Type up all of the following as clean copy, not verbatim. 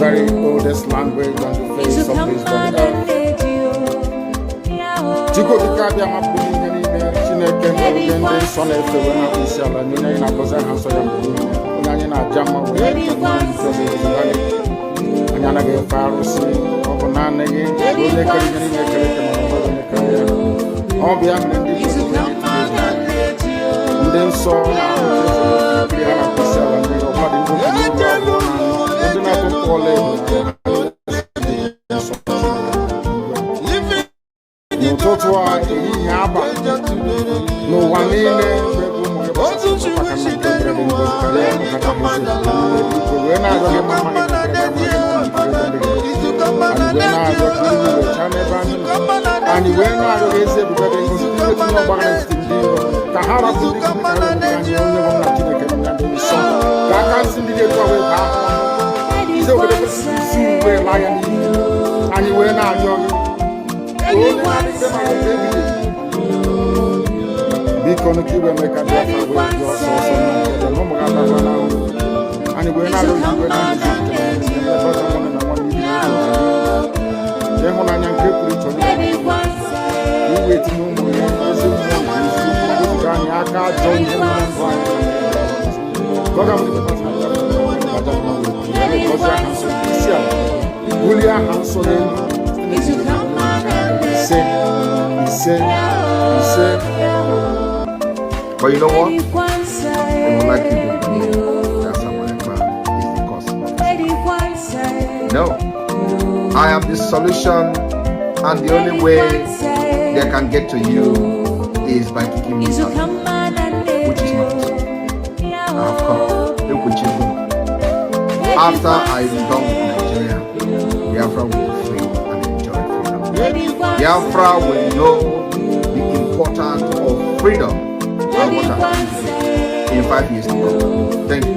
very oldest language on the face of this earth. Chico di Cabia Mapuni, Chineke, and son of the Wenapisial, and Nina Bozana Soya, Nana Jama, and Yana Farosi, Obanane, all the and then saw no one in and when I raise it, Tahara to the and you were not young. Be connected and make a difference with your source and you were not but you know what? They would like you to believe that someone Ekpa is the cause of it. No. I am the solution, and the only way they can get to you is by kicking me out, which is not. I have come. Look what you do. After I am done with Nigeria, Biafra will be free and enjoy freedom. Biafra will know the importance of freedom and what happens in 5 years to come. Thank you.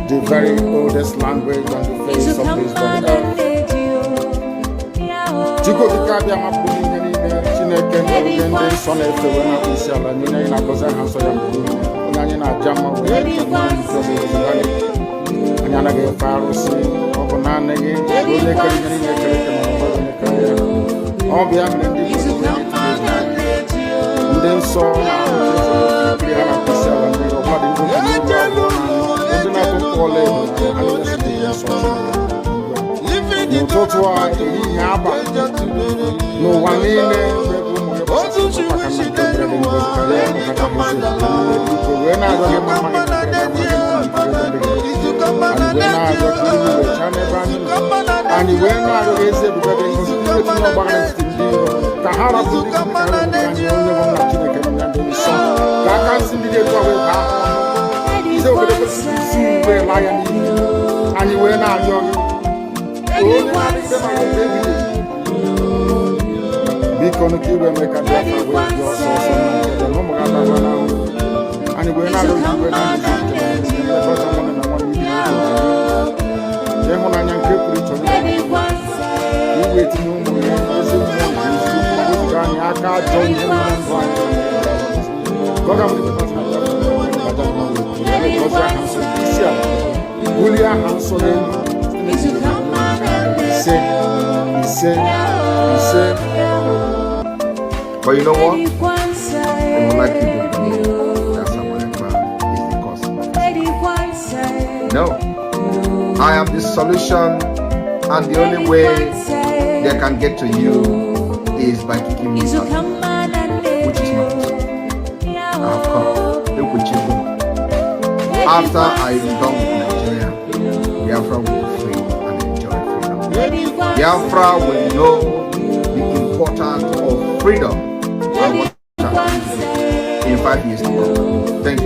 The very oldest language on the face of this earth. Chico di Cabia Mapuni, Chineke, and son of the Wenapisial, and Nina Bozana Soya, Nana Jama, and Yana Farosi, Obanane, all the and then saw no one in and you went out of his Tahara to the and you were not young. Be connected and make a difference with your source and you were not But you know what? They would like you to believe that someone is the cause. No. I am the solution, and the only way they can get to you is by kicking me out, which is not possible. I have come. Look with you. After I am done with Nigeria, Biafra will be free and enjoy freedom. Biafra will know the importance of freedom and what in 5 years to come. Thank you.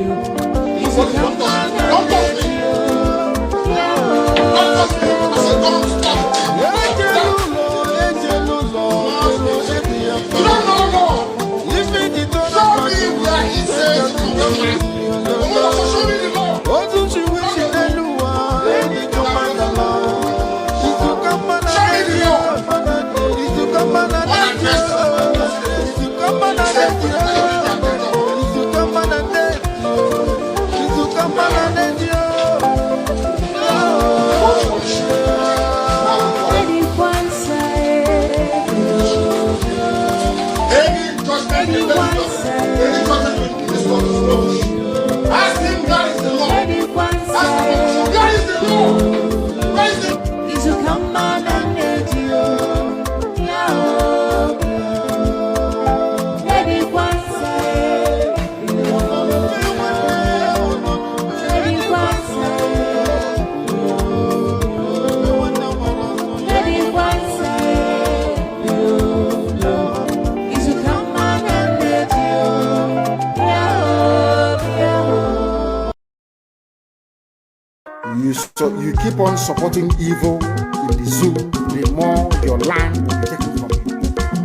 You keep on supporting evil in the zoo, the more your land will be taken from you.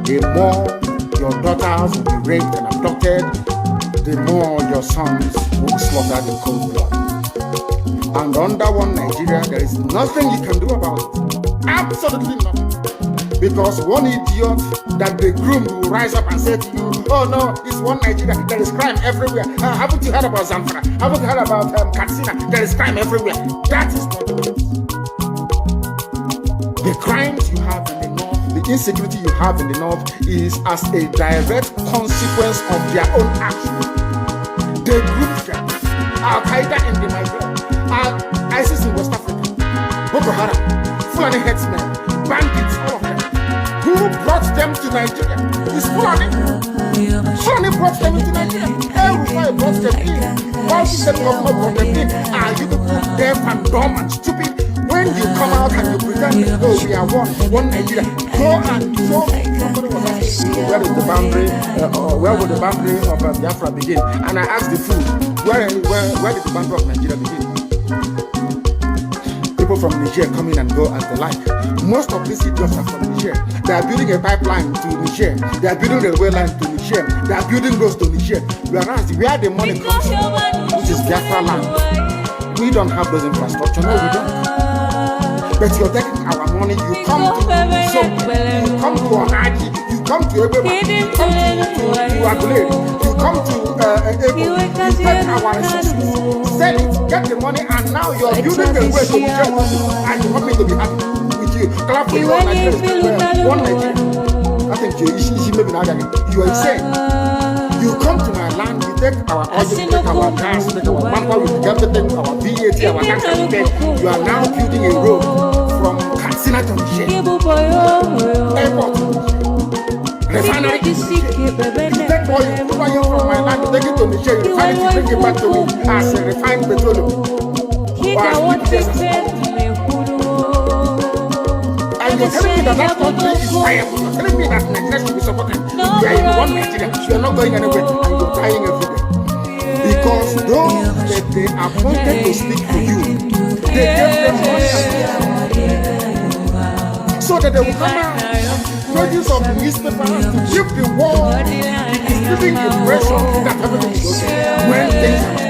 The more your daughters will be raped and abducted, the more your sons will be slaughtered in cold blood. And under one Nigeria, there is nothing you can do about it. Absolutely nothing. Because one idiot that they groomed will rise up and say to you, oh no, it's one Nigeria, there is crime everywhere. Haven't you heard about Zamfara? Haven't you heard about Katsina? There is crime everywhere. That is not the case. The crimes you have in the north, the insecurity you have in the north is as a direct consequence of their own action. They grouped them. Al-Qaeda in the Nigeria, ISIS in West Africa, Boko Haram, Fulani headsmen, bandits, all of them. Who brought them to Nigeria? It's Fulani. Fulani brought them into Nigeria. Everybody brought them in. Why did the government brought them in? Are you people deaf and dumb and stupid? When you come out and you pretend, oh, we are one Nigeria, go and show me. Somebody was asking, where is the boundary, where would the boundary of Biafra begin? And I asked the fool, where did the boundary of Nigeria begin? People from Niger come in and go as they like. Most of these idiots are from Niger. They are building a pipeline to Niger. They are building a railway line to Niger. They are building roads to Niger. Whereas where the money comes from, which is Biafra land, we don't have those infrastructure. No, we don't. But you're taking our money. You come to Onaji, you come to everybody, you come to Agulere, you come to Ebo, you take our resources, sell it, get the money, and now you're building a way to Nigeria, and you want me to be happy with you. Clap for you, one Nigeria. I think you may be not you are insane. You come to my land, you take our oil, you take our gas, you take our manpower, you take everything, our VAT, our tax, everything. You are now building a road from Katsina to Niger. Airport. Refinery. You take oil, from my land, you take it to Niger, you refine it, you bring it back to me as a refined petroleum. And you're telling me that country is viable. You're telling me that Nigeria should be supported. You are in one Nigeria. You are not going anywhere and you're dying every day. Because those that they appointed to speak for you, they gave them money so that they will come out. Pages of the newspaper to keep the war, giving the impression that everything is okay. When things are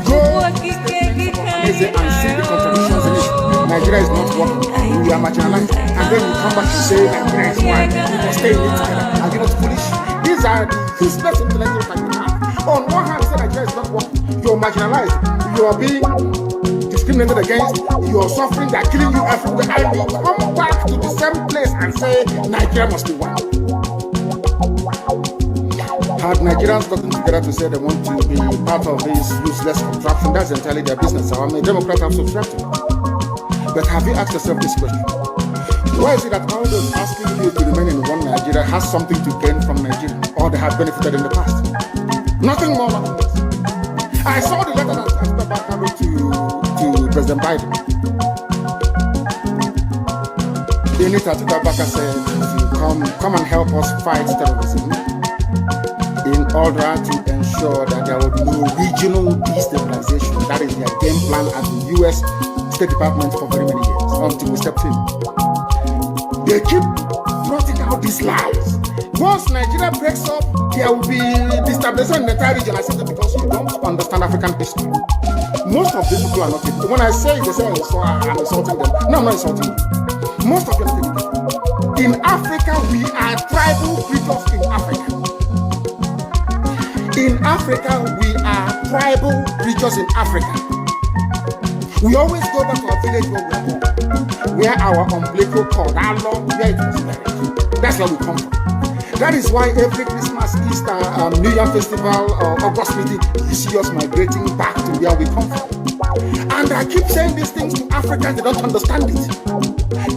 go and see the contradictions in it. Nigeria is not working, we are marginalized, and then you come back to say Nigeria is one, we must stay in it together. Are you not foolish? These are the useless intellectuals that you have. On one hand, you say Nigeria is not working, you're marginalized, you are being discriminated against, you are suffering, they are killing you everywhere, and you come back to the same place and say Nigeria must be one. Had Nigerians gotten together to say they want to be part of this useless contraption, that's entirely their business. I mean, Democrats have subscribed to it. But have you asked yourself this question? Why is it that all those asking you to remain in one Nigeria has something to gain from Nigeria, or they have benefited in the past? Nothing more, nothing less. I saw the letter that Ekpa wrote to President Biden. In it, Ekpa said, come and help us fight terrorism, in order to ensure that there will be no regional destabilization. That is their game plan at the U.S. State Department for very many years, until we stepped in. They keep trotting out these lies. Once Nigeria breaks up, there will be destabilization in the entire region. I said that because you don't understand African history. Most of these people are not Igbo. When I say it, they say I'm insulting them. No, I'm not insulting you. Most of them are Igbo. In Africa, we are tribal creatures in Africa. In Africa, we are tribal creatures in Africa. We always go back to our village where we are born, where our umbilical cord, our long, where it was buried. That's where we come from. That is why every Christmas, Easter, New Year festival, or August meeting, you see us migrating back to where we come from. And I keep saying these things to Africans, they don't understand it.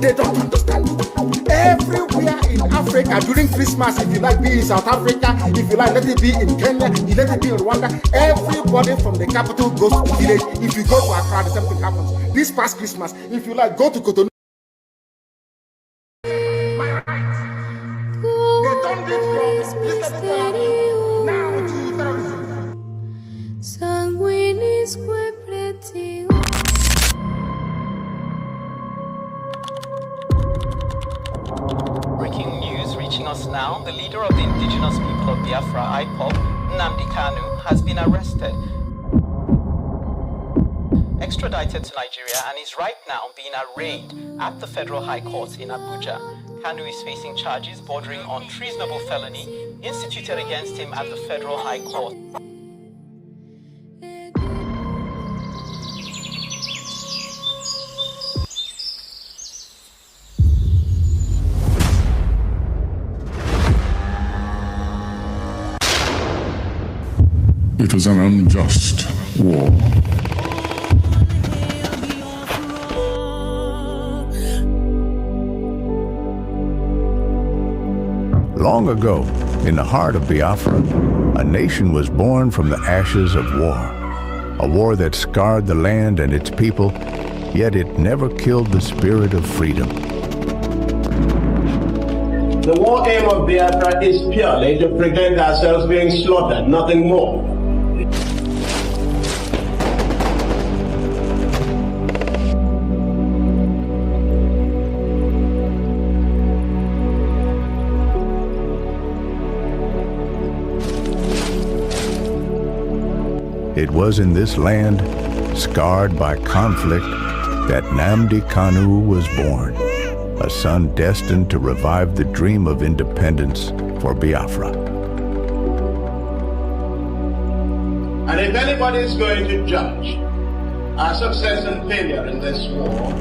They don't understand it. Everywhere in Africa during Christmas, if you like, be in South Africa, if you like, let it be in Kenya, you let it be in Rwanda, everybody from the capital goes to the village. If you go to Accra, the same thing happens. This past Christmas, if you like, go to Cotonou. My right. They don't live from this now to terrorism. Breaking news reaching us now, the leader of the indigenous people of Biafra, IPOB, Nnamdi Kanu, has been arrested, extradited to Nigeria, and is right now being arraigned at the Federal High Court in Abuja. Kanu is facing charges bordering on treasonable felony instituted against him at the Federal High Court. It was an unjust war. Long ago, in the heart of Biafra, a nation was born from the ashes of war. A war that scarred the land and its people, yet it never killed the spirit of freedom. The war aim of Biafra is purely to prevent ourselves being slaughtered, nothing more. It was in this land, scarred by conflict, that Nnamdi Kanu was born, a son destined to revive the dream of independence for Biafra. And if anybody is going to judge our success and failure in this war,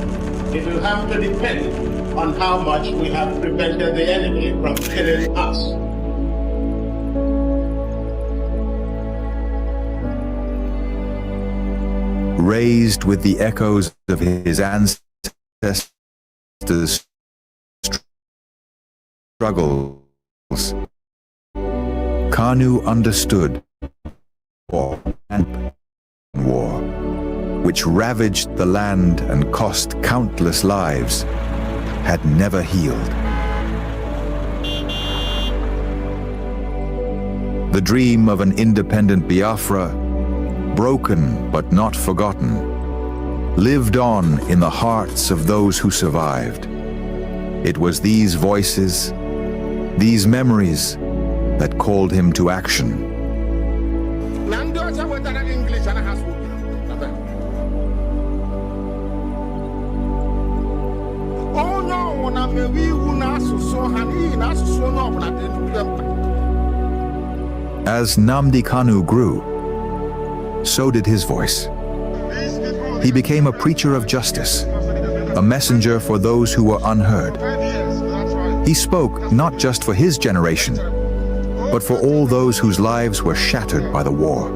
it will have to depend on how much we have prevented the enemy from killing us. Raised with the echoes of his ancestors' struggles, Kanu understood war and war, which ravaged the land and cost countless lives, had never healed. The dream of an independent Biafra, broken but not forgotten, lived on in the hearts of those who survived. It was these voices, these memories, that called him to action. As Nnamdi Kanu grew, so did his voice. He became a preacher of justice, a messenger for those who were unheard. He spoke not just for his generation, but for all those whose lives were shattered by the war.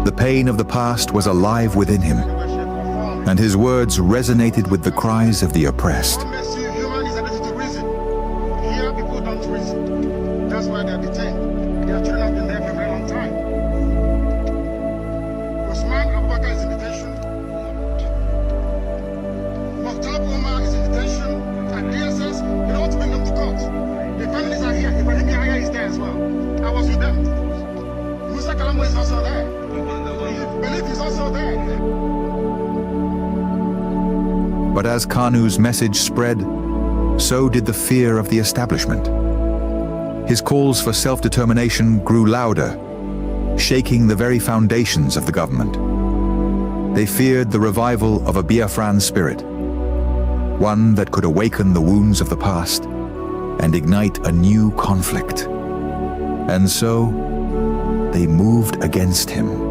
The pain of the past was alive within him, and his words resonated with the cries of the oppressed. But as Kanu's message spread, so did the fear of the establishment. His calls for self-determination grew louder, shaking the very foundations of the government. They feared the revival of a Biafran spirit, one that could awaken the wounds of the past and ignite a new conflict. And so, they moved against him.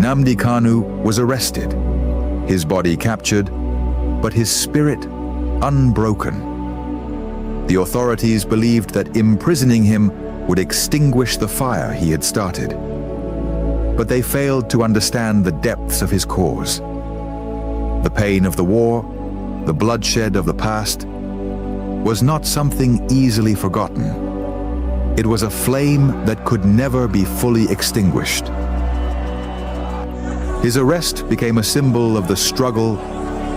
Nnamdi Kanu was arrested, his body captured, but his spirit unbroken. The authorities believed that imprisoning him would extinguish the fire he had started. But they failed to understand the depths of his cause. The pain of the war, the bloodshed of the past, was not something easily forgotten. It was a flame that could never be fully extinguished. His arrest became a symbol of the struggle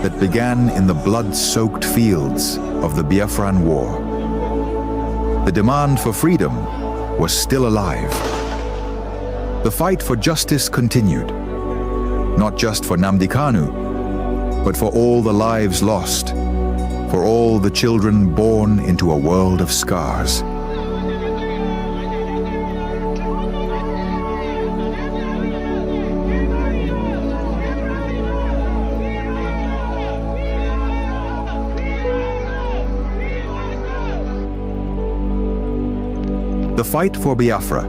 that began in the blood-soaked fields of the Biafran War. The demand for freedom was still alive. The fight for justice continued, not just for Nnamdi Kanu, but for all the lives lost, for all the children born into a world of scars. The fight for Biafra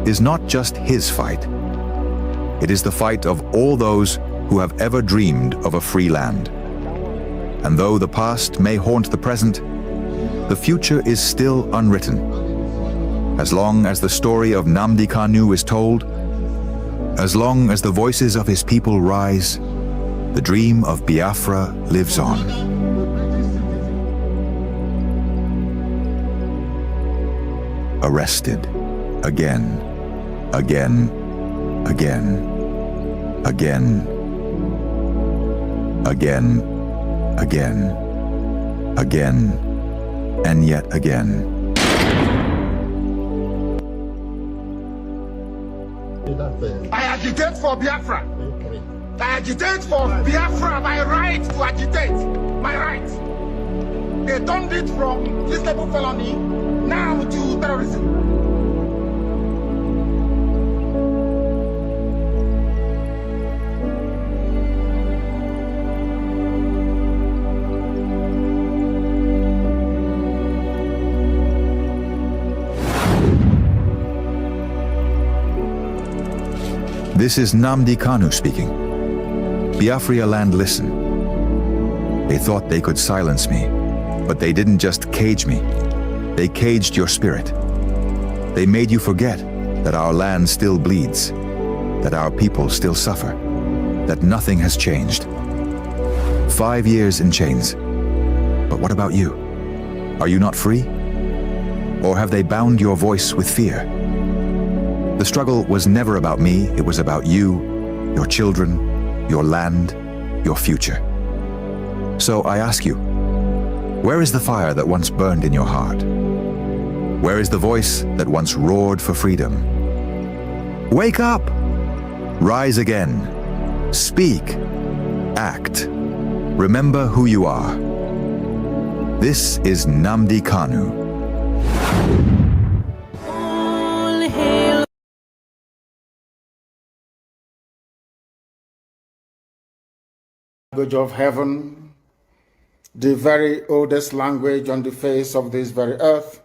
is not just his fight. It is the fight of all those who have ever dreamed of a free land. And though the past may haunt the present, the future is still unwritten. As long as the story of Nnamdi Kanu is told, as long as the voices of his people rise, the dream of Biafra lives on. Arrested again, again, again, again, again, again, again, and yet again. I agitate for Biafra. I agitate for Biafra, my right to agitate, my right. They turned it from reasonable felony now to terrorism. This is Nnamdi Kanu speaking. Biafra land, listen. They thought they could silence me, but they didn't just cage me. They caged your spirit. They made you forget that our land still bleeds, that our people still suffer, that nothing has changed. 5 years in chains. But what about you? Are you not free? Or have they bound your voice with fear? The struggle was never about me, it was about you, your children, your land, your future. So I ask you, where is the fire that once burned in your heart? Where is the voice that once roared for freedom? Wake up! Rise again. Speak. Act. Remember who you are. This is Nnamdi Kanu. language of heaven, the very oldest language on the face of this very earth.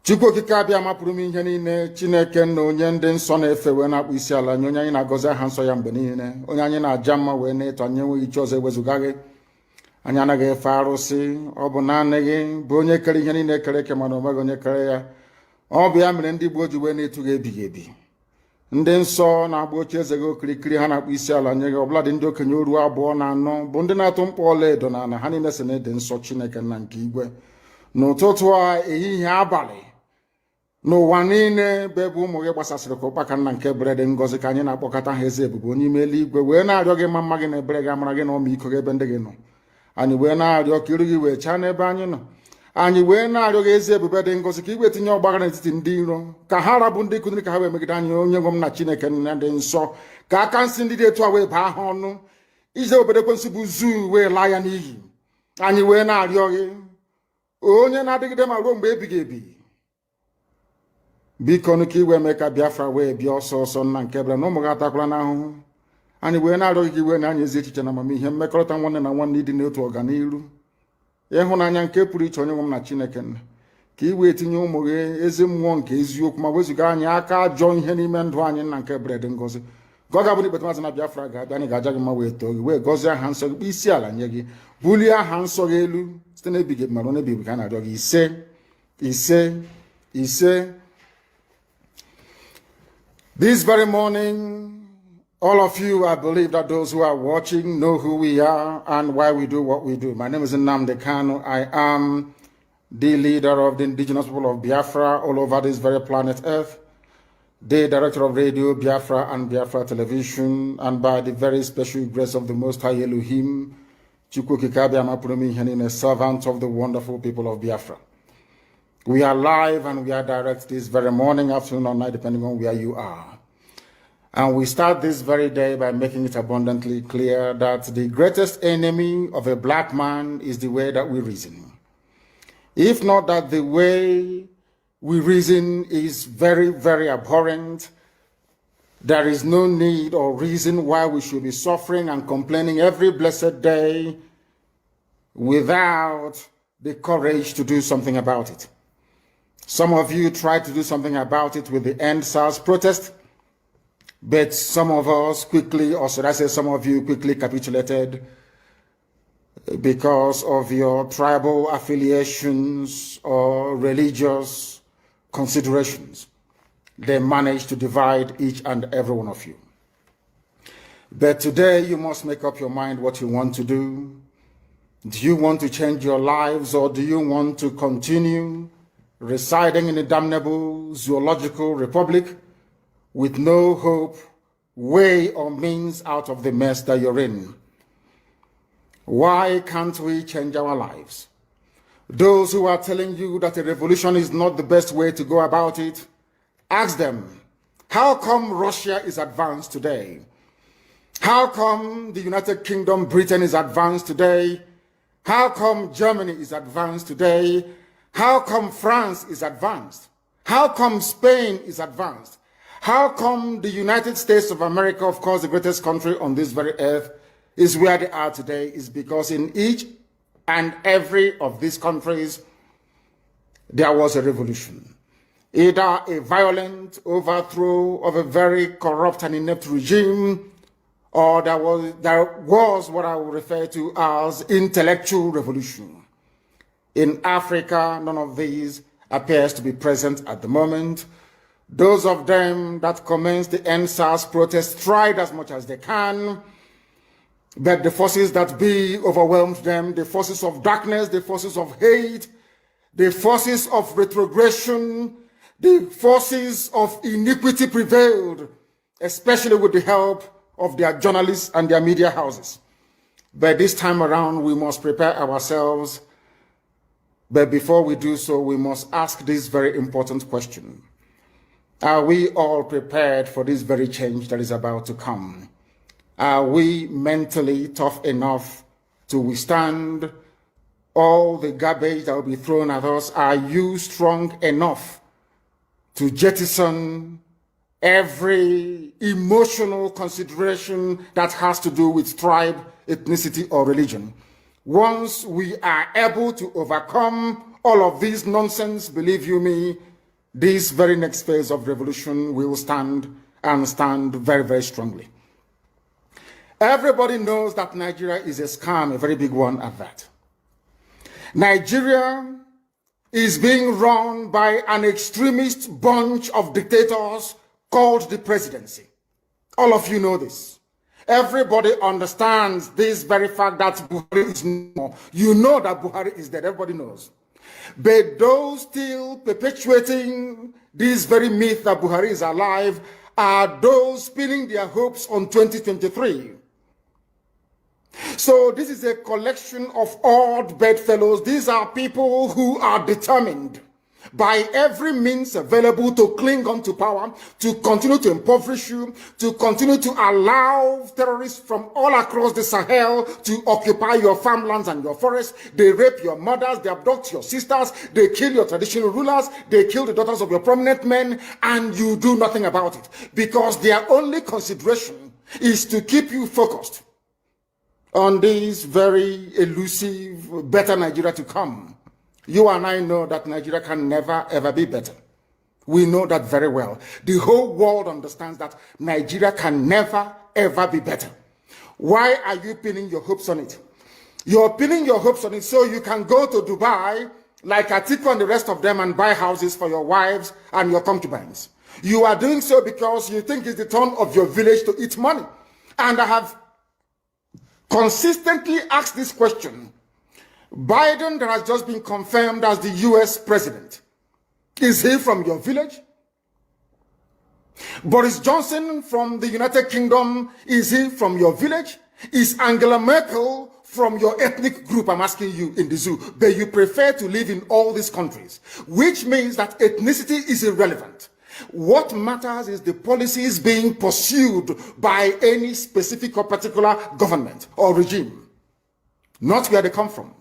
Chukwu okike abịa mapụrụ m ihe niile, Chineke na onye ndị nsọ na-efe wee na-akpụ isi ala nye onye anyị na-agọzi aha nsọ ya mgbe niile, onye anyị na-aja mma wee na-eto anyị enweghị iche ọzọ ewezuga gị. Anyị anaghị efe arụsị, ọ bụ naanị gị bụ onye kere ihe niile kere eke mana onweghị onye kere ya. Ọ bụ ya mere ndị Igbo ji wee na-etu gị ebighị ebi. Ndị nsọ na-agba oche eze gị okirikiri ha na-akpụ isi ala nye gị, ọbụladị ndị okenye oru 2 na 4 bụ ndị na-atụ mkpọ ọla edo na ala, ha niile si na ịdị nsọ Chineke na nke igwe. N'ụtụtụ a, ehihie, abalị, n'ụwa niile bụ ebe ụmụ gị gbasasịrị ka ụkpaka nna nke ebere dị ngọzi ka anyị na-akpọkọta ha eze ebube onye ime eluigwe wee na-arịọ gị mma gị na ebere gị, amara gị na ọmịiko gị ebe ndị gị nọ. Anyị wee na-arịọ ka iru gị wee chaa n'ebe anyị nọ. Anyị wee na-arịọ gị eze ebube dị ngọzi ka iwe tinye ọgbaghara n'etiti ndị iro, ka ha rabụ ndị kụziri ka ha wee megide anyị, onye nwe m na Chineke nna dị nsọ, ka aka nsị ndị dị etu a wee baa ha ọnụ, ije obodo ekwensu bụ zuu wee laa ya n'iyi. Anyị wee na-arịọ gị, onye na-adịgide ma ruo mgbe ebighị ebi, biko nụ ka iwe mee ka Biafra wee bịa ọsọ ọsọ nna nke ebere na ụmụ gị atakwala n'ahụhụ. Anyị wee na-arịọ gị ka iwe na anyị ezi echiche na amamihe, mmekọrịta nwanne na nwanne, ịdị n'otu ọganiru, ịhụnanya nke pụrụ iche onye nwe m na Chineke nna, ka iwe etinye ụmụ gị ezi mmụọ nke eziokwu ma wezuga anyị aka ajọ ihe n'ime ndụ anyị nna nke ebere dị ngọzi. Ka ọ ga-abụ na ikpeta maazị na Biafra ga-abịa, anyị ga-aja gị mma wee too gị wee gọzie aha nsọ gị, kpee isi ala nye gị, bulie aha nsọ gị elu site n'ebighị ebi ma ruo n'ebighị ebi ka a na-arịọ gị. Ise ise ise. This very morning, all of you, I believe that those who are watching know who we are and why we do what we do. My name is Nnamdi Kanu. I am the leader of the indigenous people of Biafra all over this very planet Earth, the director of Radio Biafra and Biafra Television, and by the very special grace of the Most High Elohim, Chukwu Kikabi Amapurumi Henine, servant of the wonderful people of Biafra. We are live and we are direct this very morning, afternoon, or night, depending on where you are. And we start this very day by making it abundantly clear that the greatest enemy of a black man is the way that we reason. If not that the way we reason is very, very abhorrent, there is no need or reason why we should be suffering and complaining every blessed day without the courage to do something about it. Some of you tried to do something about it with the End SARS protest, but some of us quickly, or should I say some of you quickly capitulated because of your tribal affiliations or religious considerations. They managed to divide each and every one of you. But today you must make up your mind what you want to do. Do you want to change your lives, or do you want to continue residing in a damnable zoological republic with no hope, way, or means out of the mess that you're in? Why can't we change our lives? Those who are telling you that a revolution is not the best way to go about it, ask them, how come Russia is advanced today? How come the United Kingdom, Britain is advanced today? How come Germany is advanced today? How come France is advanced? How come Spain is advanced? How come the United States of America, of course, the greatest country on this very earth, is where they are today? Is because in each and every of these countries, there was a revolution. Either a violent overthrow of a very corrupt and inept regime, or there was what I would refer to as intellectual revolution. In Africa, none of these appears to be present at the moment. Those of them that commenced the End SARS protest tried as much as they can, but the forces that be overwhelmed them, the forces of darkness, the forces of hate, the forces of retrogression, the forces of iniquity prevailed, especially with the help of their journalists and their media houses. But this time around, we must prepare ourselves. But before we do so, we must ask this very important question. Are we all prepared for this very change that is about to come? Are we mentally tough enough to withstand all the garbage that will be thrown at us? Are you strong enough to jettison every emotional consideration that has to do with tribe, ethnicity, or religion. Once we are able to overcome all of this nonsense, believe you me, this very next phase of revolution will stand and stand very, very strongly. Everybody knows that Nigeria is a scam, a very big one at that. Nigeria is being run by an extremist bunch of dictators called the presidency. All of you know this. Everybody understands this very fact that Buhari is no more. You know that Buhari is dead. Everybody knows. But those still perpetuating this very myth that Buhari is alive are those pinning their hopes on 2023. So this is a collection of odd bedfellows. These are people who are determined by every means available to cling on to power, to continue to impoverish you, to continue to allow terrorists from all across the Sahel to occupy your farmlands and your forests. They rape your mothers, they abduct your sisters, they kill your traditional rulers, they kill the daughters of your prominent men, and you do nothing about it. Because their only consideration is to keep you focused on this very elusive, better Nigeria to come. You and I know that Nigeria can never, ever be better. We know that very well. The whole world understands that Nigeria can never, ever be better. Why are you pinning your hopes on it? You're pinning your hopes on it so you can go to Dubai, like Atiku and the rest of them, and buy houses for your wives and your concubines. You are doing so because you think it's the turn of your village to eat money. And I have consistently asked this question. Biden, that has just been confirmed as the US president, is he from your village? Boris Johnson from the United Kingdom, is he from your village? Is Angela Merkel from your ethnic group? I'm asking you in the zoo. But you prefer to live in all these countries, which means that ethnicity is irrelevant. What matters is the policies being pursued by any specific or particular government or regime, not where they come from.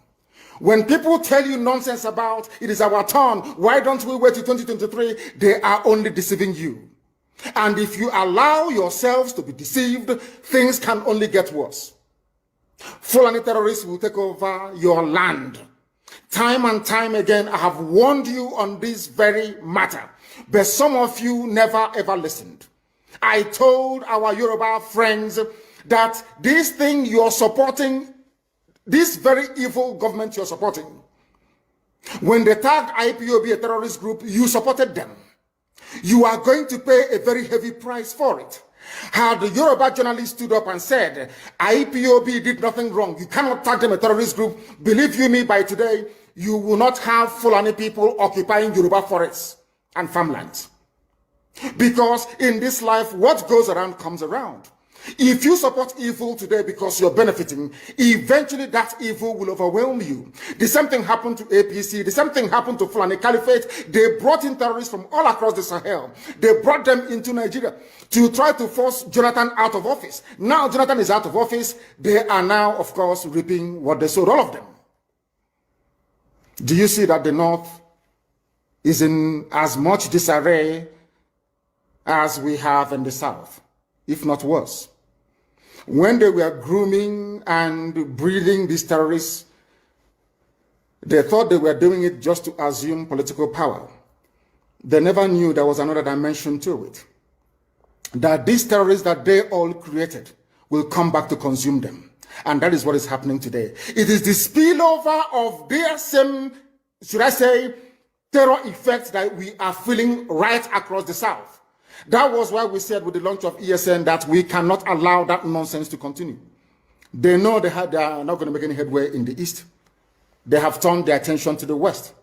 When people tell you nonsense about it is our turn, why don't we wait till 2023? They are only deceiving you. And if you allow yourselves to be deceived, things can only get worse. Fulani terrorists will take over your land. Time and time again, I have warned you on this very matter, but some of you never ever listened. I told our Yoruba friends that this thing you're supporting, this very evil government you're supporting, when they tagged IPOB a terrorist group, you supported them. You are going to pay a very heavy price for it. Had the Yoruba journalist stood up and said, IPOB did nothing wrong, you cannot tag them a terrorist group, believe you me, by today, you will not have Fulani people occupying Yoruba forests and farmlands. Because in this life, what goes around comes around. If you support evil today because you're benefiting, eventually that evil will overwhelm you. The same thing happened to APC. The same thing happened to Fulani Caliphate. They brought in terrorists from all across the Sahel. They brought them into Nigeria to try to force Jonathan out of office. Now Jonathan is out of office. They are now, of course, reaping what they sowed, all of them. Do you see that the North is in as much disarray as we have in the South, if not worse? When they were grooming and breeding these terrorists, they thought they were doing it just to assume political power. They never knew there was another dimension to it. That these terrorists that they all created will come back to consume them. And that is what is happening today. It is the spillover of their same, should I say, terror effects that we are feeling right across the South. That was why we said with the launch of ESN that we cannot allow that nonsense to continue. They know they are not going to make any headway in the East. They have turned their attention to the West.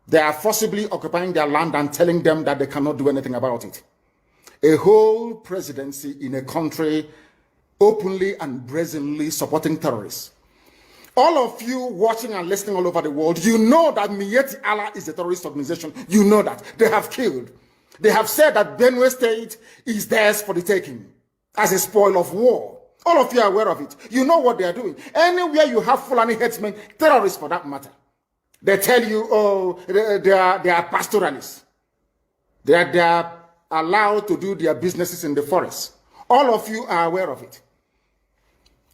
They are forcibly occupying their land and telling them that they cannot do anything about it. A whole presidency in a country openly and brazenly supporting terrorists. All of you watching and listening all over the world, you know that Miyetti Allah is a terrorist organization. You know that. They have killed. They have said that Benue State is theirs for the taking as a spoil of war. All of you are aware of it. You know what they are doing. Anywhere you have Fulani headsmen, terrorists for that matter, they tell you, oh, they are pastoralists. They are allowed to do their businesses in the forest. All of you are aware of it.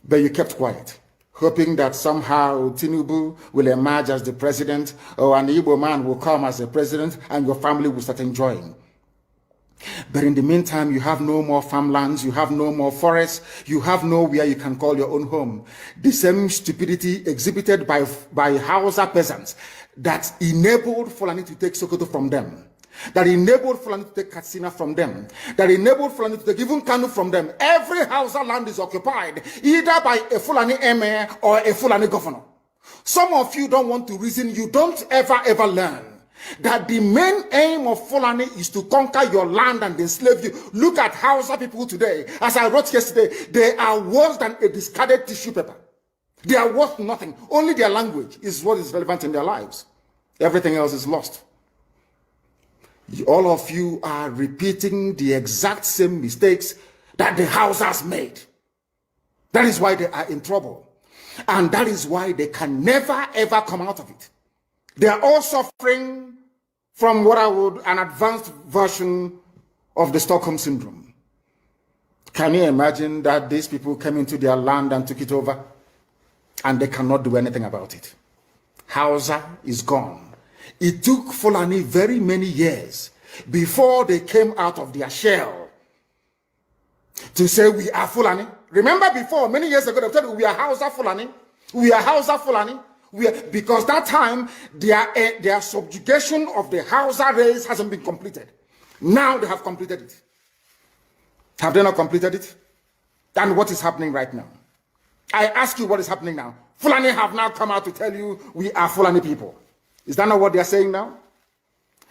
But you kept quiet, hoping that somehow Tinubu will emerge as the president, or an Igbo man will come as the president, and your family will start enjoying. But in the meantime, you have no more farmlands, you have no more forests, you have nowhere you can call your own home. The same stupidity exhibited by Hausa peasants that enabled Fulani to take Sokoto from them, that enabled Fulani to take Katsina from them, that enabled Fulani to take even Kanu from them. Every Hausa land is occupied either by a Fulani emir or a Fulani governor. Some of you don't want to reason, you don't ever learn that the main aim of Fulani is to conquer your land and enslave you. Look at Hausa people today. As I wrote yesterday, they are worse than a discarded tissue paper. They are worth nothing. Only their language is what is relevant in their lives. Everything else is lost. All of you are repeating the exact same mistakes that the Hausas made. That is why they are in trouble. And that is why they can never ever come out of it. They are all suffering from what I would, an advanced version of the Stockholm Syndrome. Can you imagine that these people came into their land and took it over and they cannot do anything about it? Hausa is gone. It took Fulani very many years before they came out of their shell to say we are Fulani. Remember before, many years ago, they told you we are Hausa Fulani. We are Hausa Fulani. Because that time, their subjugation of the Hausa race hasn't been completed. Now they have completed it. Have they not completed it? And what is happening right now? I ask you what is happening now. Fulani have now come out to tell you we are Fulani people. Is that not what they are saying now?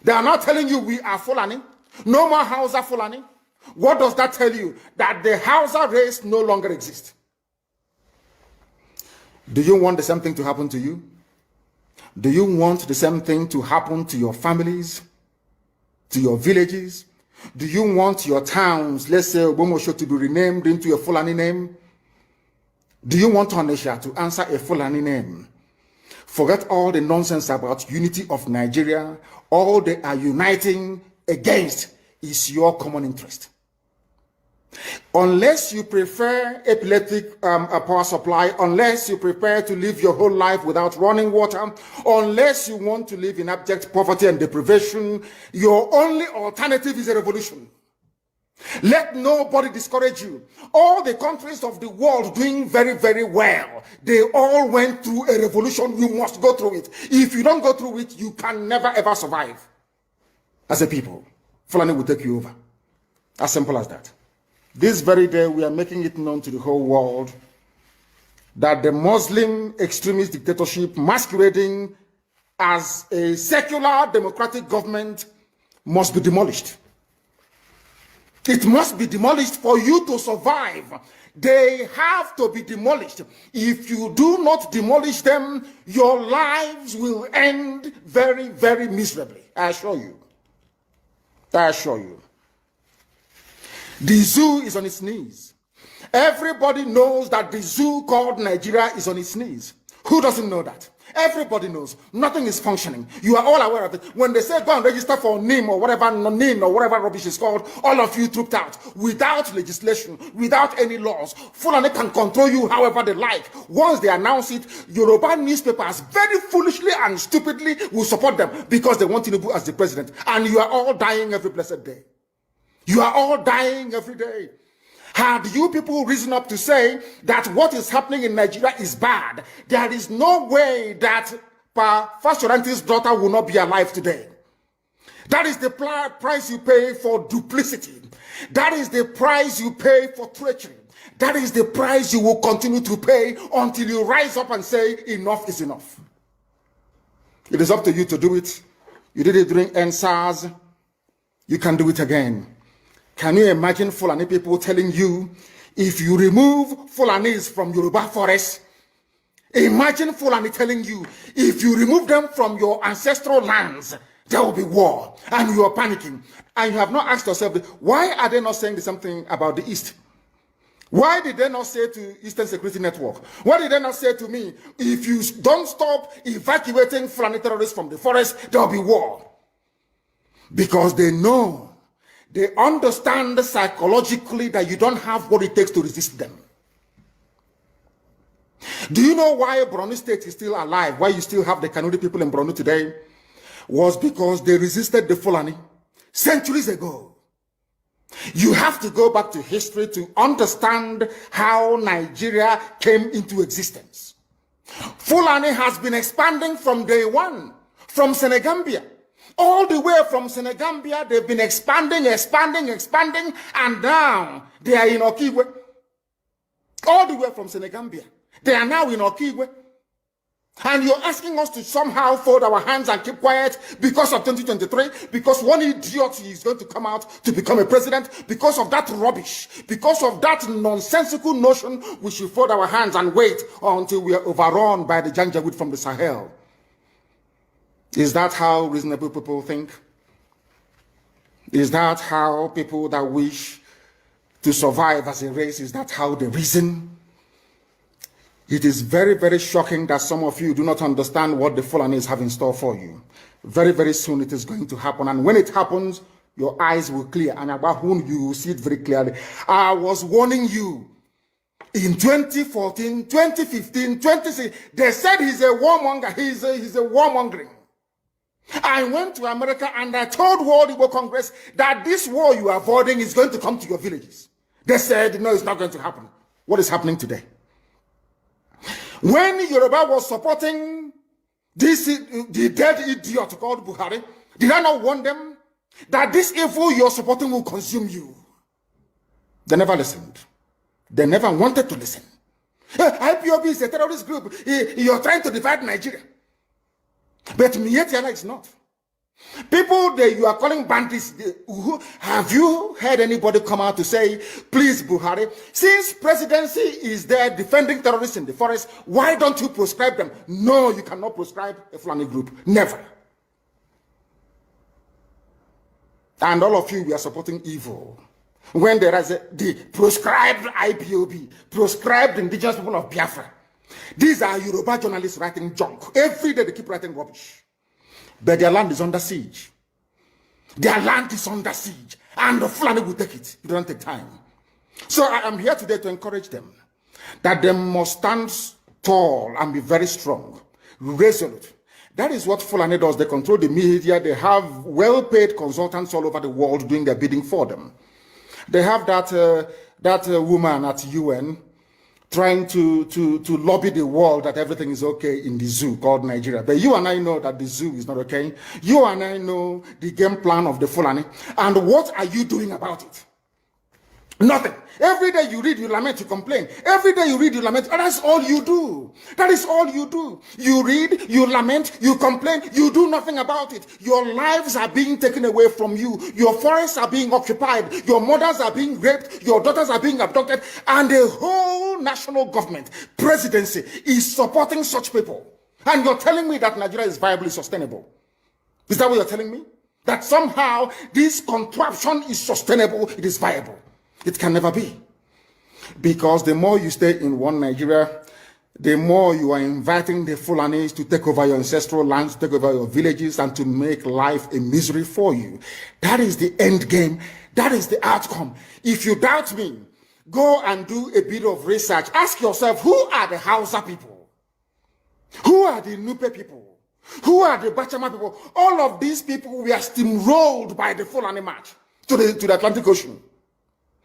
They are not telling you we are Fulani. No more Hausa Fulani. What does that tell you? That the Hausa race no longer exists. Do you want the same thing to happen to you? Do you want the same thing to happen to your families, to your villages? Do you want your towns, let's say Obomosho, to be renamed into a Fulani name? Do you want Onisha to answer a Fulani name? Forget all the nonsense about unity of Nigeria. All they are uniting against is your common interest. Unless you prefer epileptic power supply, unless you prepare to live your whole life without running water, unless you want to live in abject poverty and deprivation, your only alternative is a revolution. Let nobody discourage you. All the countries of the world doing very, very well, they all went through a revolution. You must go through it. If you don't go through it, you can never ever survive as a people. Fulani will take you over. As simple as that. This very day, we are making it known to the whole world that the Muslim extremist dictatorship masquerading as a secular democratic government must be demolished. It must be demolished for you to survive. They have to be demolished. If you do not demolish them, your lives will end very, very miserably. I assure you. I assure you. The zoo is on its knees. Everybody knows that the zoo called Nigeria is on its knees. Who doesn't know that? Everybody knows. Nothing is functioning. You are all aware of it. When they say go and register for NIM or whatever, NIN or whatever rubbish is called, all of you trooped out without legislation, without any laws. Fulani can control you however they like. Once they announce it, Yoruba newspapers very foolishly and stupidly will support them because they want Tinubu as the president. And you are all dying every blessed day. You are all dying every day. Had you people risen up to say that what is happening in Nigeria is bad, there is no way that Fashoranti's daughter will not be alive today. That is the price you pay for duplicity. That is the price you pay for treachery. That is the price you will continue to pay until you rise up and say enough is enough. It is up to you to do it. You did it during NSAS. You can do it again. Can you imagine Fulani people telling you, if you remove Fulanis from Yoruba forests, imagine Fulani telling you, if you remove them from your ancestral lands, there will be war, and you are panicking. And you have not asked yourself, why are they not saying the same thing about the East? Why did they not say to Eastern Security Network? Why did they not say to me, if you don't stop evacuating Fulani terrorists from the forest, there will be war? Because they know They understand psychologically that you don't have what it takes to resist them. Do you know why Borno State is still alive? Why you still have the Kanu people in Borno today? Was because they resisted the Fulani centuries ago. You have to go back to history to understand how Nigeria came into existence. Fulani has been expanding from day one, from Senegambia. All the way from Senegambia, they've been expanding, and now they are in Okigwe. All the way from Senegambia. They are now in Okigwe. And you're asking us to somehow fold our hands and keep quiet because of 2023, because one idiot is going to come out to become a president, because of that rubbish, because of that nonsensical notion, we should fold our hands and wait until we are overrun by the Janjaweed from the Sahel. Is that how reasonable people think? Is that how people that wish to survive as a race, is that how they reason? It is very, very shocking that some of you do not understand what the Fulanis have in store for you. Very, very soon it is going to happen. And when it happens, your eyes will clear. And about whom you will see it very clearly. I was warning you. In 2014, 2015, 2016, they said he's a warmonger. He's a warmongering. I went to America and I told World Igbo Congress that this war you are avoiding is going to come to your villages. They said, no, it's not going to happen. What is happening today? When Yoruba was supporting the dead idiot called Buhari, did I not warn them that this evil you're supporting will consume you? They never listened. They never wanted to listen. IPOB is a terrorist group. You're trying to divide Nigeria. But Mietiala is not. People that you are calling bandits, have you heard anybody come out to say, please Buhari, since presidency is there defending terrorists in the forest, why don't you proscribe them? No, you cannot proscribe a Fulani group. Never. And all of you, we are supporting evil. When there is the proscribed IPOB, proscribed indigenous people of Biafra. These are Yoruba journalists writing junk. Every day they keep writing rubbish. But their land is under siege. Their land is under siege. And the Fulani will take it. It doesn't take time. So I am here today to encourage them that they must stand tall and be very strong, resolute. That is what Fulani does. They control the media. They have well-paid consultants all over the world doing their bidding for them. They have that woman at UN trying to lobby the world that everything is okay in the zoo called Nigeria. But you and I know that the zoo is not okay. You and I know the game plan of the Fulani. And what are you doing about it? Nothing. Every day you read, you lament, you complain. Every day you read, you lament. And that's all you do. That is all you do. You read, you lament, you complain. You do nothing about it. Your lives are being taken away from you. Your forests are being occupied. Your mothers are being raped. Your daughters are being abducted. And the whole national government, presidency, is supporting such people. And you're telling me that Nigeria is viably sustainable. Is that what you're telling me? That somehow this contraption is sustainable, it is viable. It can never be. Because the more you stay in one Nigeria, the more you are inviting the Fulanis to take over your ancestral lands, to take over your villages, and to make life a misery for you. That is the end game. That is the outcome. If you doubt me, go and do a bit of research. Ask yourself, who are the Hausa people? Who are the Nupe people? Who are the Bachama people? All of these people were steamrolled by the Fulani march to the Atlantic Ocean.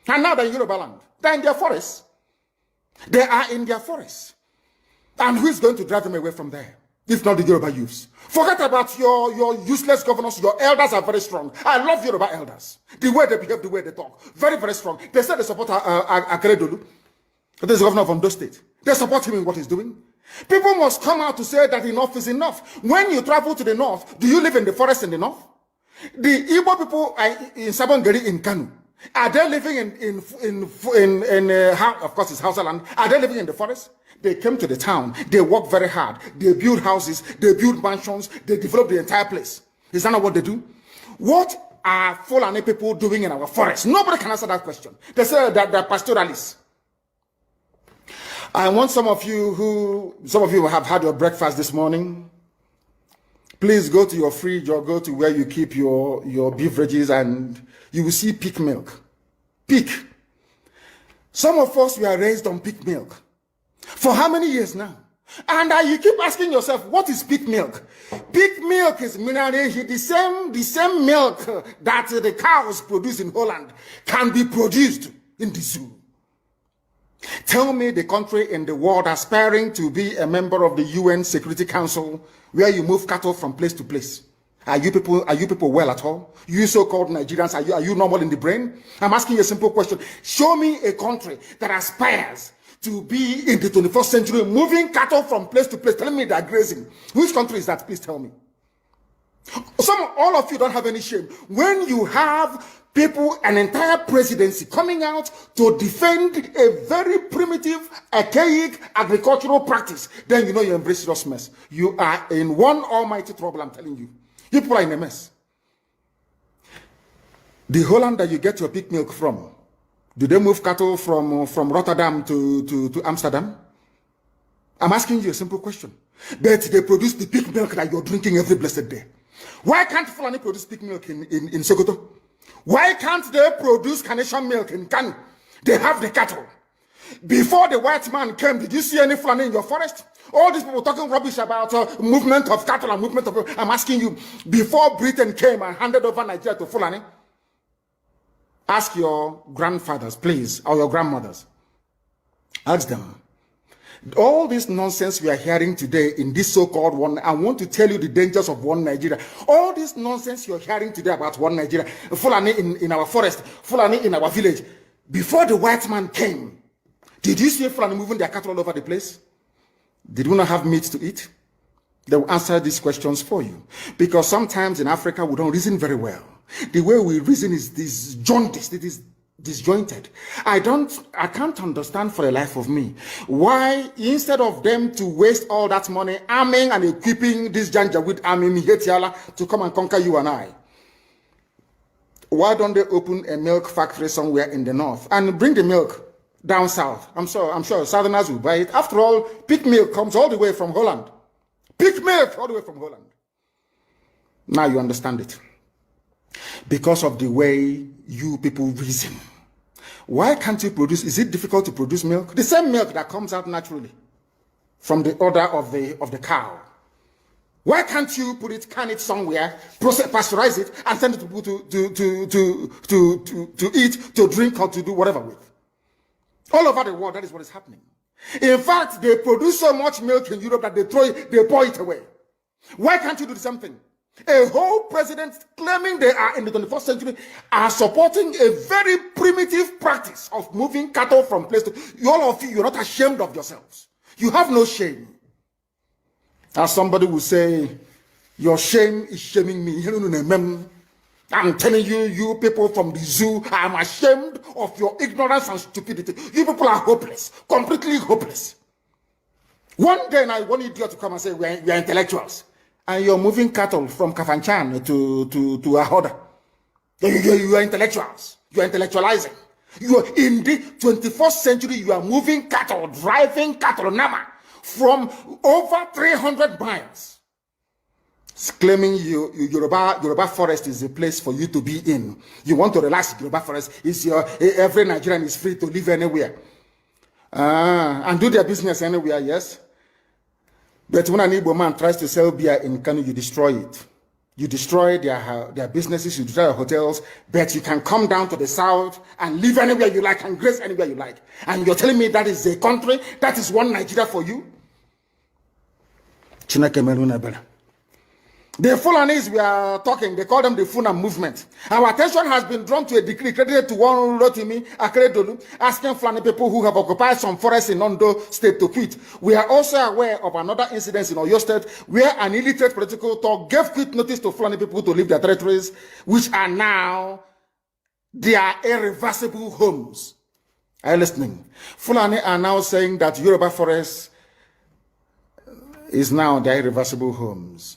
And now they're in Yoruba land. They're in their forests. They are in their forests. And who is going to drive them away from there? If not the Yoruba youths. Forget about your useless governors. Your elders are very strong. I love Yoruba elders. The way they behave, the way they talk. Very, very strong. They said they support Akeredolu. This is the governor of Ondo State. They support him in what he's doing. People must come out to say that enough is enough. When you travel to the north, do you live in the forest in the north? The Igbo people in Sabongeri in Kanu. Are they living of course it's Hausa land? Are they living in the forest? They came to the town. They work very hard. They build houses. They build mansions. They develop the entire place. Is that not what they do? What are Fulani people doing in our forest? Nobody can answer that question. They say that they're pastoralists. I want some of you have had your breakfast this morning. Please go to your fridge or go to where you keep your beverages and you will see pig milk. Pig. Some of us were raised on pig milk. For how many years now? And you keep asking yourself, what is pig milk? Pig milk is the same milk that the cows produce in Holland can be produced in the zoo. Tell me the country in the world aspiring to be a member of the UN Security Council where you move cattle from place to place. Are you people well at all? You so-called Nigerians, are you normal in the brain? I'm asking you a simple question. Show me a country that aspires to be in the 21st century moving cattle from place to place, telling me they're grazing. Which country is that? Please tell me. All of you don't have any shame. When you have people, an entire presidency coming out to defend a very primitive, archaic agricultural practice, then you know you embrace serious mess. You are in one almighty trouble, I'm telling you. You people are in a mess. The Holland that you get your pig milk from, do they move cattle from Rotterdam to Amsterdam? I'm asking you a simple question. But they produce the pig milk that you're drinking every blessed day. Why can't Fulani produce pig milk in Sokoto? Why can't they produce Carnation milk in Kanu? They have the cattle. Before the white man came, did you see any Fulani in your forest? All these people talking rubbish about movement of cattle and movement of... I'm asking you, before Britain came and handed over Nigeria to Fulani, ask your grandfathers, please, or your grandmothers. Ask them. All this nonsense we are hearing today in this so-called one, I want to tell you the dangers of one Nigeria. All this nonsense you're hearing today about one Nigeria, Fulani in our forest, Fulani in our village. Before the white man came, did you see Fulani moving their cattle all over the place? Did we not have meat to eat? They will answer these questions for you. Because sometimes in Africa, we don't reason very well. The way we reason is disjointed. It is disjointed. I can't understand for the life of me why, instead of them to waste all that money arming and equipping this Janjaweed army Mihetiala to come and conquer you and I, why don't they open a milk factory somewhere in the north and bring the milk down south? I'm sure Southerners will buy it. After all, pig milk comes all the way from Holland. Pig milk all the way from Holland. Now you understand it. Because of the way you people reason. Why can't you produce? Is it difficult to produce milk? The same milk that comes out naturally from the udder of the cow. Why can't you can it somewhere, pasteurize it, and send it to people to eat, to drink, or to do whatever with? All over the world, that is what is happening. In fact, they produce so much milk in Europe that they pour it away. Why can't you do the same thing? A whole president claiming they are in the 21st century are supporting a very primitive practice of moving cattle from place to... All of you, you're not ashamed of yourselves. You have no shame. As somebody will say, your shame is shaming me. I'm telling you, you people from the zoo, I'm ashamed of your ignorance and stupidity. You people are hopeless, completely hopeless. One day I want idiot to come and say, we are intellectuals. And you're moving cattle from Kafanchan to Ahoda. You are intellectuals. You are intellectualizing. You are in the 21st century, you are moving cattle, driving cattle, Nama, from over 300 miles. It's claiming Yoruba forest is a place for you to be in. You want to relax, Yoruba forest. Every Nigerian is free to live anywhere. And do their business anywhere, yes? But when an Igbo man tries to sell beer in Kanu, you destroy it. You destroy their businesses, you destroy their hotels, but you can come down to the south and live anywhere you like and grace anywhere you like. And you're telling me that is a country, that is one Nigeria for you? The Fulanis we are talking, they call them the Funa movement. Our attention has been drawn to a decree credited to one Rotimi Akeredolu, asking Fulani people who have occupied some forests in Ondo State to quit. We are also aware of another incident in Oyo State where an illiterate political talk gave quit notice to Fulani people to leave their territories, which are now their irreversible homes. Are you listening? Fulani are now saying that Yoruba forest is now their irreversible homes.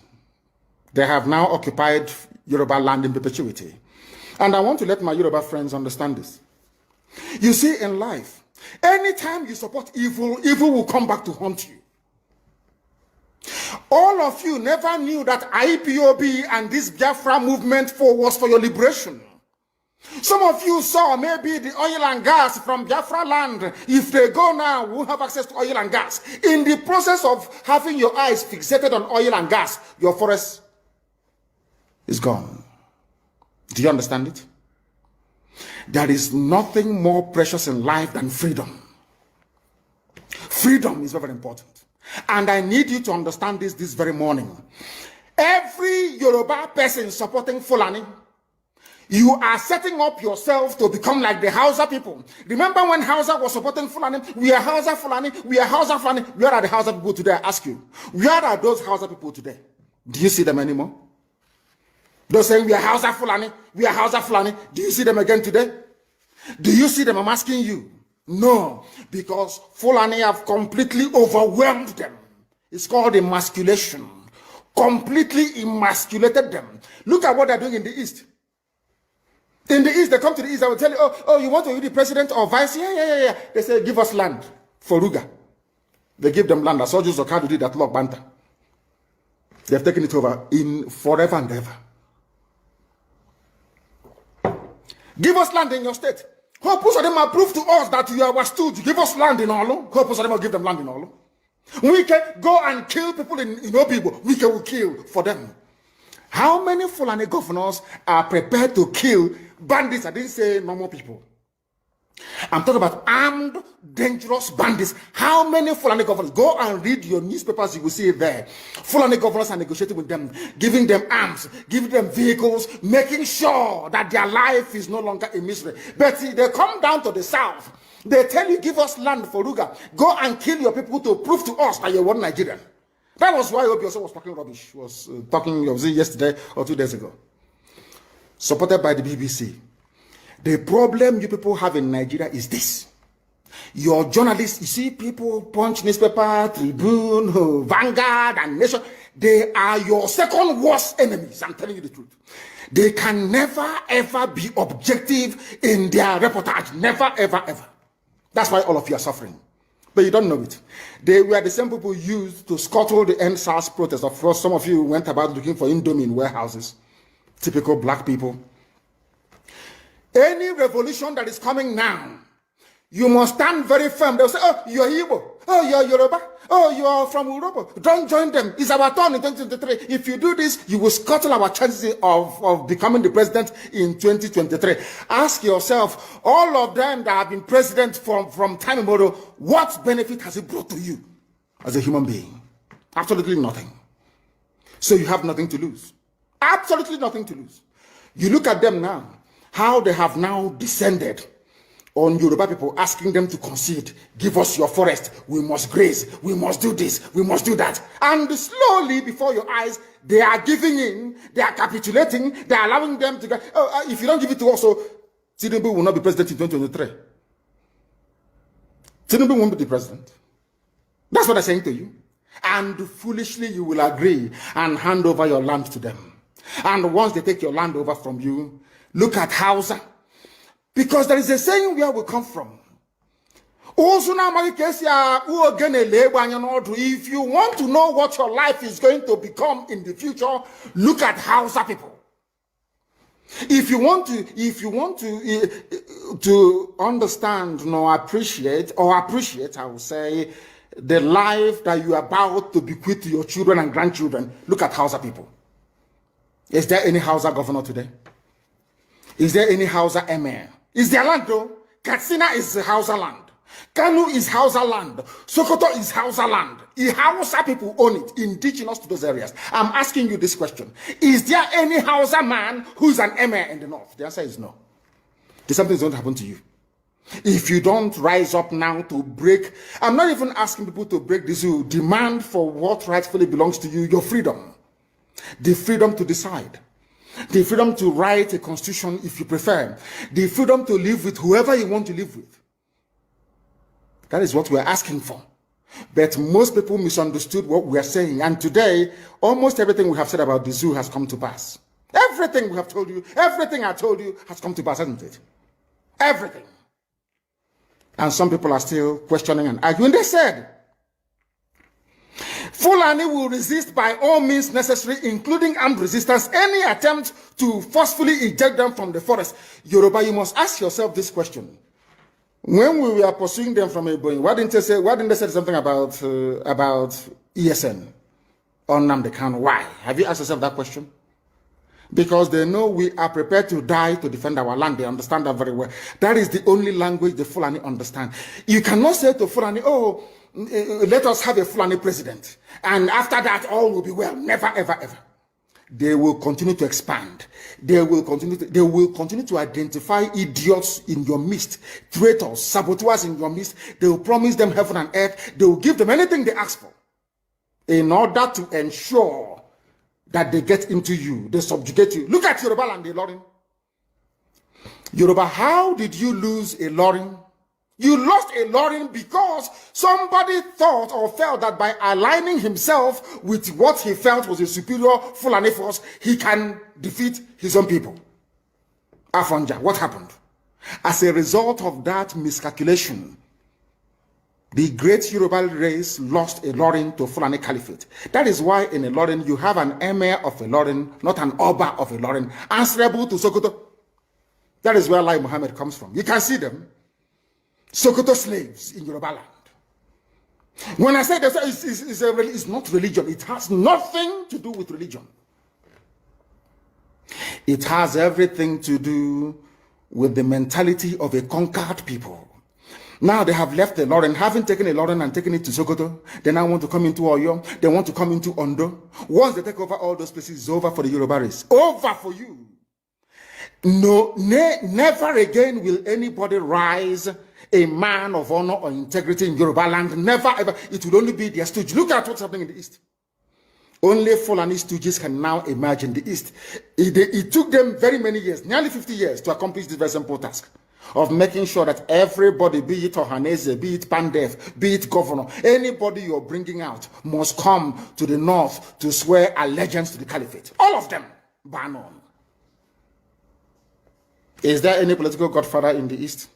They have now occupied Yoruba land in perpetuity. And I want to let my Yoruba friends understand this. You see, in life, anytime you support evil, evil will come back to haunt you. All of you never knew that IPOB and this Biafra movement was for your liberation. Some of you saw maybe the oil and gas from Biafra land. If they go now, we won't have access to oil and gas. In the process of having your eyes fixated on oil and gas, your forest is gone. Do you understand it? There is nothing more precious in life than freedom. Freedom is very important. And I need you to understand this very morning. Every Yoruba person supporting Fulani, you are setting up yourself to become like the Hausa people. Remember when Hausa was supporting Fulani? We are Hausa Fulani, we are Hausa Fulani. Where are the Hausa people today? I ask you. Where are those Hausa people today? Do you see them anymore? They're saying we are Hausa Fulani, we are Hausa Fulani. Do you see them again today? Do you see them? I'm asking you. No, because Fulani have completely overwhelmed them. It's called emasculation. Completely emasculated them. Look at what they're doing in the East. In the East, they come to the East, I will tell you, oh, you want to be the president or vice? Yeah. They say, give us land for Ruga. They give them land. I saw Joseph Kanu did that Lord Banta. They've taken it over in forever and ever. Give us land in your state. Hope of them prove to us that you are our stooge. Give us land in Olo. Hope of them will give them land in Olo. We can go and kill people in Obibo. We can kill for them. How many Fulani governors are prepared to kill bandits? I didn't say normal people. I'm talking about armed, dangerous bandits. How many Fulani governors? Go and read your newspapers, you will see it there. Fulani governors are negotiating with them, giving them arms, giving them vehicles, making sure that their life is no longer a misery. But see, they come down to the south. They tell you, give us land for Ruga. Go and kill your people to prove to us that you're one Nigerian. That was why Obi also was talking rubbish. Was yesterday or 2 days ago. Supported by the BBC. The problem you people have in Nigeria is this. Your journalists, you see people Punch newspaper, Tribune, Vanguard, and Nation. They are your second worst enemies. I'm telling you the truth. They can never ever be objective in their reportage. Never, ever, ever. That's why all of you are suffering. But you don't know it. They were the same people used to scuttle the NSAS protest. Of course, some of you went about looking for Indomie in warehouses. Typical black people. Any revolution that is coming now, you must stand very firm. They'll say, oh, you're Igbo. Oh, you're Yoruba. Oh, you're from Europe. Don't join them. It's our turn in 2023. If you do this, you will scuttle our chances of becoming the president in 2023. Ask yourself, all of them that have been president from time immemorial, what benefit has it brought to you as a human being? Absolutely nothing. So you have nothing to lose. Absolutely nothing to lose. You look at them now, how they have now descended on Yoruba people, asking them to concede, give us your forest, we must graze, we must do this, we must do that. And slowly, before your eyes, they are giving in, they are capitulating, they are allowing them to go, if you don't give it to us, so Tinubu will not be president in 2023. Tinubu won't be the president. That's what I'm saying to you. And foolishly, you will agree and hand over your land to them. And once they take your land over from you, look at Hausa. Because there is a saying where we come from. If you want to know what your life is going to become in the future, look at Hausa people. If you want to understand appreciate, I will say, the life that you are about to bequeath to your children and grandchildren, look at Hausa people. Is there any Hausa governor today? Is there any Hausa emir? Is their land though? Katsina is Hausa land. Kanu is Hausa land. Sokoto is Hausa land. Hausa people own it, indigenous to those areas. I'm asking you this question. Is there any Hausa man who's an emir in the north? The answer is no. Something's going to happen to you. If you don't rise up now to break, I'm not even asking people to break this, you demand for what rightfully belongs to you, your freedom. The freedom to decide. The freedom to write a constitution if you prefer. The freedom to live with whoever you want to live with. That is what we're asking for. But most people misunderstood what we are saying. And today, almost everything we have said about the zoo has come to pass. Everything we have told you, everything I told you has come to pass, hasn't it? Everything. And some people are still questioning and arguing. They said, Fulani will resist by all means necessary, including armed resistance, any attempt to forcefully eject them from the forest. Yoruba, you must ask yourself this question. When we were pursuing them from Ebonyi, why didn't they say something about ESN or Nnamdi Kanu? Why? Have you asked yourself that question? Because they know we are prepared to die to defend our land. They understand that very well. That is the only language the Fulani understand. You cannot say to Fulani, oh, let us have a Fulani president, and after that all will be well. Never, ever, ever. They will continue to expand. They will continue to identify idiots in your midst, traitors, saboteurs in your midst. They will promise them heaven and earth. They will give them anything they ask for in order to ensure that they get into you, they subjugate you. Look at Yoruba and the Lorin. Yoruba, how did you lose a Lorin? You lost a Lorin because somebody thought or felt that by aligning himself with what he felt was a superior Fulani force, he can defeat his own people. Afonja, what happened? As a result of that miscalculation, the great Yoruba race lost a Lorin to Fulani Caliphate. That is why in a Lorin you have an emir of a Lorin, not an Oba of a Lorin, answerable to Sokoto. That is where Lai Muhammad comes from. You can see them. Sokoto slaves in Yoruba land. When I say that, it's not religion. It has nothing to do with religion. It has everything to do with the mentality of a conquered people. Now they have left the Lorin, having taken a Lorin and taken it to Sokoto. They now want to come into Oyo. They want to come into Ondo. Once they take over all those places, it's over for the Yoruba race. Over for you. No, never again will anybody rise a man of honor or integrity in Yoruba land. Never ever. It will only be their stooge. Look at what's happening in the East. Only Fulani stooges can now emerge in the East. It took them very many years, nearly 50 years, to accomplish this very simple task of making sure that everybody, be it Ohanese, be it Pandef, be it governor, anybody you're bringing out must come to the north to swear allegiance to the caliphate. All of them, bar none. Is there any political godfather in the East?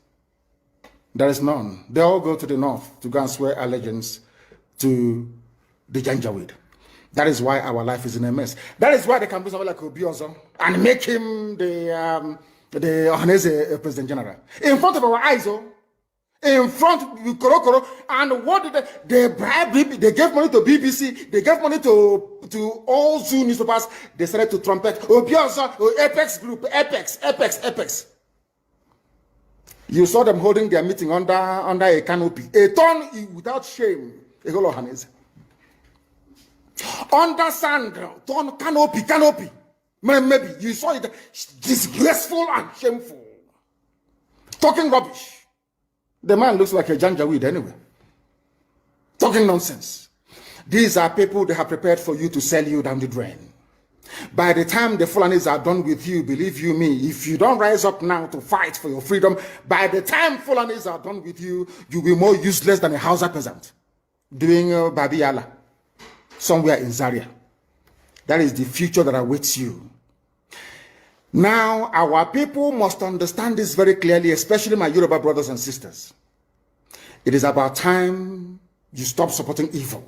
There is none. They all go to the north to go and swear allegiance to the Janjaweed. That is why our life is in a mess. That is why they can bring someone like Obiozo and make him the Ohanese President General. In front of our eyes, in front of Korokoro. And what did they bribe? They gave money to BBC. They gave money to all Zoo newspapers. They started to trumpet Obiozo, Apex Group, Apex. You saw them holding their meeting under a canopy. A ton without shame. A whole Ohanese. Under sand, ton canopy. Maybe you saw it disgraceful and shameful. Talking rubbish. The man looks like a Janjaweed anyway. Talking nonsense. These are people they have prepared for you to sell you down the drain. By the time the Fulanis are done with you, believe you me, if you don't rise up now to fight for your freedom, by the time Fulanis are done with you, you'll be more useless than a Hausa peasant doing Babiala somewhere in Zaria. That is the future that awaits you. Now, our people must understand this very clearly, especially my Yoruba brothers and sisters. It is about time you stop supporting evil.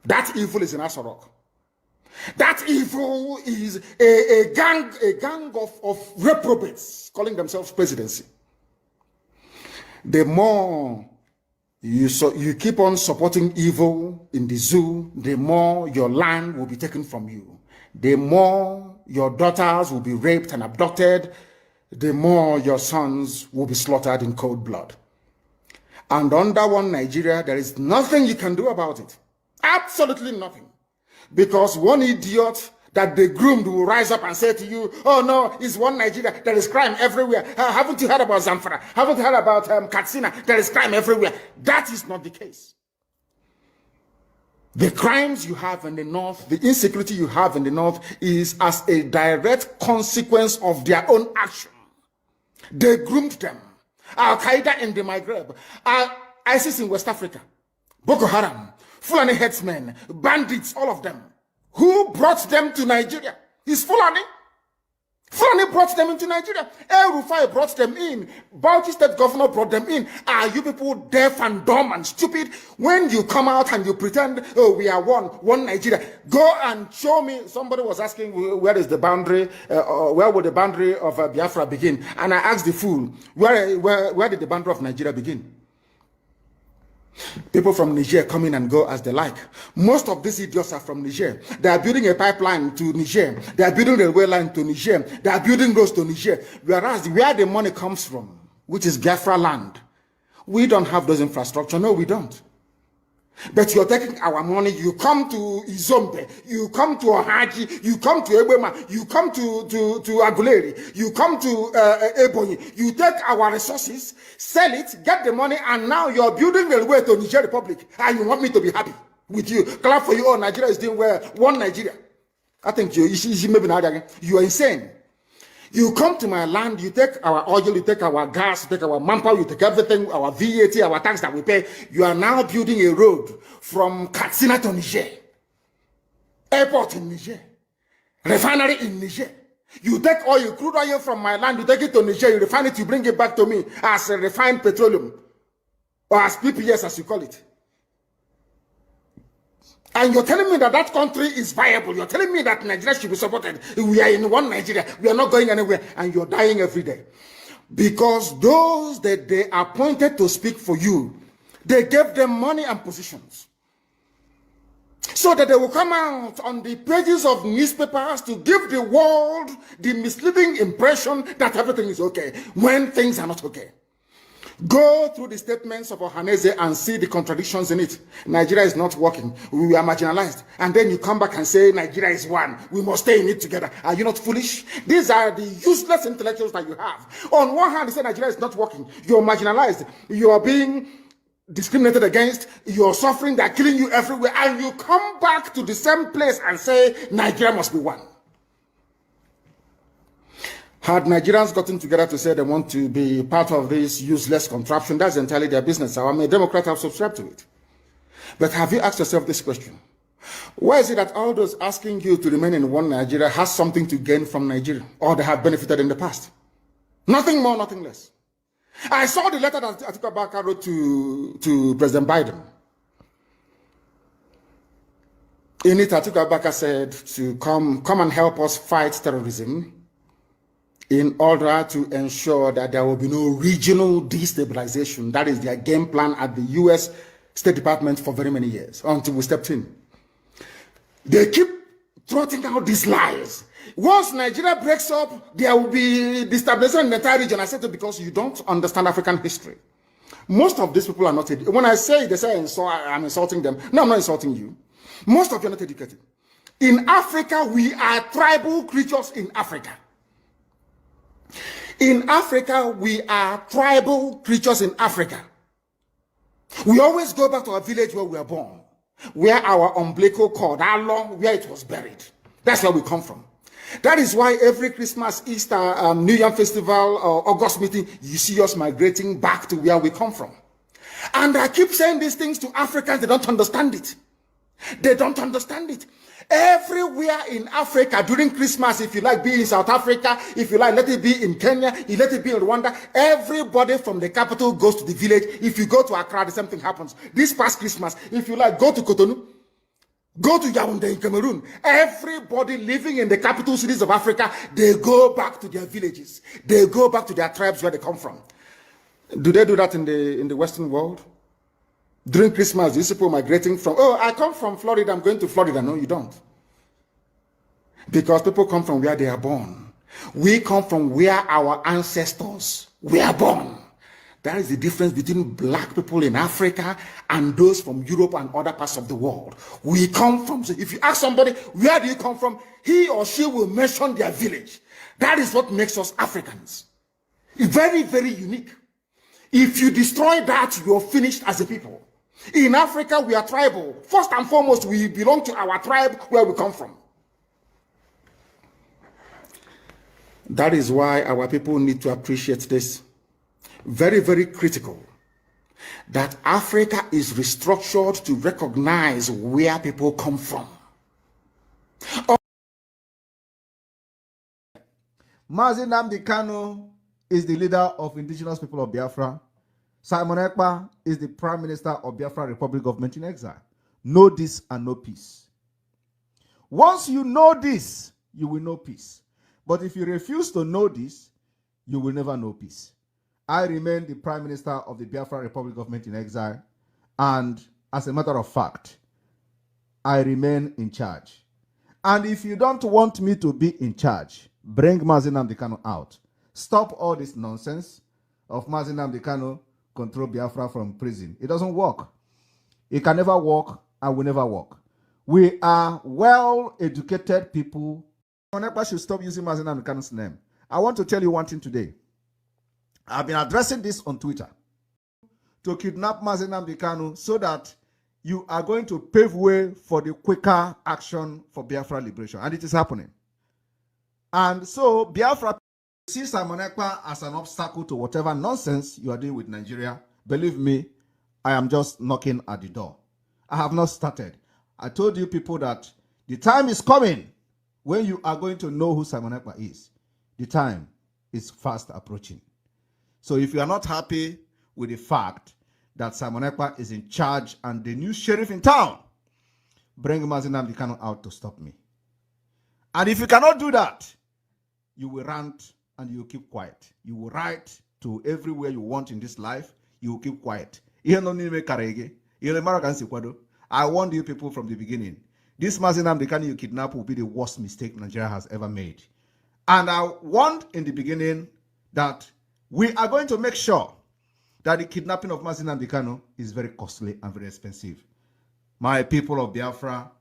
That evil is in Asorok. That evil is a gang of reprobates calling themselves presidency. The more you keep on supporting evil in the zoo, the more your land will be taken from you. The more your daughters will be raped and abducted, the more your sons will be slaughtered in cold blood. And under one Nigeria, there is nothing you can do about it. Absolutely nothing. Because one idiot that they groomed will rise up and say to you, oh no, it's one Nigeria, there is crime everywhere. Haven't you heard about Zamfara? Haven't you heard about Katsina? There is crime everywhere. That is not the case. The crimes you have in the north, the insecurity you have in the north is as a direct consequence of their own action. They groomed them. Al-Qaeda in the Maghreb, ISIS in West Africa, Boko Haram, Fulani headsmen, bandits, all of them. Who brought them to Nigeria? It's Fulani. Fulani brought them into Nigeria. El Rufai brought them in. Bauchi State Governor brought them in. Are you people deaf and dumb and stupid? When you come out and you pretend, oh, we are one Nigeria, go and show me. Somebody was asking, where is the boundary, where would the boundary of Biafra begin? And I asked the fool, where did the boundary of Nigeria begin? People from Niger come in and go as they like. Most of these idiots are from Niger. They are building a pipeline to Niger. They are building a railway line to Niger. They are building roads to Niger. Whereas where the money comes from, which is Biafra land, we don't have those infrastructure. No, we don't. But you're taking our money. You come to Izombe, you come to Ohaji, you come to Ebema, you come to Aguleri, you come to Ebonyi. You take our resources, sell it, get the money, and now you're building a way to Niger Republic. And you want me to be happy with you? Clap for you. Oh, Nigeria is doing well. One Nigeria. I think you are insane. You come to my land, you take our oil, you take our gas, you take our manpower, you take everything, our VAT, our tax that we pay. You are now building a road from Katsina to Niger, airport in Niger, refinery in Niger. You take oil, crude oil from my land, you take it to Niger, you refine it, you bring it back to me as a refined petroleum, or as PPS as you call it. And you're telling me that that country is viable. You're telling me that Nigeria should be supported. We are in one Nigeria. We are not going anywhere. And you're dying every day. Because those that they appointed to speak for you, they gave them money and positions. So that they will come out on the pages of newspapers to give the world the misleading impression that everything is okay, when things are not okay. Go through the statements of Ohaneze and see the contradictions in it. Nigeria is not working. We are marginalized. And then you come back and say Nigeria is one. We must stay in it together. Are you not foolish? These are the useless intellectuals that you have. On one hand, you say Nigeria is not working. You're marginalized. You are being discriminated against. You're suffering. They're killing you everywhere. And you come back to the same place and say Nigeria must be one. Had Nigerians gotten together to say they want to be part of this useless contraption, that's entirely their business. I'm a Democrat, I've subscribed to it. But have you asked yourself this question? Why is it that all those asking you to remain in one Nigeria has something to gain from Nigeria, or they have benefited in the past? Nothing more, nothing less. I saw the letter that Atiku Abubakar wrote to President Biden. In it, Atiku Abubakar said to come and help us fight terrorism, in order to ensure that there will be no regional destabilization. That is their game plan at the US State Department for very many years, until we stepped in. They keep trotting out these lies. Once Nigeria breaks up, there will be destabilization in the entire region. I said it because you don't understand African history. Most of these people are not educated. When I say, they say I'm insulting them. No, I'm not insulting you. Most of you are not educated. In Africa, we are tribal creatures in Africa. In Africa, we are tribal creatures in Africa. We always go back to our village where we were born, where our umbilical cord, how long, where it was buried. That's where we come from. That is why every Christmas, Easter, New Year festival, or August meeting, you see us migrating back to where we come from. And I keep saying these things to Africans, they don't understand it. They don't understand it. Everywhere in Africa during Christmas, if you like, be in South Africa, if you like, let it be in Kenya, let it be in Rwanda, everybody from the capital goes to the village. If you go to Accra, the same thing happens. This past Christmas, if you like, go to Cotonou, go to Yaoundé in Cameroon. Everybody living in the capital cities of Africa, they go back to their villages. They go back to their tribes where they come from. Do they do that in the Western world? During Christmas, these people migrating from, oh, I come from Florida, I'm going to Florida. No, you don't. Because people come from where they are born. We come from where our ancestors were born. That is the difference between black people in Africa and those from Europe and other parts of the world. We come from, so if you ask somebody, where do you come from? He or she will mention their village. That is what makes us Africans. Very, very unique. If you destroy that, you're finished as a people. In Africa, we are tribal. First and foremost, we belong to our tribe where we come from. That is why our people need to appreciate this. Very, very critical. That Africa is restructured to recognize where people come from. Nnamdi Kanu is the leader of indigenous people of Biafra. Simon Ekpa is the Prime Minister of Biafra Republic Government in Exile. Know this and know peace. Once you know this, you will know peace. But if you refuse to know this, you will never know peace. I remain the Prime Minister of the Biafra Republic Government in Exile, and as a matter of fact, I remain in charge. And if you don't want me to be in charge, bring Nnamdi Kanu out. Stop all this nonsense of Nnamdi Kanu control Biafra from prison. It doesn't work. It can never work and will never work. We are well-educated people. Ekpa should stop using Nnamdi Kanu's name. I want to tell you one thing today. I've been addressing this on Twitter. To kidnap Nnamdi Kanu so that you are going to pave way for the quicker action for Biafra liberation. And it is happening. And so Biafra sees Simon Ekpa as an obstacle to whatever nonsense you are doing with Nigeria. Believe me, I am just knocking at the door. I have not started. I told you people that the time is coming when you are going to know who Simon Ekpa is. The time is fast approaching. So if you are not happy with the fact that Simon Ekpa is in charge and the new sheriff in town, bring Nnamdi Kanu out to stop me. And if you cannot do that, you will rant and you will keep quiet. You will write to everywhere you want in this life. You will keep quiet. I warned you people from the beginning. This Nnamdi Kanu you kidnap will be the worst mistake Nigeria has ever made. And I warned in the beginning that we are going to make sure that the kidnapping of Nnamdi Kanu is very costly and very expensive. My people of Biafra,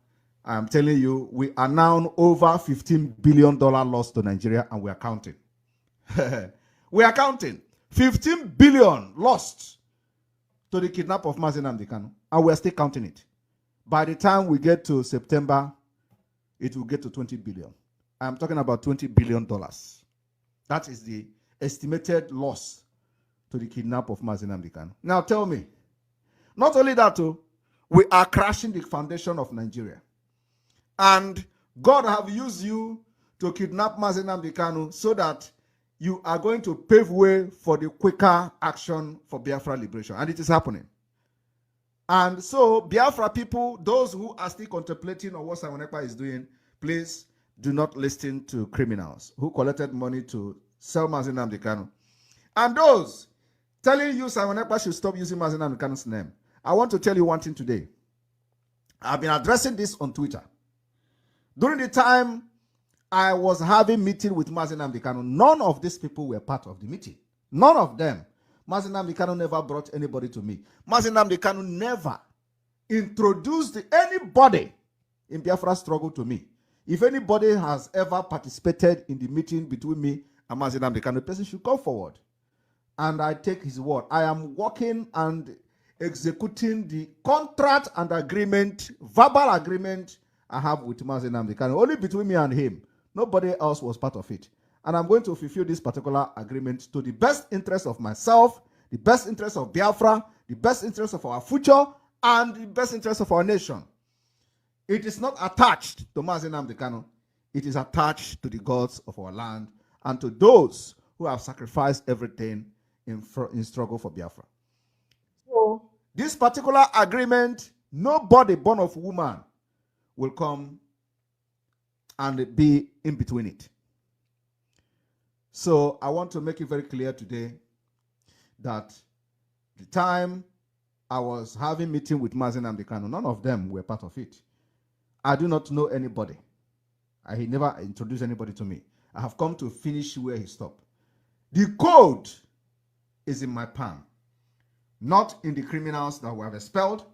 I am telling you, we are now over $15 billion lost to Nigeria, and we are counting. We are counting. 15 billion lost to the kidnap of Nnamdi Kanu, and we are still counting it. By the time we get to September, it will get to 20 billion. I am talking about $20 billion. That is the estimated loss to the kidnap of Nnamdi Kanu. Now tell me, not only that, we are crashing the foundation of Nigeria. And God have used you to kidnap Nnamdi Kanu so that you are going to pave way for the quicker action for Biafra liberation. And it is happening. And so, Biafra people, those who are still contemplating on what Simon Ekpa is doing, please do not listen to criminals who collected money to sell Nnamdi Kanu. And those telling you Simon Ekpa should stop using Nnamdi Kanu's name, I want to tell you one thing today. I've been addressing this on Twitter. During the time I was having meeting with Nnamdi Kanu, none of these people were part of the meeting. None of them. Nnamdi Kanu never brought anybody to me. Nnamdi Kanu never introduced anybody in Biafra's struggle to me. If anybody has ever participated in the meeting between me and Nnamdi Kanu, the person should come forward. And I take his word. I am working and executing the contract and agreement, verbal agreement I have with Nnamdi Kanu. Only between me and him. Nobody else was part of it. And I'm going to fulfill this particular agreement to the best interest of myself, the best interest of Biafra, the best interest of our future, and the best interest of our nation. It is not attached to Nnamdi Kanu. It is attached to the gods of our land and to those who have sacrificed everything in struggle for Biafra. So, this particular agreement, nobody born of woman will come and be in between it. So I want to make it very clear today that the time I was having meeting with Nnamdi Kanu, none of them were part of it. I do not know anybody. He never introduced anybody to me. I have come to finish where he stopped. The code is in my palm, not in the criminals that we have expelled,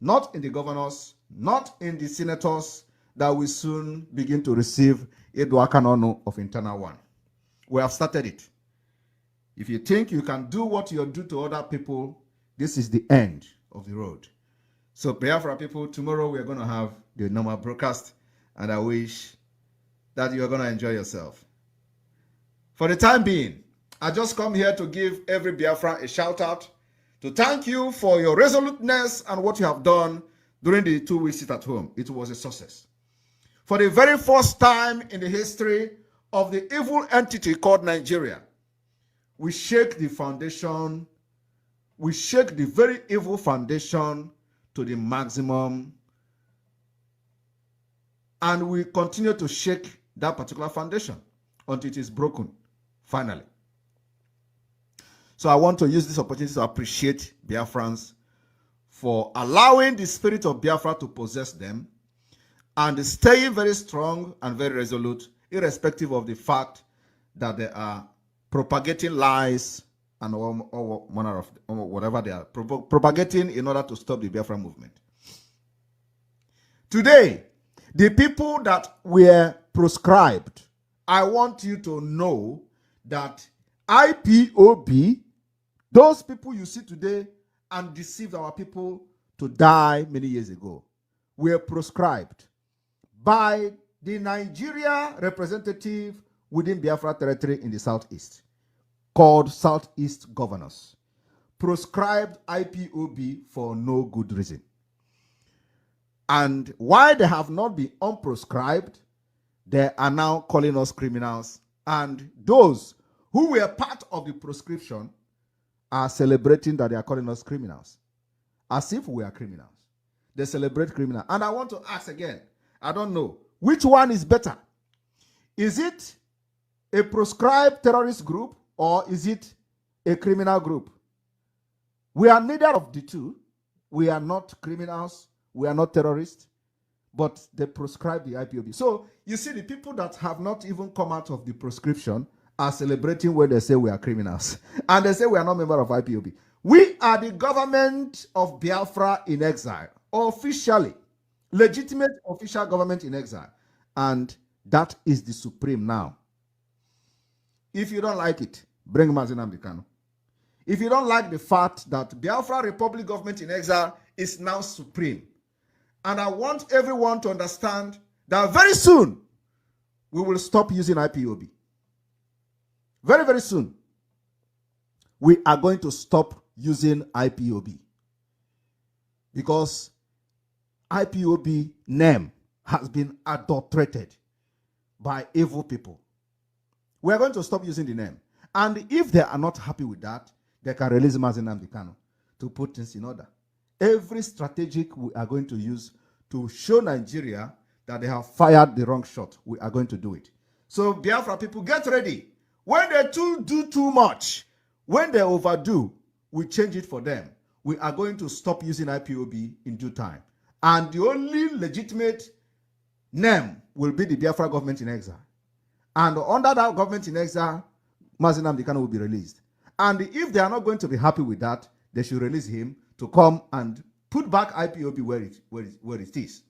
not in the governors, not in the senators that will soon begin to receive Edwakanono of Internal One. We have started it. If you think you can do what you do to other people, this is the end of the road. So Biafra people, tomorrow we are going to have the normal broadcast, and I wish that you are going to enjoy yourself. For the time being, I just come here to give every Biafra a shout out, to thank you for your resoluteness and what you have done during the 2 weeks sit at home. It was a success. For the very first time in the history of the evil entity called Nigeria, we shake the foundation, we shake the very evil foundation to the maximum, and we continue to shake that particular foundation until it is broken, finally. So I want to use this opportunity to appreciate Biafrans for allowing the spirit of Biafra to possess them and staying very strong and very resolute, irrespective of the fact that they are propagating lies and all manner of whatever they are propagating in order to stop the Biafra movement. Today, the people that were proscribed, I want you to know that IPOB, those people you see today and deceived our people to die many years ago, were proscribed by the Nigeria representative within Biafra territory in the southeast, called Southeast Governors, proscribed IPOB for no good reason. And why they have not been unproscribed, they are now calling us criminals. And those who were part of the proscription are celebrating that they are calling us criminals, as if we are criminals. They celebrate criminal. And I want to ask again, I don't know, which one is better? Is it a proscribed terrorist group or is it a criminal group? We are neither of the two. We are not criminals. We are not terrorists. But they proscribe the IPOB. So you see, the people that have not even come out of the proscription are celebrating when they say we are criminals. And they say we are not members of IPOB. We are the government of Biafra in exile, officially. Legitimate official government in exile. And that is the supreme now. If you don't like it, bring Nnamdi Kanu. If you don't like the fact that Biafra Republic government in exile is now supreme, and I want everyone to understand that very soon we will stop using IPOB. Very, very soon we are going to stop using IPOB because IPOB name has been adulterated by evil people. We are going to stop using the name. And if they are not happy with that, they can release Nnamdi Kanu to put things in order. Every strategic we are going to use to show Nigeria that they have fired the wrong shot, we are going to do it. So Biafra people, get ready. When they do too much, when they overdo, we change it for them. We are going to stop using IPOB in due time. And the only legitimate name will be the Biafra government in exile. And under that government in exile, Nnamdi Kanu will be released. And if they are not going to be happy with that, they should release him to come and put back IPOB where it is.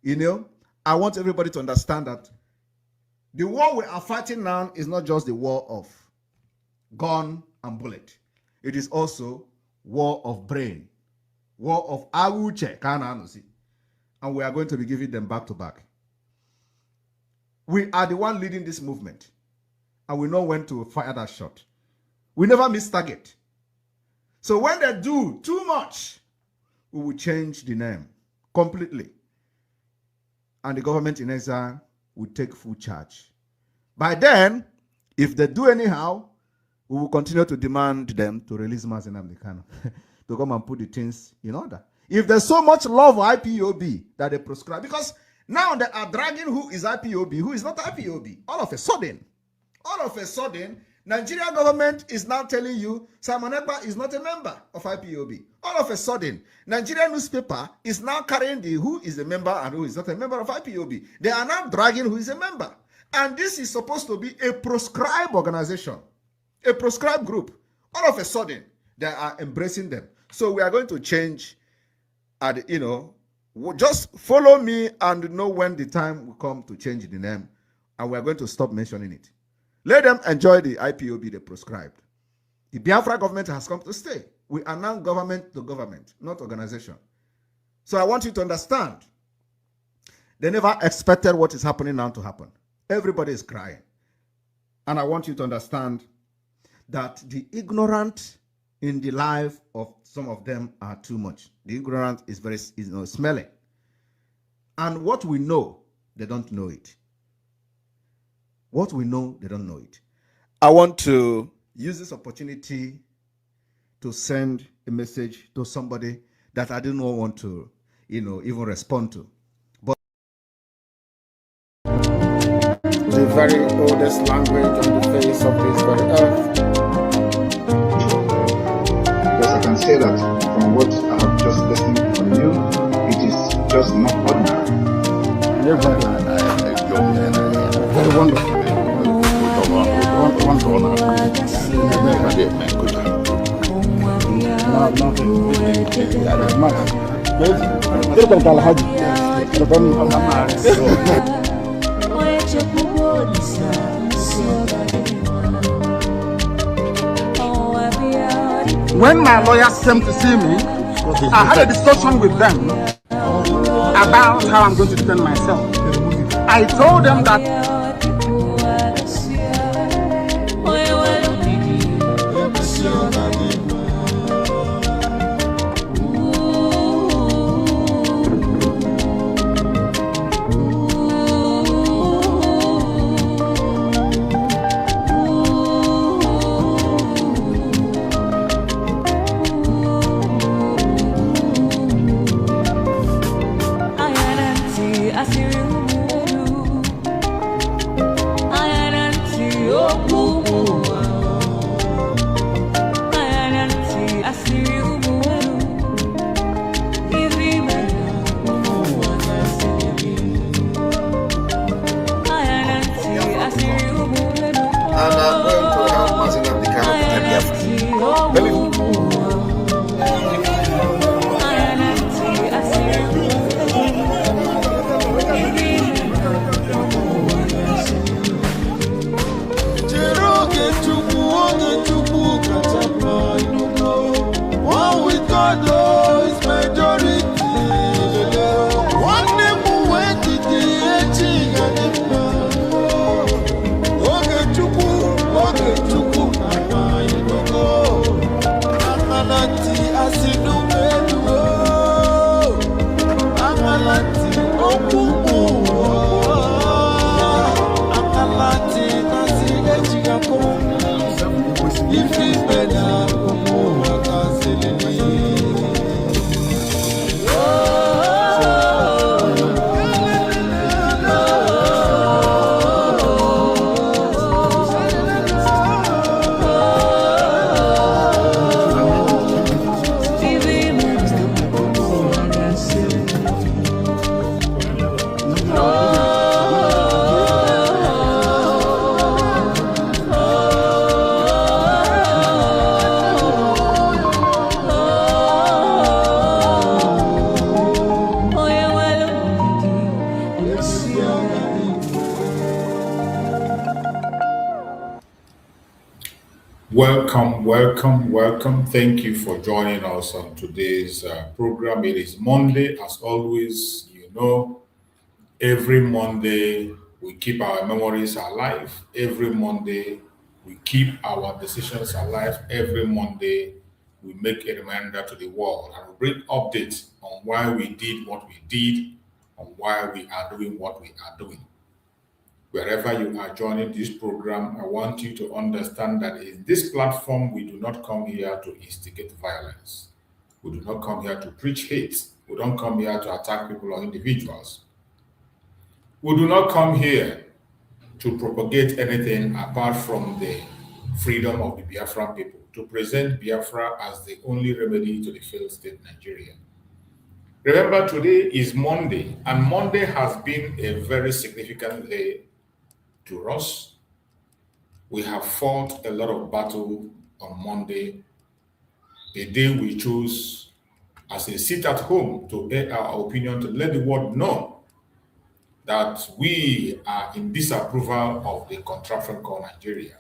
You know, I want everybody to understand that the war we are fighting now is not just the war of gun and bullet. It is also war of brain, war of awuche, and we are going to be giving them back to back. We are the one leading this movement, and we know when to fire that shot. We never miss target. So when they do too much, we will change the name completely. And the government in exile will take full charge. By then, if they do anyhow, we will continue to demand them to release Nnamdi Kanu to come and put the things in order. If there's so much love for IPOB that they proscribe, because now they are dragging who is IPOB, who is not IPOB. All of a sudden, Nigeria government is now telling you Simon Ekpa is not a member of IPOB. All of a sudden, Nigerian newspaper is now carrying the who is a member and who is not a member of IPOB. They are now dragging who is a member. And this is supposed to be a proscribed organization, a proscribed group. All of a sudden, they are embracing them. So we are going to change, and just follow me and know when the time will come to change the name, and we are going to stop mentioning it. Let them enjoy the IPOB they proscribed. The Biafra government has come to stay. We are now government to government, not organization. So I want you to understand, they never expected what is happening now to happen. Everybody is crying. And I want you to understand that the ignorant in the life of some of them are too much. The ignorant is very smelly. And what we know, they don't know it. What we know, they don't know it. I want to use this opportunity to send a message to somebody that I didn't want to, even respond to. But the very oldest language on the face of this very earth. Because I can say that from what I have just listened from you, it is just not ordinary. Very wonderful. When my lawyers came to see me, I had a discussion with them about how I'm going to defend myself. I told them that Welcome. Thank you for joining us on today's program. It is Monday, as always. Every Monday we keep our memories alive. Every Monday we keep our decisions alive. Every Monday we make a reminder to the world and we bring updates on why we did what we did, on why we are doing what we are doing. Wherever you are joining this program, I want you to understand that in this platform, we do not come here to instigate violence. We do not come here to preach hate. We don't come here to attack people or individuals. We do not come here to propagate anything apart from the freedom of the Biafran people, to present Biafra as the only remedy to the failed state Nigeria. Remember, today is Monday, and Monday has been a very significant day to us. We have fought a lot of battle on Monday, a day we chose as a sit at home to air our opinion, to let the world know that we are in disapproval of the contraption called Nigeria.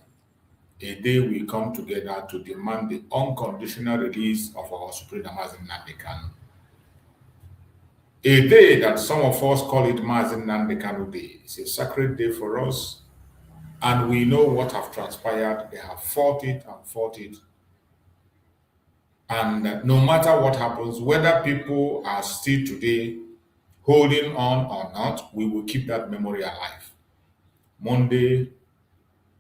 A day we come together to demand the unconditional release of our Supreme Nnamdi Kanu. A day that some of us call it Nnamdi Kanu Day. It's a sacred day for us. And we know what have transpired. They have fought it and fought it. And no matter what happens, whether people are still today holding on or not, we will keep that memory alive. Monday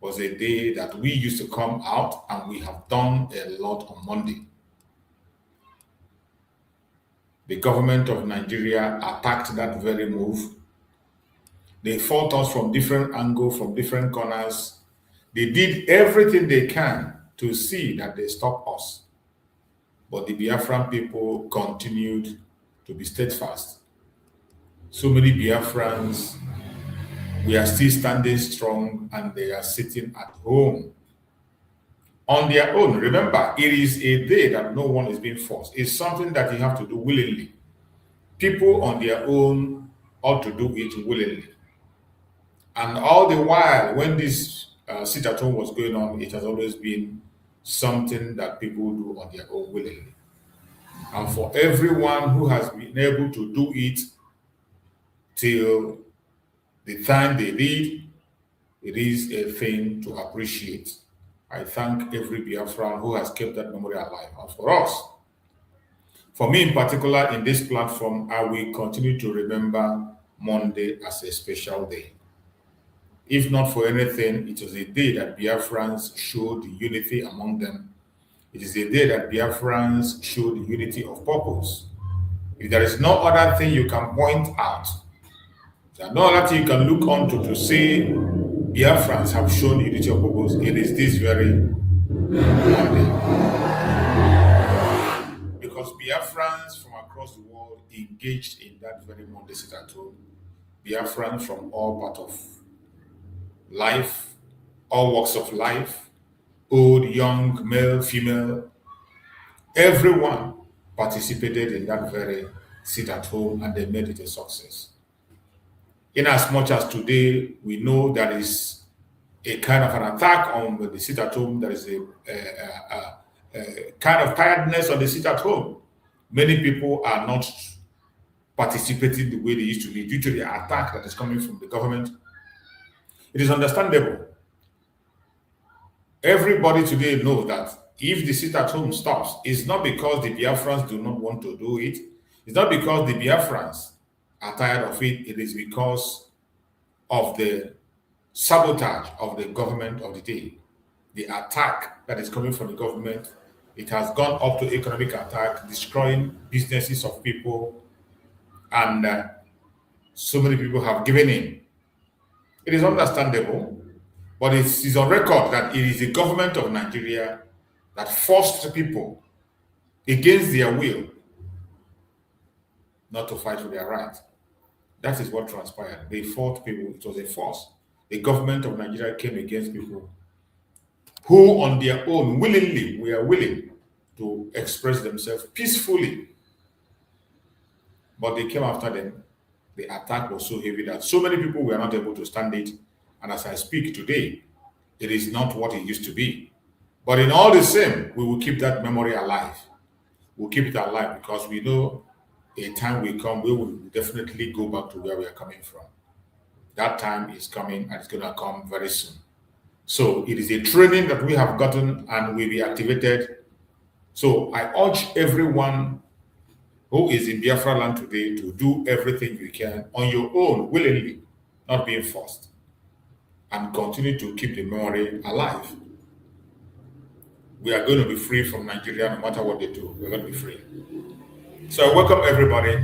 was a day that we used to come out, and we have done a lot on Monday. The government of Nigeria attacked that very move. They fought us from different angles, from different corners. They did everything they can to see that they stop us. But the Biafran people continued to be steadfast. So many Biafrans, we are still standing strong, and they are sitting at home on their own. Remember, it is a day that no one is being forced. It's something that you have to do willingly. People on their own ought to do it willingly. And all the while, when this sit-at-home was going on, it has always been something that people do on their own willingly. And for everyone who has been able to do it till the time they did, it is a thing to appreciate. I thank every Biafran who has kept that memory alive. And for us, for me in particular, in this platform, I will continue to remember Monday as a special day. If not for anything, it was a day that Biafrans showed unity among them. It is a day that Biafrans showed unity of purpose. If there is no other thing you can point out, there is no other thing you can look onto to say Biafrans have shown unity of purpose, it is this very Monday. Because Biafrans from across the world engaged in that very Monday sit-at-home. Biafrans from all parts of life, all walks of life, old, young, male, female, everyone participated in that very sit-at-home, and they made it a success. In as much as today we know there is a kind of an attack on the sit-at-home, there is a kind of tiredness on the sit-at-home. Many people are not participating the way they used to be due to the attack that is coming from the government. It is understandable. Everybody today knows that if the sit-at-home stops, it's not because the Biafrans do not want to do it. It's not because the Biafrans are tired of it. It is because of the sabotage of the government of the day. The attack that is coming from the government, it has gone up to economic attack, destroying businesses of people, and so many people have given in. It is understandable, but it is on record that it is the government of Nigeria that forced people against their will not to fight for their right. That is what transpired. They fought people. It was a force. The government of Nigeria came against people who on their own willingly were willing to express themselves peacefully. But they came after them. The attack was so heavy that so many people were not able to stand it. And as I speak today, it is not what it used to be. But in all the same, we will keep that memory alive. We'll keep it alive because we know a time will come, we will definitely go back to where we are coming from. That time is coming, and it's going to come very soon. So it is a training that we have gotten and will be activated. So I urge everyone who is in Biafra land today to do everything you can on your own, willingly, not being forced, and continue to keep the memory alive. We are going to be free from Nigeria no matter what they do. We're going to be free. So I welcome everybody,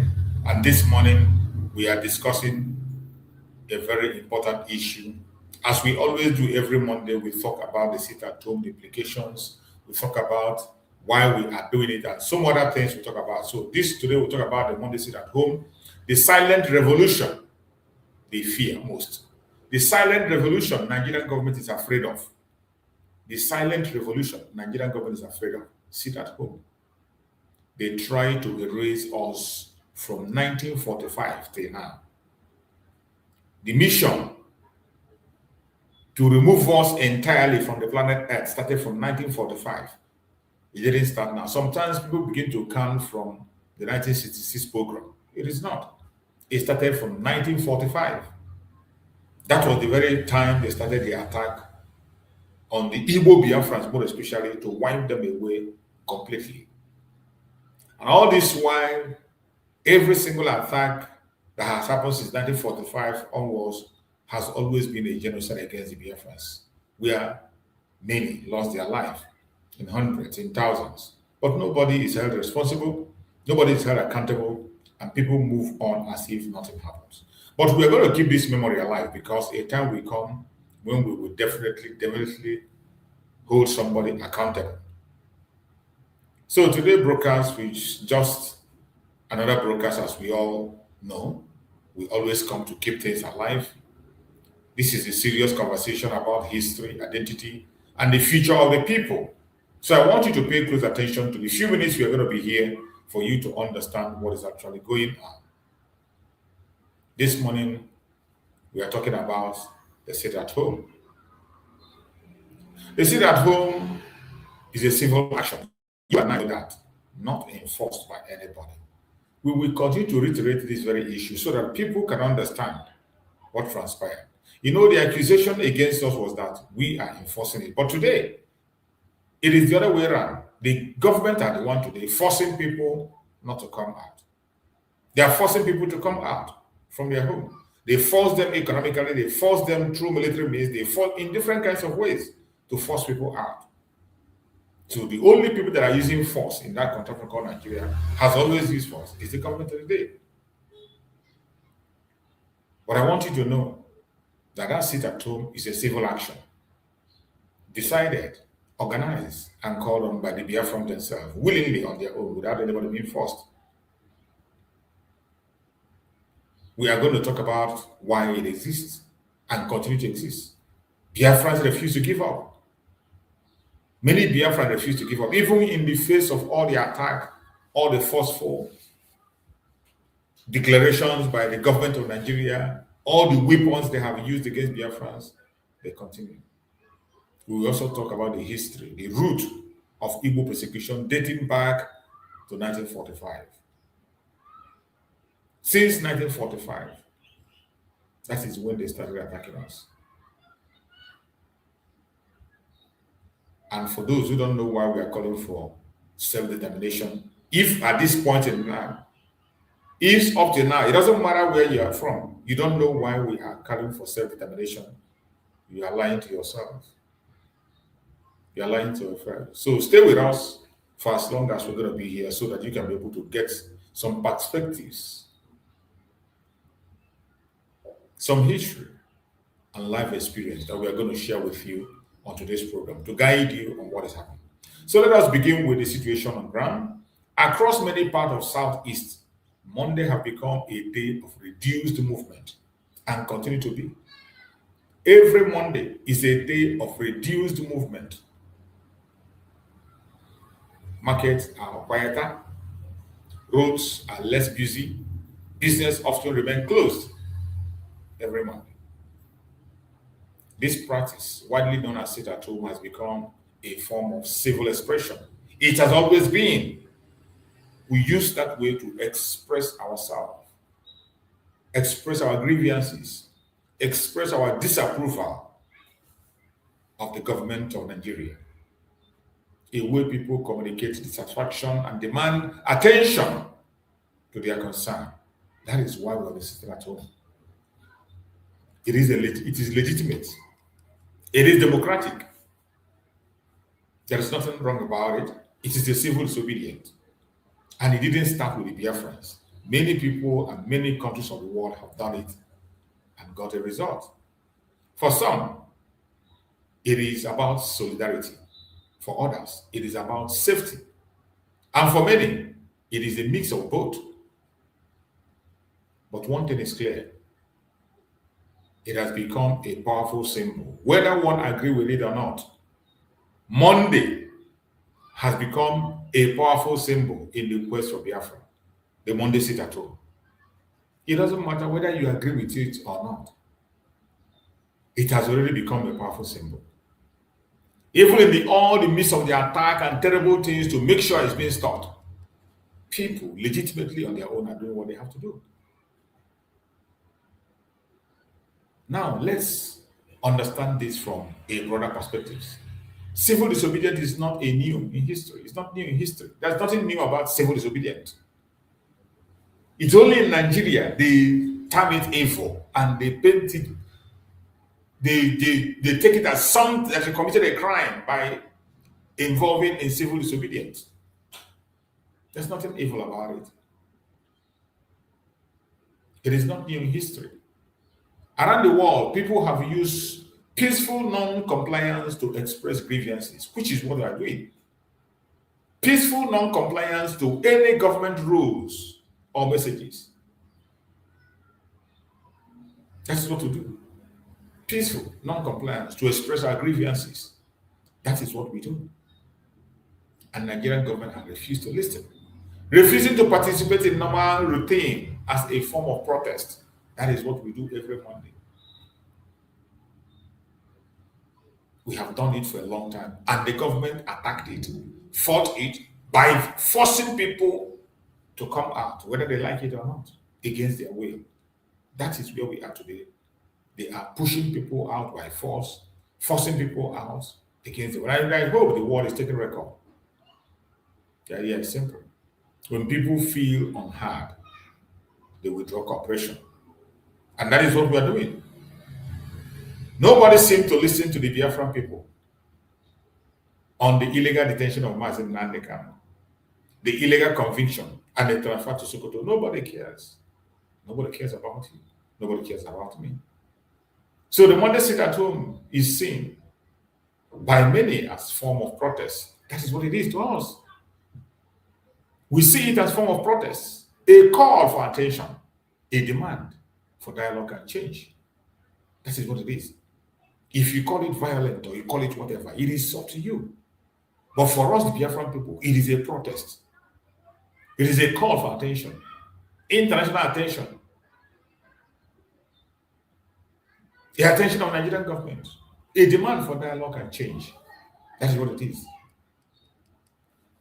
and this morning we are discussing a very important issue. As we always do every Monday, we talk about the sit-at-home implications, we talk about why we are doing it, and some other things we talk about. So today we'll talk about the Monday sit-at-home, the silent revolution they fear most. The silent revolution Nigerian government is afraid of. The silent revolution Nigerian government is afraid of. Sit at home. They try to erase us from 1945 till now. The mission to remove us entirely from the planet Earth started from 1945. It didn't start now. Sometimes people begin to count from the 1966 program. It is not. It started from 1945. That was the very time they started the attack on the Igbo Biafrans, more especially to wipe them away completely. And all this while, every single attack that has happened since 1945 onwards has always been a genocide against the Biafrans. where many lost their life in hundreds, in thousands. But nobody is held responsible, nobody is held accountable, and people move on as if nothing happens. But we are going to keep this memory alive because a time will come when we will definitely hold somebody accountable. So today broadcast, which just another broadcast, as we all know, we always come to keep things alive. This is a serious conversation about history, identity, and the future of the people. So I want you to pay close attention to the few minutes we are going to be here for you to understand what is actually going on. This morning, we are talking about the sit at home. The sit at home is a civil action. You and I know that, not enforced by anybody. We will continue to reiterate this very issue so that people can understand what transpired. You know, the accusation against us was that we are enforcing it. But today, it is the other way around. The government are the one today forcing people not to come out. They are forcing people to come out from their home. They force them economically, they force them through military means, they force in different kinds of ways to force people out. So the only people that are using force in that country called Nigeria has always used force is the government of the day. But I want you to know that sit at home is a civil action decided, organized, and called on by the Biafrans themselves, willingly on their own, without anybody being forced. We are going to talk about why it exists and continue to exist. Biafrans refuse to give up. Many Biafrans refuse to give up, even in the face of all the attack, all the forceful declarations by the government of Nigeria, all the weapons they have used against Biafrans, they continue. We will also talk about the history, the root of Igbo persecution dating back to 1945. Since 1945, that is when they started attacking us. And for those who don't know why we are calling for self-determination, if at this point in time, if up to now, it doesn't matter where you are from, you don't know why we are calling for self-determination, you are lying to yourself. You are lying to your friend. So stay with us for as long as we're going to be here so that you can be able to get some perspectives, some history, and life experience that we are going to share with you on today's program to guide you on what is happening. So let us begin with the situation on ground. Across many parts of Southeast, Monday have become a day of reduced movement and continue to be. Every Monday is a day of reduced movement. Markets are quieter, roads are less busy, business often remain closed every Monday. This practice, widely known as sit at home, has become a form of civil expression. It has always been. We use that way to express ourselves, express our grievances, express our disapproval of the government of Nigeria. A way people communicate dissatisfaction and demand attention to their concern. That is why we are sitting at home. It is legitimate. It is democratic. There is nothing wrong about it. It is a civil disobedience. And it didn't start with the Biafrans. Many people and many countries of the world have done it and got a result. For some, it is about solidarity. For others, it is about safety. And for many, it is a mix of both. But one thing is clear. It has become a powerful symbol. Whether one agrees with it or not, Monday has become a powerful symbol in the quest for Biafra. The Monday sit at home. It doesn't matter whether you agree with it or not. It has already become a powerful symbol. Even in all the midst of the attack and terrible things to make sure it's being stopped, people legitimately on their own are doing what they have to do. Now, let's understand this from a broader perspective. Civil disobedience is not new in history. It's not new in history. There's nothing new about civil disobedience. It's only in Nigeria they term it evil and they paint it they take it as something that you committed a crime by involving in civil disobedience. There's nothing evil about it. It is not new in history. Around the world, people have used peaceful non-compliance to express grievances, which is what they are doing. Peaceful non-compliance to any government rules or messages. That's what to do. Peaceful non-compliance to express our grievances. That is what we do. And the Nigerian government has refused to listen. Refusing to participate in normal routine as a form of protest. That is what we do every Monday. We have done it for a long time. And the government attacked it, fought it by forcing people to come out, whether they like it or not, against their will. That is where we are today. They are pushing people out by force, forcing people out against the will. I hope the world is taking record. The idea is simple. When people feel unheard, they withdraw cooperation. And that is what we are doing. Nobody seemed to listen to the Biafran people on the illegal detention of Nnamdi, the illegal conviction, and the transfer to Sokoto. Nobody cares. Nobody cares about you. Nobody cares about me. So the Monday sit at home is seen by many as form of protest. That is what it is to us. We see it as form of protest, a call for attention, a demand for dialogue and change. That is what it is. If you call it violent or you call it whatever, it is up to you. But for us, the Biafran people, it is a protest. It is a call for attention, international attention, the attention of Nigerian government, a demand for dialogue and change. That is what it is.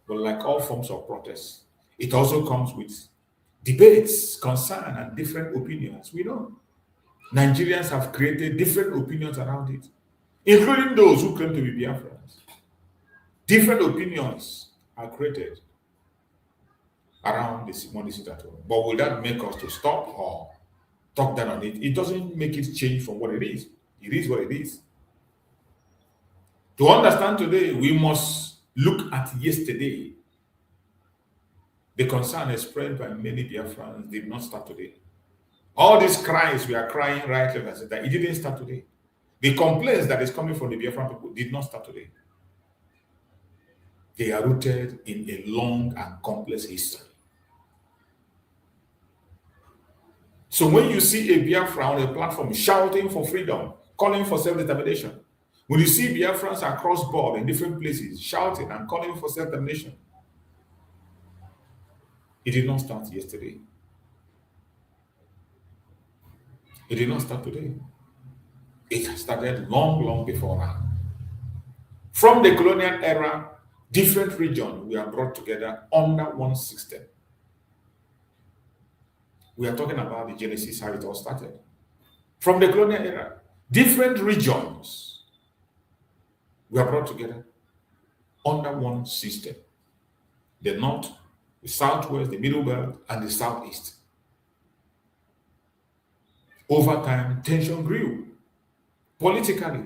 But like all forms of protest, it also comes with debates, concern, and different opinions. We know Nigerians have created different opinions around it, including those who claim to be Biafrans. Different opinions are created around this Monday sit at home. But will that make us to stop or talk down on it? It doesn't make it change from what it is. It is what it is. To understand today, we must look at yesterday. The concern expressed by many Biafrans did not start today. All these cries we are crying right, left, and center, it didn't start today. The complaints that is coming from the Biafran people did not start today. They are rooted in a long and complex history. So when you see a Biafra on a platform shouting for freedom, calling for self-determination, when you see Biafrans across board in different places shouting and calling for self-determination, it did not start yesterday. It did not start today. It started long, long before now. From the colonial era, different regions were brought together under one system. We are talking about the genesis, how it all started. From the colonial era, different regions were brought together under one system. The north, the southwest, the middle belt, and the southeast. Over time, tension grew. Politically,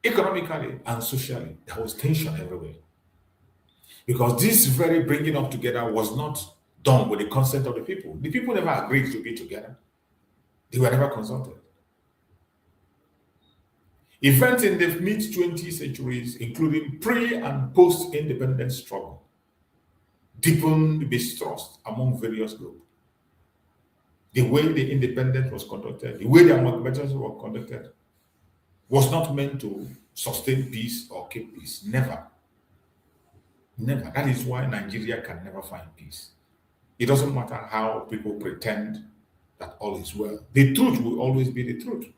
economically, and socially, there was tension everywhere. Because this very bringing up together was not done with the consent of the people. The people never agreed to be together. They were never consulted. Events in the mid-20th centuries, including pre- and post-independence struggle, deepened mistrust among various groups. The way the independence was conducted, the way the amalgamations were conducted, was not meant to sustain peace or keep peace. Never. Never. That is why Nigeria can never find peace. It doesn't matter how people pretend that all is well. The truth will always be the truth.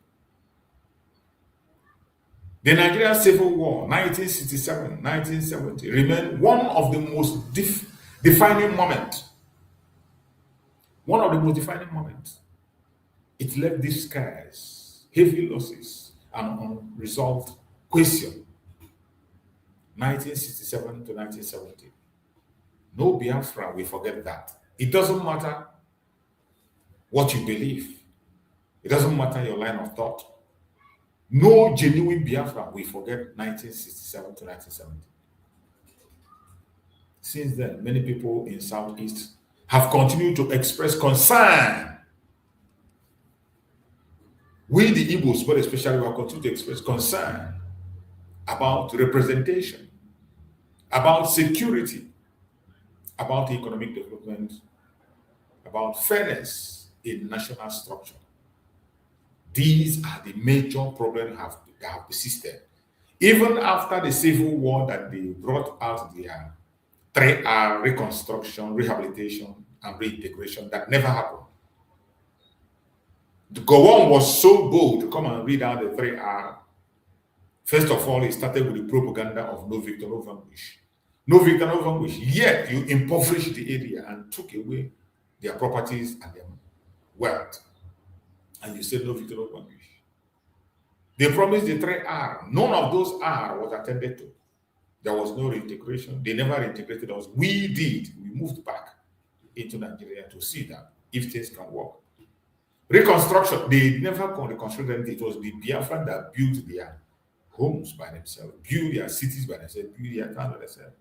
The Nigerian Civil War, 1967-1970, remained one of the most defining moments. One of the most defining moments. It left these scars, heavy losses, and unresolved question. 1967 to 1970. No Biafra will forget that. It doesn't matter what you believe. It doesn't matter your line of thought. No genuine Biafra will forget 1967 to 1970. Since then, many people in Southeast have continued to express concern. We, the Igbos, but especially, will continue to express concern about representation, about security, about economic development, about fairness in national structure. These are the major problems that have persisted. Even after the civil war that they brought out their 3R, reconstruction, rehabilitation, and reintegration, that never happened. The Gowon was so bold to come and read out the 3R. First of all, he started with the propaganda of no victor, no vanquish. No victor, no vanquish. Yet you impoverished the area and took away their properties and their wealth. And you said no victor, no vanquish. They promised the 3R. None of those R was attended to. There was no reintegration. They never reintegrated us. We did. We moved back into Nigeria to see that if things can work. Reconstruction, they never reconstructed it. It was the Biafran that built their homes by themselves, built their cities by themselves, built their towns by themselves.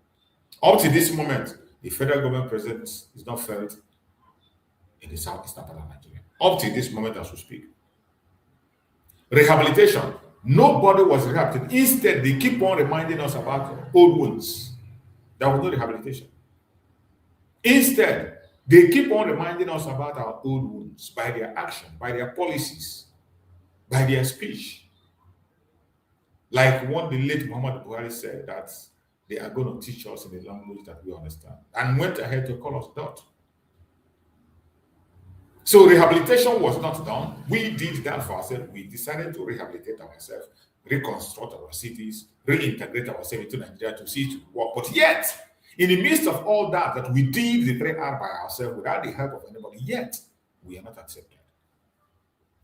Up to this moment, the federal government presence is not felt in the southeastern part of Nigeria. Up to this moment as we speak. Rehabilitation. Nobody was rehabilitated. Instead, they keep on reminding us about old wounds. There was no rehabilitation. Instead, they keep on reminding us about our old wounds by their action, by their policies, by their speech. Like what the late Muhammad Buhari said, that they are going to teach us in the language that we understand, and went ahead to call us that. So rehabilitation was not done. We did that for ourselves. We decided to rehabilitate ourselves, reconstruct our cities, reintegrate ourselves into Nigeria to see it work. But yet, in the midst of all that we did the 3R by ourselves without the help of anybody, yet we are not accepted.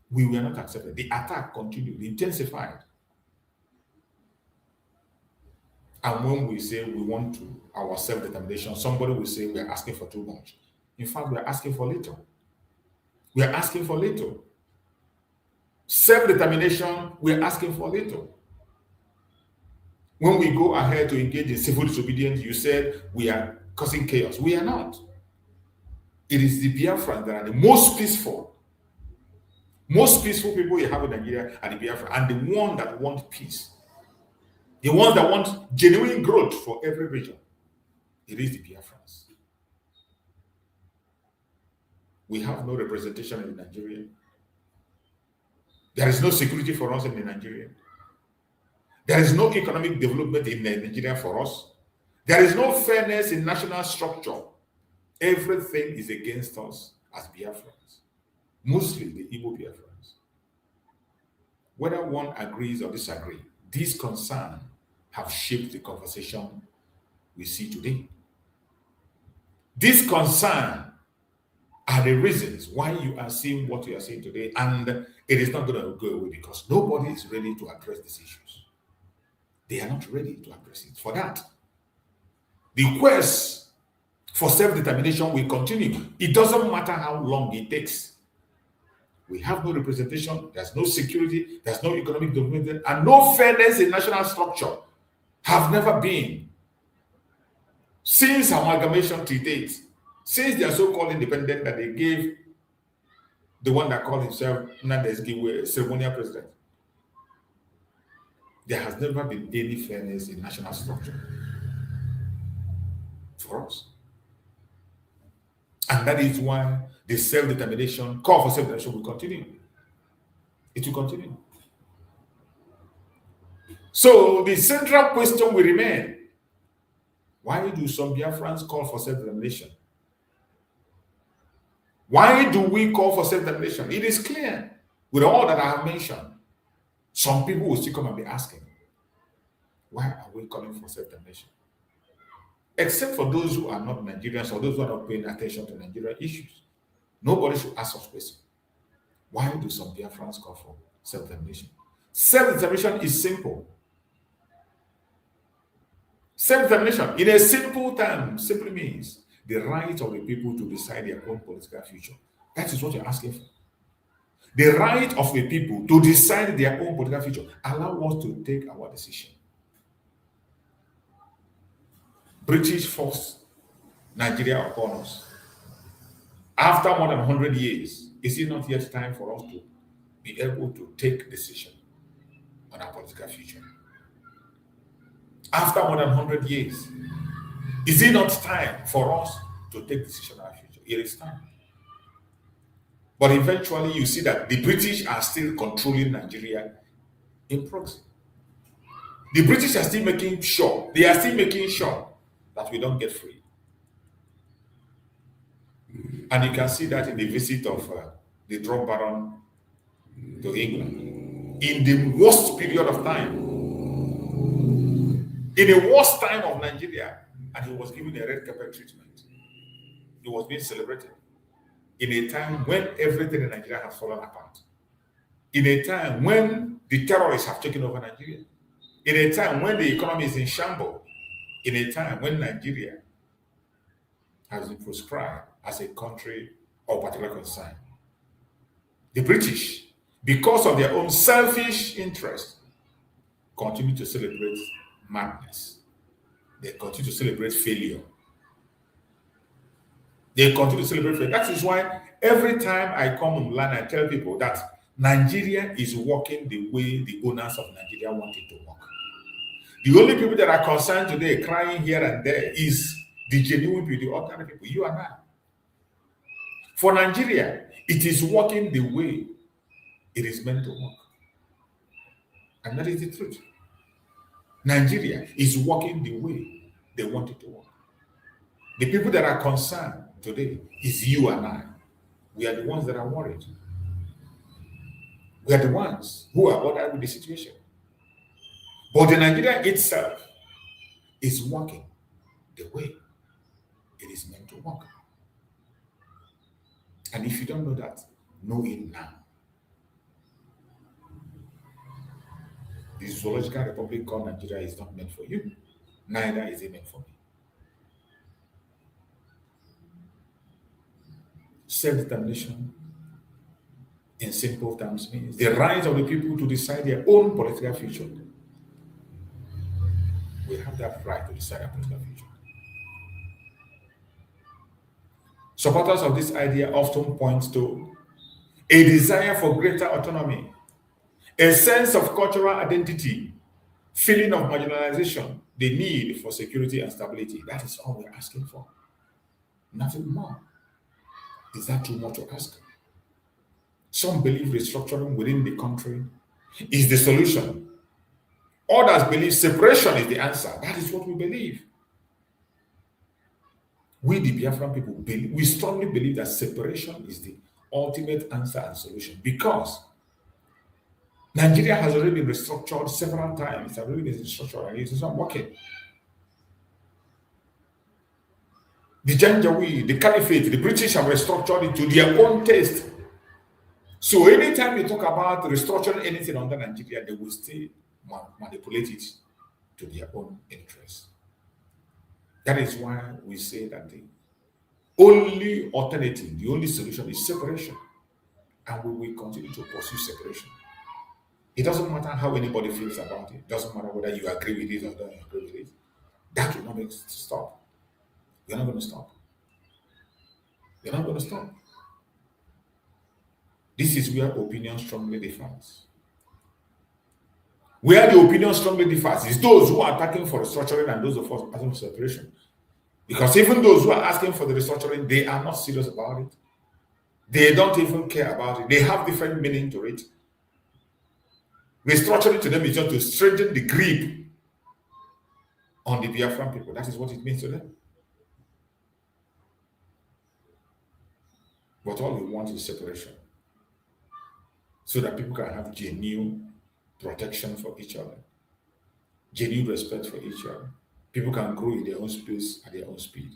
We were not accepted. The attack continued, intensified. And when we say we want to our self-determination, somebody will say we are asking for too much. In fact, we are asking for little. We are asking for little. Self-determination, we are asking for little. When we go ahead to engage in civil disobedience, you said we are causing chaos. We are not. It is the Biafrans that are the most peaceful people you have in Nigeria are the Biafra, and the one that want peace. The ones that want genuine growth for every region. It is the Biafrans. We have no representation in Nigeria. There is no security for us in Nigeria. There is no economic development in Nigeria for us. There is no fairness in national structure. Everything is against us as Biafrans, mostly the Igbo Biafrans. Whether one agrees or disagrees, these concerns have shaped the conversation we see today. These concerns are the reasons why you are seeing what you are seeing today, and it is not going to go away because nobody is ready to address these issues. They are not ready to address it. For that, the quest for self-determination will continue. It doesn't matter how long it takes. We have no representation, there's no security, there's no economic development, and no fairness in national structure. Have never been. Since amalgamation to date, since they are so-called independent that they gave the one that called himself Nnamdi a ceremonial president, there has never been any fairness in national structure for us. And that is why the self-determination, call for self-determination will continue. It will continue. So the central question will remain, why do some Biafrans call for self-determination? Why do we call for self-determination? It is clear with all that I have mentioned. Some people will still come and be asking, why are we calling for self-determination? Except for those who are not Nigerians or those who are not paying attention to Nigerian issues. Nobody should ask us questions. Why do some Biafrans call for self-determination? Self-determination is simple. Self-determination, in a simple term, simply means the right of the people to decide their own political future. That is what you're asking for. The right of the people to decide their own political future. Allow us to take our decision. British forced Nigeria upon us. After more than 100 years, is it not yet time for us to be able to take decision on our political future? After more than 100 years, is it not time for us to take decision on our future? It is time. But eventually you see that the British are still controlling Nigeria in proxy. The British are still making sure, that we don't get free. And you can see that in the visit of the drug baron to England. In the worst period of time. In the worst time of Nigeria. And he was given a red carpet treatment. He was being celebrated. In a time when everything in Nigeria has fallen apart. In a time when the terrorists have taken over Nigeria. In a time when the economy is in shambles. In a time when Nigeria has been proscribed as a country of particular concern. The British, because of their own selfish interest, continue to celebrate madness. They continue to celebrate failure. They continue to celebrate failure. That is why every time I come online, I tell people that Nigeria is working the way the owners of Nigeria want it to work. The only people that are concerned today, crying here and there, is the genuine people, the ordinary people, you and I. For Nigeria, it is working the way it is meant to work. And that is the truth. Nigeria is working the way they want it to work. The people that are concerned today is you and I. We are the ones that are worried. We are the ones who are bothered with the situation. But the Nigeria itself is working the way it is meant to work. And if you don't know that, know it now. The zoological republic called Nigeria is not meant for you. Neither is it meant for me. Self-determination, in simple terms, means the right of the people to decide their own political future. We have that right to decide our political future. Supporters of this idea often point to a desire for greater autonomy, a sense of cultural identity, feeling of marginalization, the need for security and stability. That is all we're asking for. Nothing more. Is that too much to ask? Some believe restructuring within the country is the solution. Others believe separation is the answer. That is what we believe. We, the Biafran people, we strongly believe that separation is the ultimate answer and solution, because Nigeria has already been restructured several times. It's already been restructured and it is not working. The Janjaweed, the Caliphate, the British have restructured it to their own taste. So anytime you talk about restructuring anything under Nigeria, they will still manipulate it to their own interests. That is why we say that the only alternative, the only solution is separation. And we will continue to pursue separation. It doesn't matter how anybody feels about it. It doesn't matter whether you agree with it or don't agree with it. That will not make us stop. We're not going to stop. We're not going to stop. This is where opinion strongly differs. Where the opinion strongly differs is those who are attacking for restructuring and those of us asking for separation. Because even those who are asking for the restructuring, they are not serious about it. They don't even care about it. They have different meaning to it. Restructuring to them is just to strengthen the grip on the Biafran people. That is what it means to them. But all we want is separation, so that people can have genuine protection for each other, genuine respect for each other. People can grow in their own space at their own speed.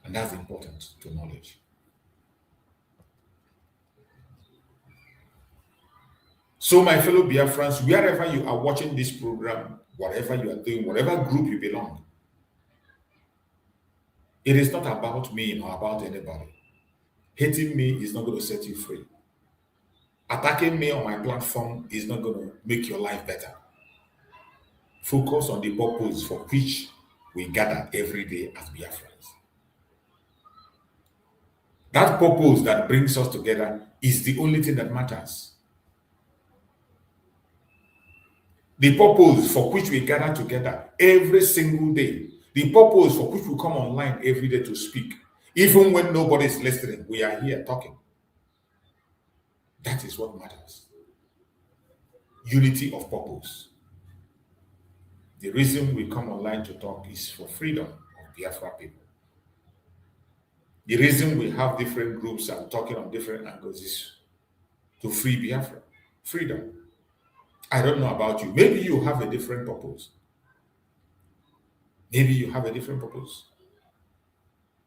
And that's important to knowledge. So my fellow Biafrans, wherever you are watching this program, whatever you are doing, whatever group you belong, It is not about me or about anybody. Hating me is not going to set you free. Attacking me on my platform is not going to make your life better. Focus on the purpose for which we gather every day as Biafrans. That purpose that brings us together is the only thing that matters. The purpose for which we gather together every single day, the purpose for which we come online every day to speak, even when nobody is listening, we are here talking. That is what matters. Unity of purpose. The reason we come online to talk is for freedom of Biafra people. The reason we have different groups and talking on different angles is to free Biafra. Freedom. I don't know about you. Maybe you have a different purpose. Maybe you have a different purpose.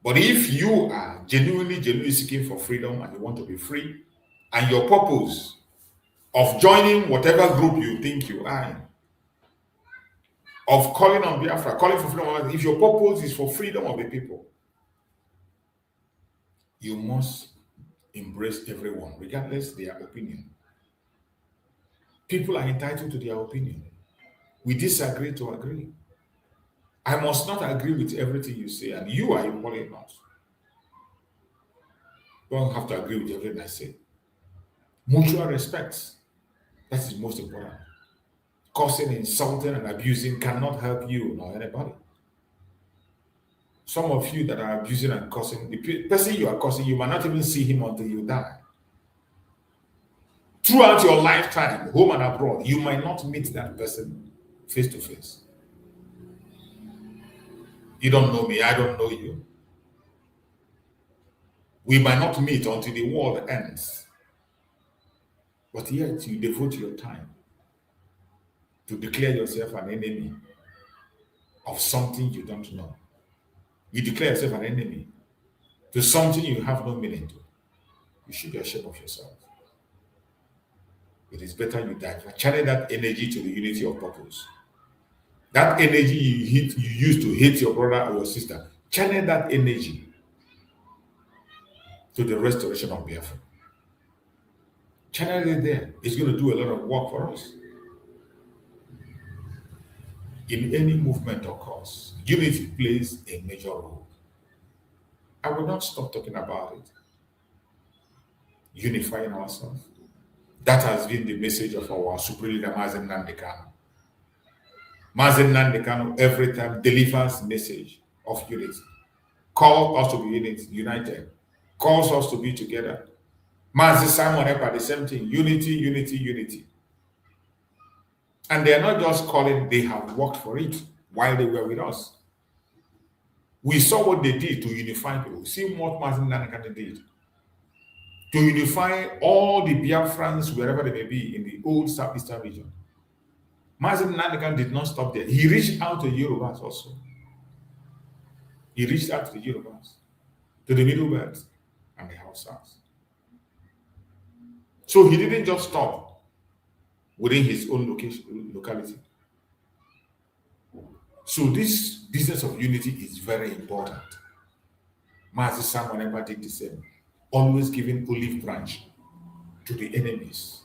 But if you are genuinely seeking for freedom and you want to be free, and your purpose of joining whatever group you think you are in, of calling on Biafra, calling for freedom, if your purpose is for freedom of the people, you must embrace everyone, regardless of their opinion. People are entitled to their opinion. We disagree to agree. I must not agree with everything you say, and you are equally not. You don't have to agree with everything I say. Mutual respect. That is most important. Cursing, insulting, and abusing cannot help you nor anybody. Some of you that are abusing and cursing, the person you are cursing, you might not even see him until you die. Throughout your lifetime, home and abroad, you might not meet that person face to face. You don't know me, I don't know you. We might not meet until the world ends. But yet you devote your time to declare yourself an enemy of something you don't know. You declare yourself an enemy to something you have no meaning to. You should be ashamed of yourself. It is better you die. Channel that energy to the unity of purpose. That energy you use to hate your brother or your sister, channel that energy to the restoration of Biafra. Channel it there. It's going to do a lot of work for us. In any movement or cause, unity plays a major role. I will not stop talking about it. Unifying ourselves. That has been the message of our Supreme Leader, Nnamdi Kanu. Nnamdi Kanu every time delivers message of unity. Calls us to be united. Calls us to be together. Simon Ekpa, the same thing. Unity, unity, unity. And they are not just calling, they have worked for it while they were with us. We saw what they did to unify people. See what Nnamdi Kanu did. To unify all the Biafrans, wherever they may be, in the old Southeastern region. Nnamdi Kanu did not stop there. He reached out to Yorubas also. He reached out to the Yorubas, to the Middle Belt, and the Hausas. So he didn't just stop within his own locality. So this business of unity is very important. Simon Ekpa did the same. Always giving olive branch to the enemies.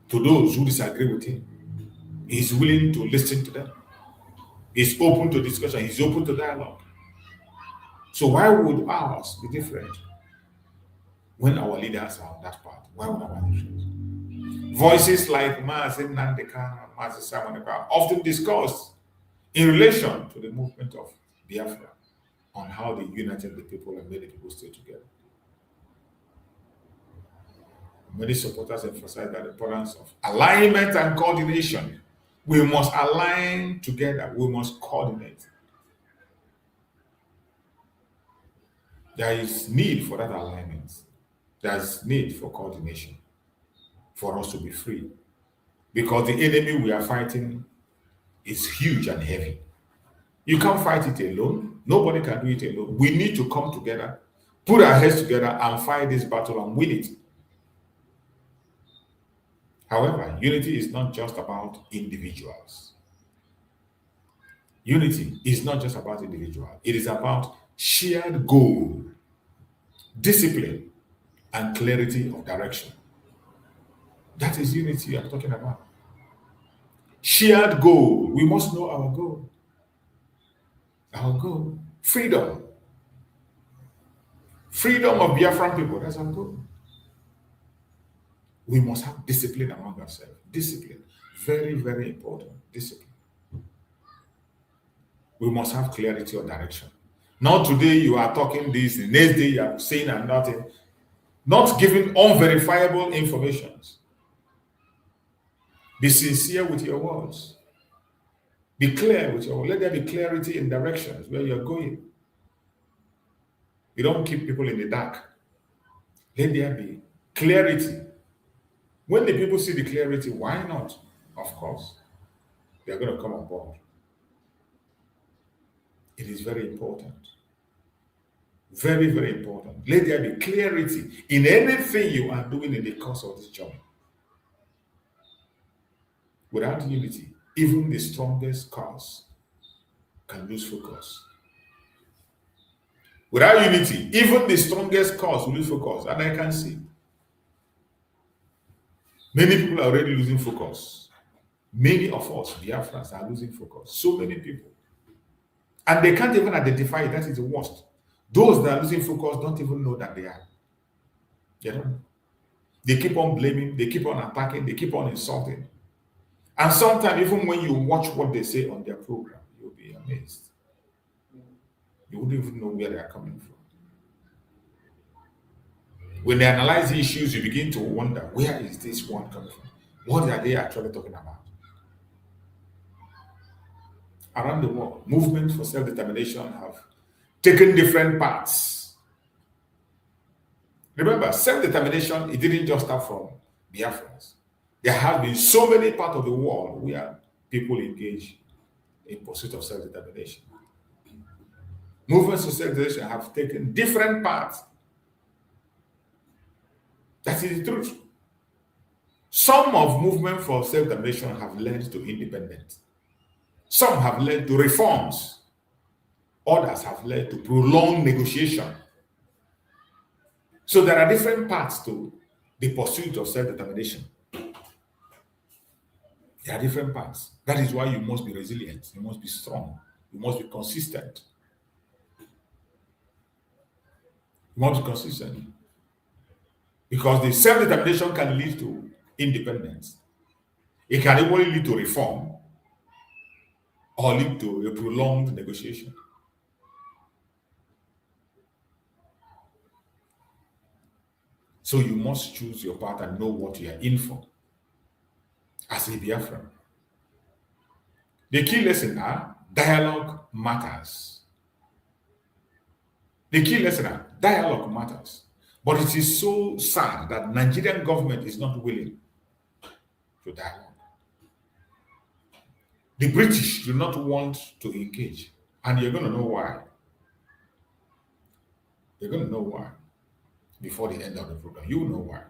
To those who disagree with him, he's willing to listen to them. He's open to discussion. He's open to dialogue. So why would ours be different when our leaders are on that path? Why would ours be different? Voices like Nnamdi Kanu and Simon Ekpa are often discussed in relation to the movement of Biafra on how they united the people and made the people stay together. Many supporters emphasize the importance of alignment and coordination. We must align together. We must coordinate. There is need for that alignment. There is need for coordination for us to be free. Because the enemy we are fighting is huge and heavy. You can't fight it alone. Nobody can do it alone. We need to come together, put our heads together, and fight this battle and win it. However, unity is not just about individuals. Unity is not just about individuals. It is about shared goal, discipline, and clarity of direction. That is unity I'm talking about. Shared goal. We must know our goal. Our goal. Freedom. Freedom of Biafran people. That's our goal. We must have discipline among ourselves. Discipline. Very, very important. Discipline. We must have clarity of direction. Not today you are talking this, the next day you are saying and nothing. Not giving unverifiable informations. Be sincere with your words. Be clear with your words. Let there be clarity in directions where you're going. You don't keep people in the dark. Let there be clarity. When the people see the clarity, why not? Of course, they're going to come on board. It is very important. Very, very important. Let there be clarity in anything you are doing in the course of this journey. Without unity, even the strongest cause can lose focus. Without unity, even the strongest cause will lose focus. And I can see many people are already losing focus. Many of us, Biafrans, are losing focus. So many people. And they can't even identify it. That is the worst. Those that are losing focus don't even know that they are. They don't know. They keep on blaming, they keep on attacking, they keep on insulting. And sometimes, even when you watch what they say on their program, you'll be amazed. You wouldn't even know where they are coming from. When they analyze the issues, you begin to wonder, where is this one coming from? What are they actually talking about? Around the world, movements for self-determination have taken different paths. Remember, self-determination, it didn't just start from Biafrans. There have been so many parts of the world where people engage in pursuit of self-determination. Movements for self-determination have taken different paths. That is the truth. Some of movement for self-determination have led to independence. Some have led to reforms. Others have led to prolonged negotiation. So there are different paths to the pursuit of self-determination. There are different paths. That is why you must be resilient. You must be strong. You must be consistent. You must be consistent. Because the self-determination can lead to independence. It can even lead to reform or lead to a prolonged negotiation. So you must choose your path and know what you are in for as a Biafran. The key lesson are dialogue matters. The key lesson are dialogue matters. But it is so sad that Nigerian government is not willing to dialogue. The British do not want to engage. And you're going to know why. You're going to know why before the end of the program. You will know why.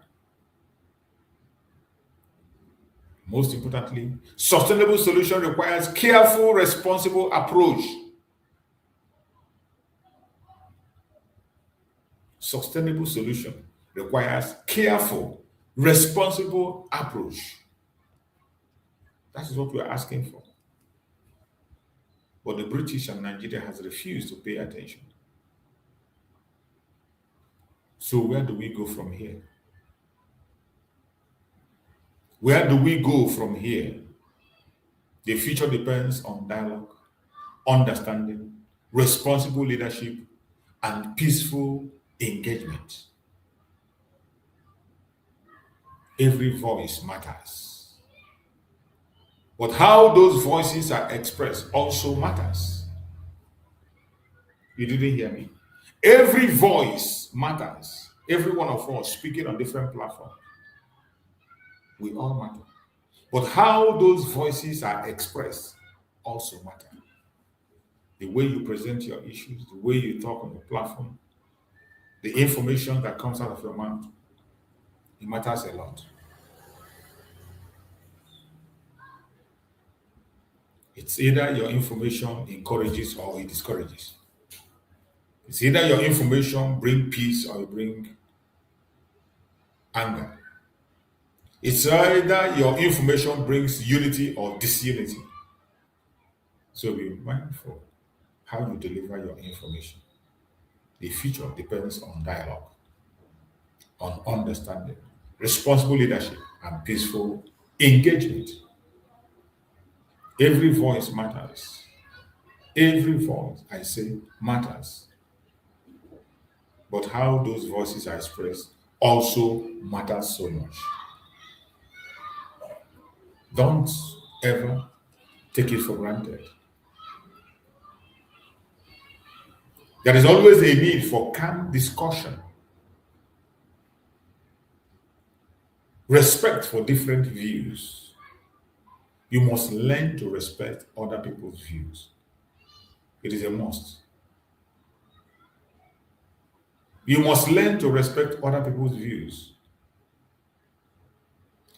Most importantly, sustainable solution requires careful, responsible approach. Sustainable solution requires careful, responsible approach. That is what we are asking for. But the British and Nigeria has refused to pay attention. So where do we go from here? Where do we go from here? The future depends on dialogue, understanding, responsible leadership, and peaceful engagement. Every voice matters. But how those voices are expressed also matters. You didn't hear me. Every voice matters. Every one of us speaking on different platforms. We all matter. But how those voices are expressed also matter. The way you present your issues, the way you talk on the platform, the information that comes out of your mouth, it matters a lot. It's either your information encourages or it discourages. It's either your information bring peace or you bring anger. It's either your information brings unity or disunity. So be mindful how you deliver your information. The future depends on dialogue, on understanding, responsible leadership, and peaceful engagement. Every voice matters. Every voice, I say, matters. But how those voices are expressed also matters so much. Don't ever take it for granted. There is always a need for calm discussion, respect for different views. You must learn to respect other people's views. It is a must. You must learn to respect other people's views.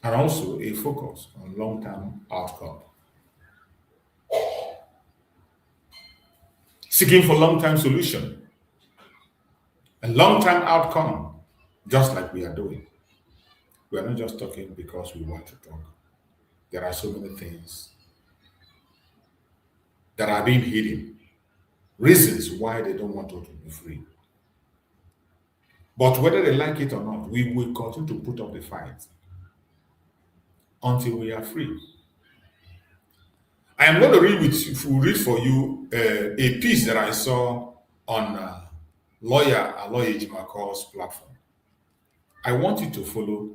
And also a focus on long-term outcome. Seeking for long-term solution. A long-term outcome, just like we are doing. We are not just talking because we want to talk. There are so many things that are being hidden. Reasons why they don't want us to be free. But whether they like it or not, we will continue to put up the fight until we are free. I am going to read for you a piece that I saw on lawyer Aloy Ejimakor's platform. I want you to follow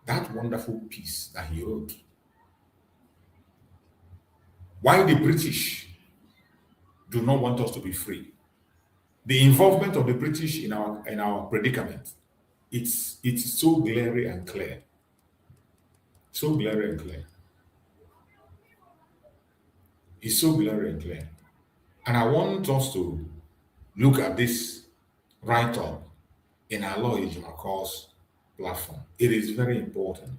that wonderful piece that he wrote. Why the British do not want us to be free. The involvement of the British in our predicament. It's so glaring and clear. So glaring and clear. It's so glaring and clear. And I want us to look at this write-up in Aloy Ejimakor's platform. It is very important.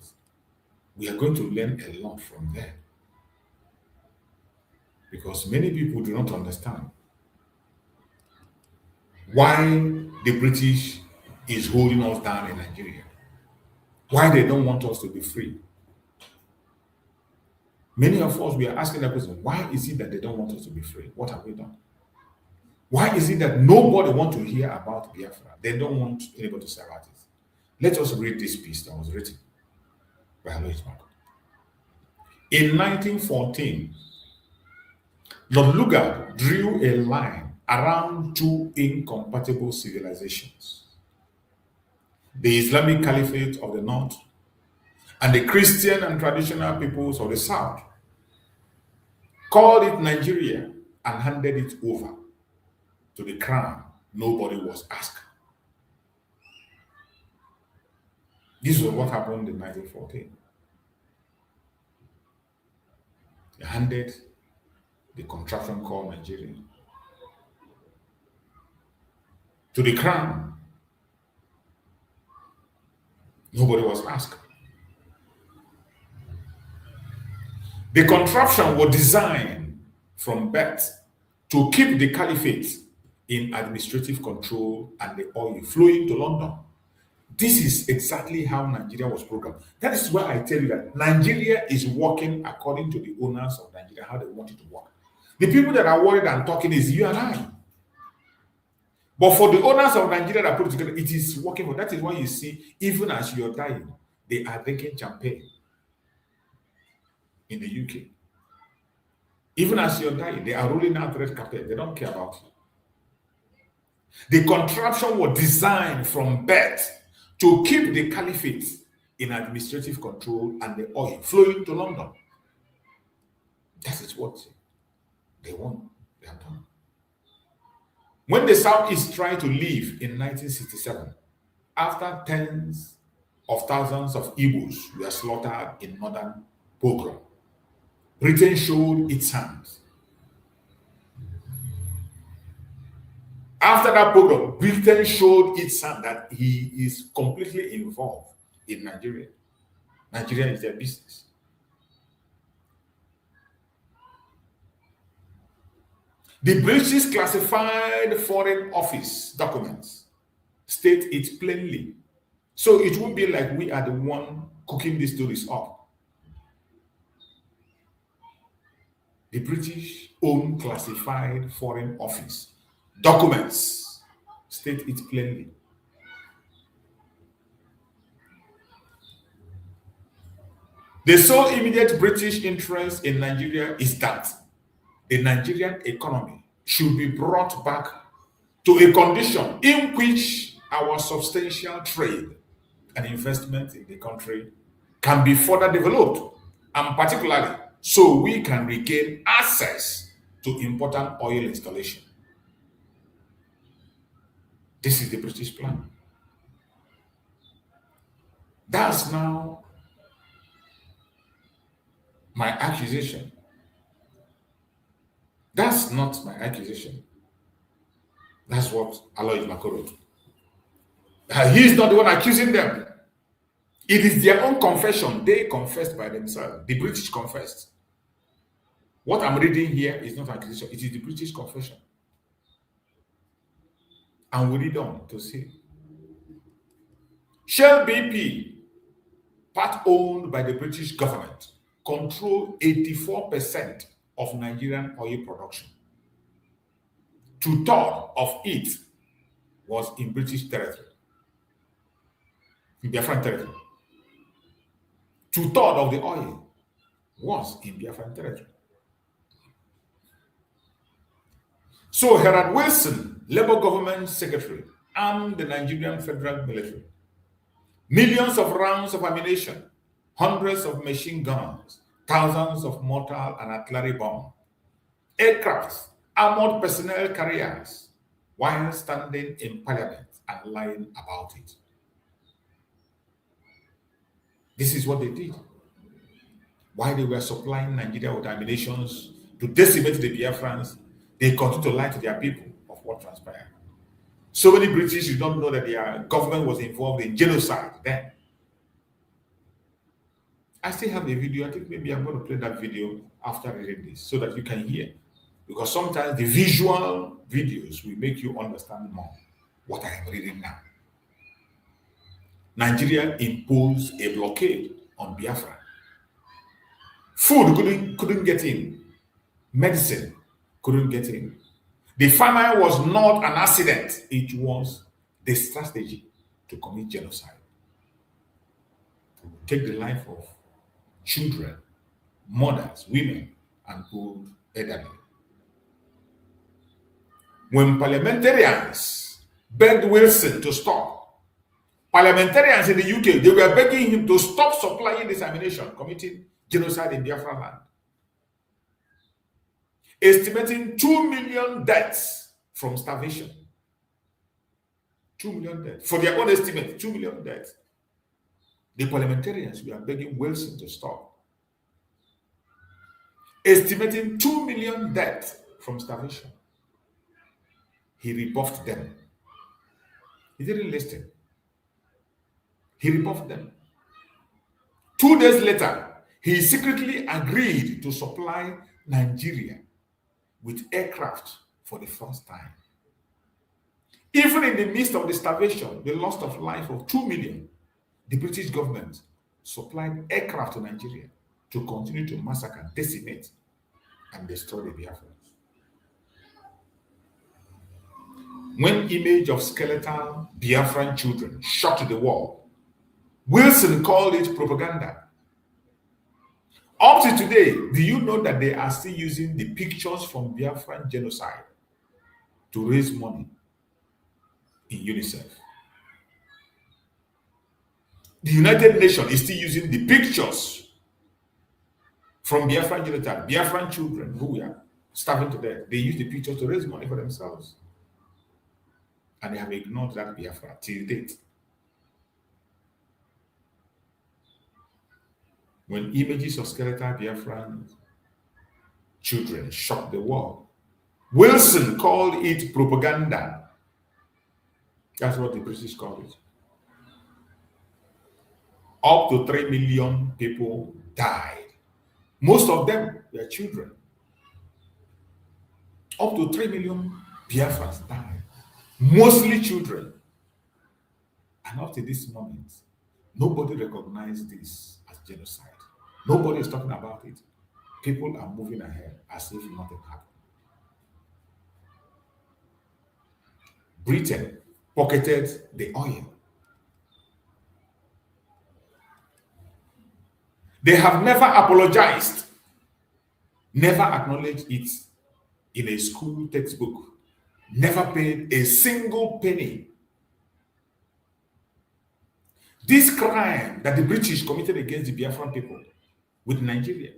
We are going to learn a lot from there. Because many people do not understand why the British is holding us down in Nigeria. Why they don't want us to be free. Many of us, we are asking that question, why is it that they don't want us to be free? What have we done? Why is it that nobody wants to hear about Biafra? They don't want anybody to say about it. Let us read this piece that was written by Aloy Ejimakor. In 1914, Lord Lugard drew a line around two incompatible civilizations, the Islamic Caliphate of the North and the Christian and traditional peoples of the South, called it Nigeria and handed it over to the crown. Nobody was asked. This was what happened in 1914. They handed the contraption called Nigeria to the crown. Nobody was asked. The contraption was designed from birth to keep the caliphate in administrative control and the oil flowing to London. This is exactly how Nigeria was programmed. That is why I tell you that Nigeria is working according to the owners of Nigeria, how they want it to work. The people that are worried and talking is you and I. But for the owners of Nigeria that put it together, it is working for. That is why you see, even as you're dying, they are drinking champagne in the UK. Even as you're dying, they are rolling out red carpet. They don't care about you. The contraption was designed from birth to keep the caliphate in administrative control and the oil flowing to London. That is what they want. They have done. When the Southeast tried to leave in 1967, after tens of thousands of Igbos were slaughtered in northern pogrom, Britain showed its hands. After that pogrom, Britain showed its hand that he is completely involved in Nigeria. Nigeria is their business. The British classified foreign office documents state it plainly. So it won't be like we are the one cooking these stories up. The British own classified foreign office documents state it plainly. The sole immediate British interest in Nigeria is that the Nigerian economy should be brought back to a condition in which our substantial trade and investment in the country can be further developed, and particularly so we can regain access to important oil installation. This is the British plan. That's now my accusation. That's not my accusation. That's what Aloy Mako wrote. He's not the one accusing them. It is their own confession. They confessed by themselves. The British confessed. What I'm reading here is not accusation. It is the British confession. And we read on to see. Shell BP, part owned by the British government, control 84% of Nigerian oil production. 2/3 of it was in British territory, in Biafran territory. 2/3 of the oil was in Biafran territory. So Herod Wilson, Labour government secretary, armed the Nigerian federal military. Millions of rounds of ammunition, hundreds of machine guns, thousands of mortar and artillery bombs, aircrafts, armored personnel carriers, while standing in parliament and lying about it. This is what they did. While they were supplying Nigeria with ammunition to decimate the Biafrans, they continued to lie to their people of what transpired. So many British did not know that their government was involved in genocide then. I still have a video. I think maybe I'm going to play that video after reading this so that you can hear. Because sometimes the visual videos will make you understand more what I am reading now. Nigeria imposed a blockade on Biafra. Food couldn't get in. Medicine couldn't get in. The famine was not an accident. It was the strategy to commit genocide. To take the life of children, mothers, women, and old elderly. When parliamentarians begged Wilson to stop, parliamentarians in the UK, they were begging him to stop supplying this ammunition, committing genocide in Biafra land. Estimating 2 million deaths from starvation. 2 million deaths. For their own estimate, 2 million deaths. The parliamentarians were begging Wilson to stop. Estimating 2 million deaths from starvation. He rebuffed them. He didn't listen. He rebuffed them. 2 days later, he secretly agreed to supply Nigeria with aircraft for the first time. Even in the midst of the starvation, the loss of life of 2 million, the British government supplied aircraft to Nigeria to continue to massacre, decimate, and destroy the Biafrans. When image of skeletal Biafran children shocked the world, Wilson called it propaganda. Up to today, do you know that they are still using the pictures from Biafran genocide to raise money in UNICEF? The United Nations is still using the pictures from Biafran genocide, Biafran children who were starving to death. They use the pictures to raise money for themselves. And they have ignored that Biafra till date. When images of skeletal Biafran children shocked the world, Wilson called it propaganda. That's what the British called it. Up to 3 million people died. Most of them were children. Up to 3 million Biafrans died, mostly children. And up to this moment, nobody recognized this as genocide. Nobody is talking about it. People are moving ahead as if nothing happened. Britain pocketed the oil. They have never apologized, never acknowledged it in a school textbook, never paid a single penny. This crime that the British committed against the Biafran people with Nigeria,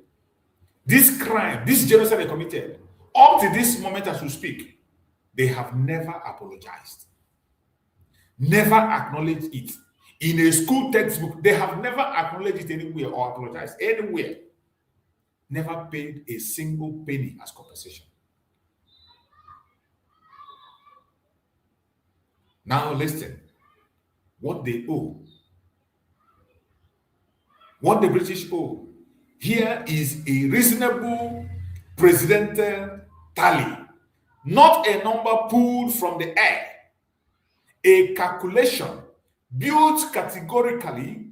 this crime, this genocide they committed, up to this moment as we speak, they have never apologized, never acknowledged it. In a school textbook, they have never acknowledged it anywhere or apologized anywhere, never paid a single penny as compensation. Now listen, what they owe, what the British owe. Here is a reasonable presidential tally, not a number pulled from the air, a calculation built categorically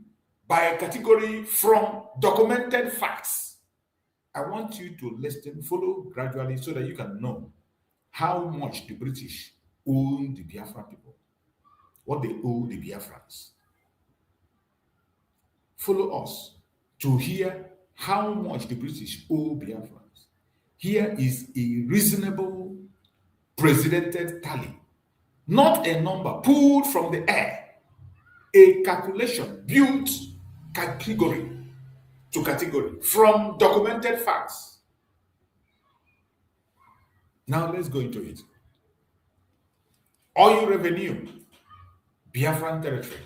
by a category from documented facts. I want you to listen, follow gradually so that you can know how much the British owe the Biafran people, what they owe the Biafrans. Follow us to hear how much the British owe Biafrans. Here is a reasonable presidential tally, not a number pulled from the air, a calculation built category to category from documented facts. Now let's go into it. Oil revenue, Biafran territory.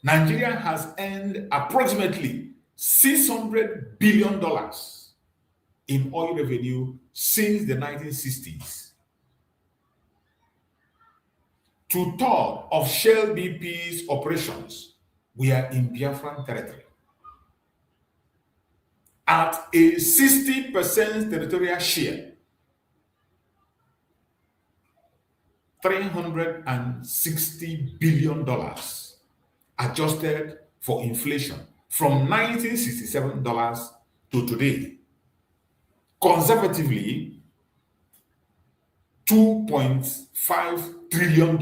Nigeria has earned approximately $600 billion in oil revenue since the 1960s. 2/3 of Shell BP's operations were in Biafran territory. At a 60% territorial share, $360 billion adjusted for inflation from $1967 to today. Conservatively, $2.5 trillion.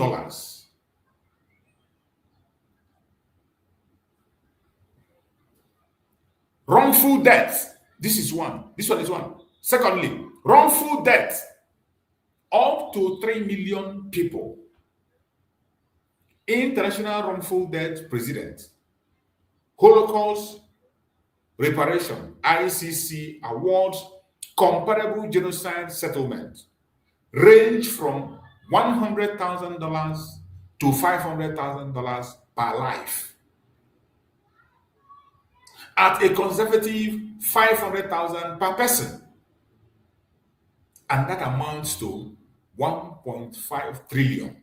Wrongful death. This is one. This one is one. Secondly, wrongful death. Up to 3 million people. International Wrongful Death President. Holocaust Reparation, ICC awards comparable genocide settlement range from $100,000 to $500,000 per life. At a conservative $500,000 per person. And that amounts to 1.5 trillion.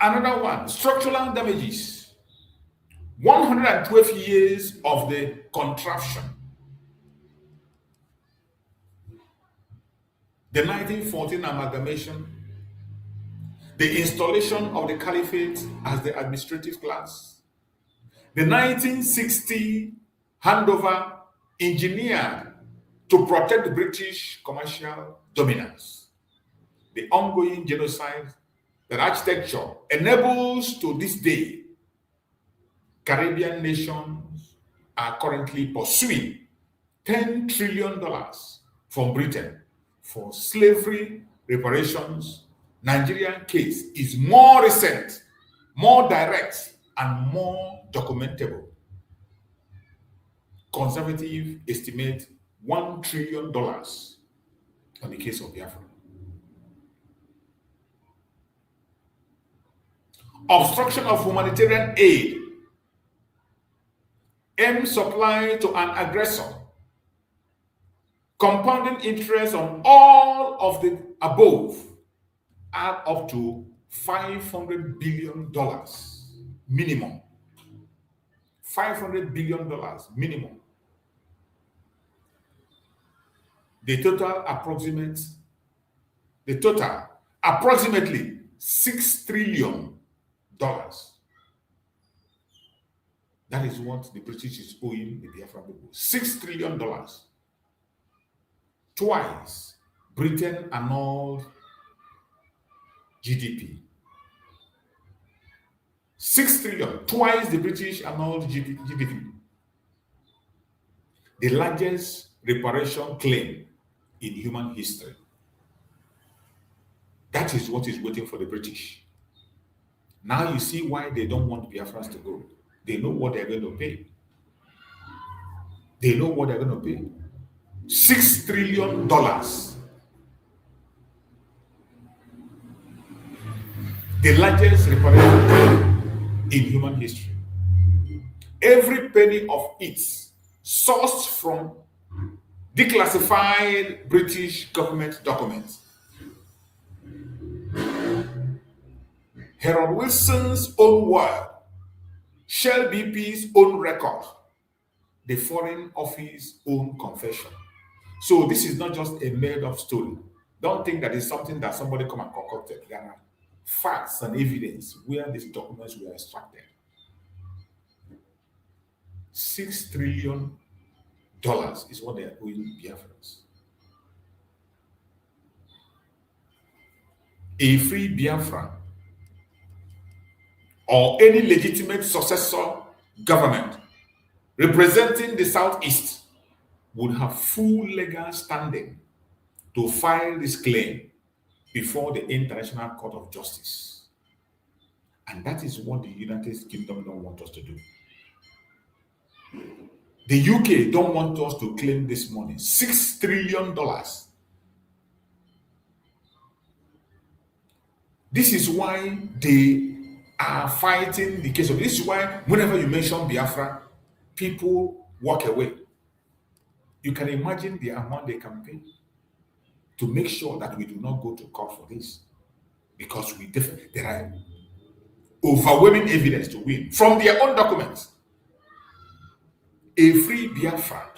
Another one, structural damages. 112 years of the contraption. The 1914 amalgamation, the installation of the caliphate as the administrative class, the 1960 handover engineered to protect the British commercial dominance, the ongoing genocide that architecture enables to this day. Caribbean nations are currently pursuing $10 trillion from Britain for slavery reparations. Nigerian case is more recent, more direct, and more documentable. Conservative estimate $1 trillion on the case of Biafra. Obstruction of humanitarian aid. Aid supply to an aggressor. Compounding interest on all of the above add up to $500 billion minimum. $500 billion minimum. the total approximately $6 trillion. That is what the British is owing the Biafran people. $6 trillion. Twice Britain annulled GDP. 6 trillion, twice the British annulled GDP. The largest reparation claim in human history. That is what is waiting for the British. Now you see why they don't want Biafrans to go. They know what they're going to pay. They know what they're going to pay. $6 trillion. The largest reparation claim in human history. Every penny of it sourced from declassified British government documents. Harold Wilson's own word, Shell BP's own record, the Foreign Office own confession. So this is not just a made-up story. Don't think that it's something that somebody come and concocted. There are facts and evidence where these documents were extracted. $6 trillion is what they are owing Biafrans. A free Biafran or any legitimate successor government representing the Southeast would have full legal standing to file this claim before the International Court of Justice. And that is what the United Kingdom don't want us to do. The UK don't want us to claim this money, $6 trillion. This is why they are fighting the case of this. Is why whenever you mention Biafra, people walk away. You can imagine the amount they can pay to make sure that we do not go to court for this, because there are overwhelming evidence to win from their own documents. A free Biafra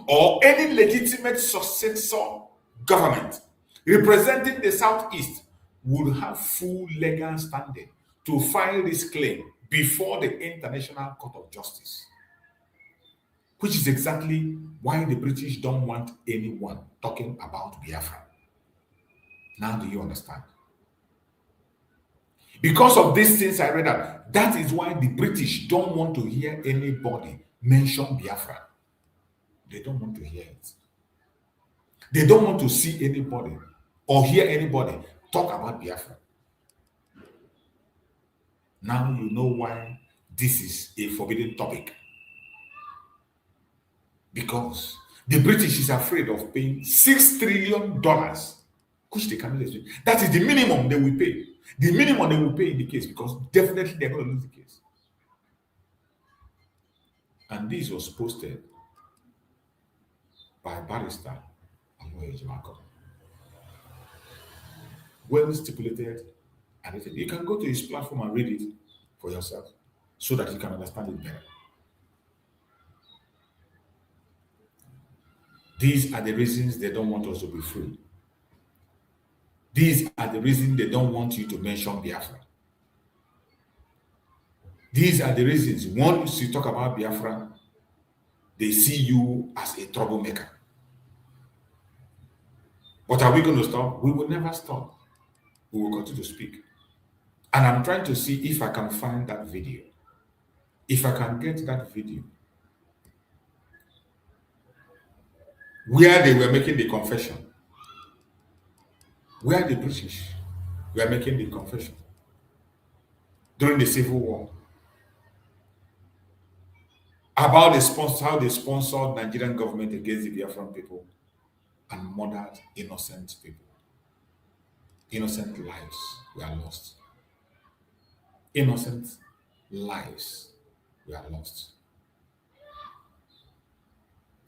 or any legitimate successor government representing the Southeast would have full legal standing to file this claim before the International Court of Justice, which is exactly why the British don't want anyone talking about Biafra. Now do you understand? Because of these things I read out, that is why the British don't want to hear anybody mention Biafra. They don't want to hear it. They don't want to see anybody or hear anybody talk about Biafra. Now you know why this is a forbidden topic. Because the British is afraid of paying $6 trillion, which they cannot do. That is the minimum they will pay. The minimum they will pay in the case, because definitely they're going to lose the case. And this was posted by barrister Marco. Well stipulated, and you can go to his platform and read it for yourself so that you can understand it better. These are the reasons they don't want us to be free. These are the reasons they don't want you to mention Biafra. These are the reasons once you talk about Biafra, they see you as a troublemaker. But are we going to stop? We will never stop. We will continue to speak. And I'm trying to see if I can find that video. If I can get that video where they were making the confession, where the British were making the confession during the Civil War about how they sponsored Nigerian government against the Biafran people and murdered innocent people. Innocent lives were lost. Innocent lives were lost.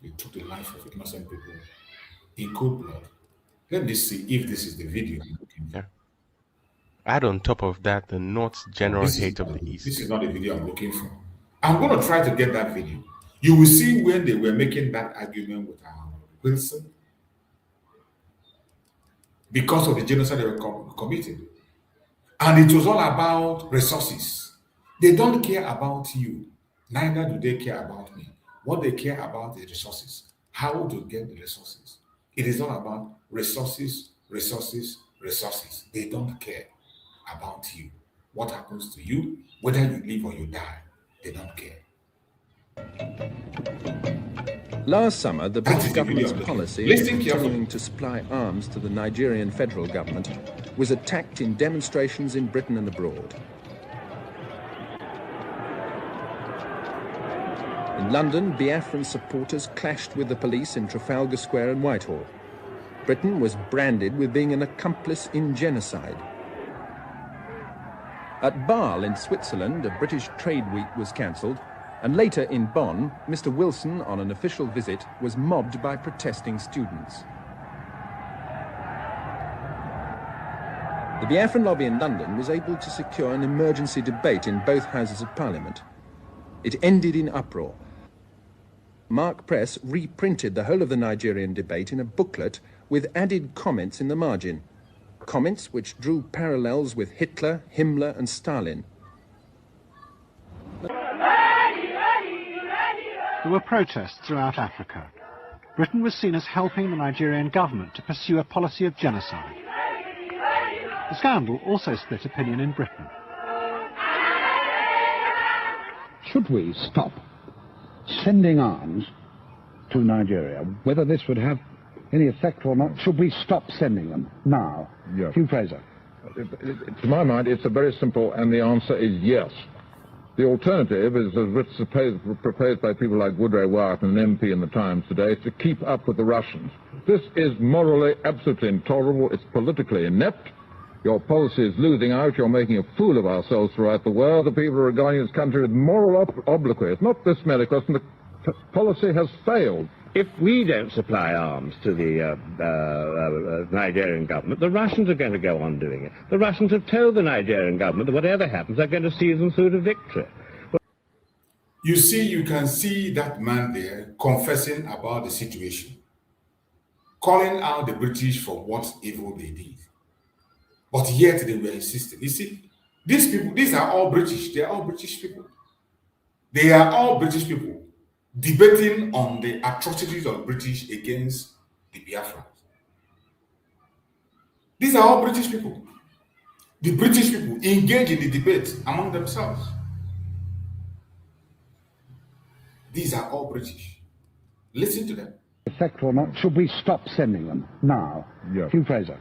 They took the life of innocent people in cold blood. Let me see if this is the video I'm looking for. Yeah. Add on top of that the North's general hate of the East. This is not the video I'm looking for. I'm going to try to get that video. You will see when they were making that argument with Wilson because of the genocide they were committing. And it was all about resources. They don't care about you. Neither do they care about me. What they care about is resources. How to get the resources. It is all about resources, resources, resources. They don't care about you. What happens to you, whether you live or you die, they don't care. Last summer, the British government's policy of continuing to supply arms to the Nigerian federal government was attacked in demonstrations in Britain and abroad. In London, Biafran supporters clashed with the police in Trafalgar Square and Whitehall. Britain was branded with being an accomplice in genocide. At Basel in Switzerland, a British trade week was cancelled, and later in Bonn, Mr. Wilson, on an official visit, was mobbed by protesting students. The Biafran lobby in London was able to secure an emergency debate in both Houses of Parliament. It ended in uproar. Mark Press reprinted the whole of the Nigerian debate in a booklet with added comments in the margin, comments which drew parallels with Hitler, Himmler and Stalin. There were protests throughout Africa. Britain was seen as helping the Nigerian government to pursue a policy of genocide. The scandal also split opinion in Britain. Should we stop sending arms to Nigeria? Whether this would have any effect or not, should we stop sending them now? Yes. Hugh Fraser. To my mind, it's a very simple, and the answer is yes. The alternative is, as proposed by people like Woodrow Wyatt, an MP in the Times today, to keep up with the Russians. This is morally absolutely intolerable. It's politically inept. Your policy is losing out. You're making a fool of ourselves throughout the world. The people are regarding this country with moral obloquy. It's not this medical question. The policy has failed. If we don't supply arms to the Nigerian government, the Russians are going to go on doing it. The Russians have told the Nigerian government that whatever happens, they're going to see them through to victory. You see, you can see that man there confessing about the situation, calling out the British for what evil they did. But yet they were insisting. You see, these people, these are all British. They are all British people. They are all British people debating on the atrocities of the British against the Biafrans. These are all British people. The British people engage in the debate among themselves. These are all British. Listen to them. Effect or not, should we stop sending them now? Yes. Hugh Fraser.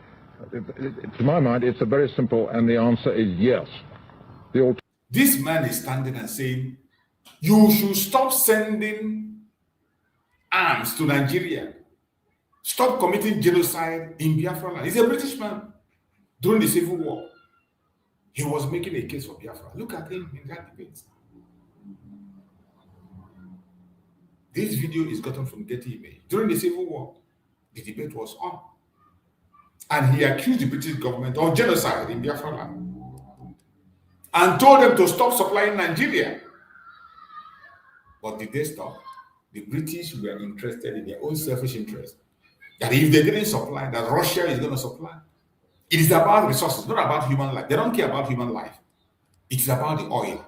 To my mind, it's a very simple, and the answer is yes. This man is standing and saying, you should stop sending arms to Nigeria. Stop committing genocide in Biafra land. He's a British man. During the Civil War, he was making a case for Biafra. Look at him in that debate. This video is gotten from Getty Image. During the Civil War, the debate was on. And he accused the British government of genocide in Biafra land and told them to stop supplying Nigeria. But did they stop? The British were interested in their own selfish interest. That if they didn't supply, that Russia is going to supply. It is about resources, not about human life. They don't care about human life. It is about the oil.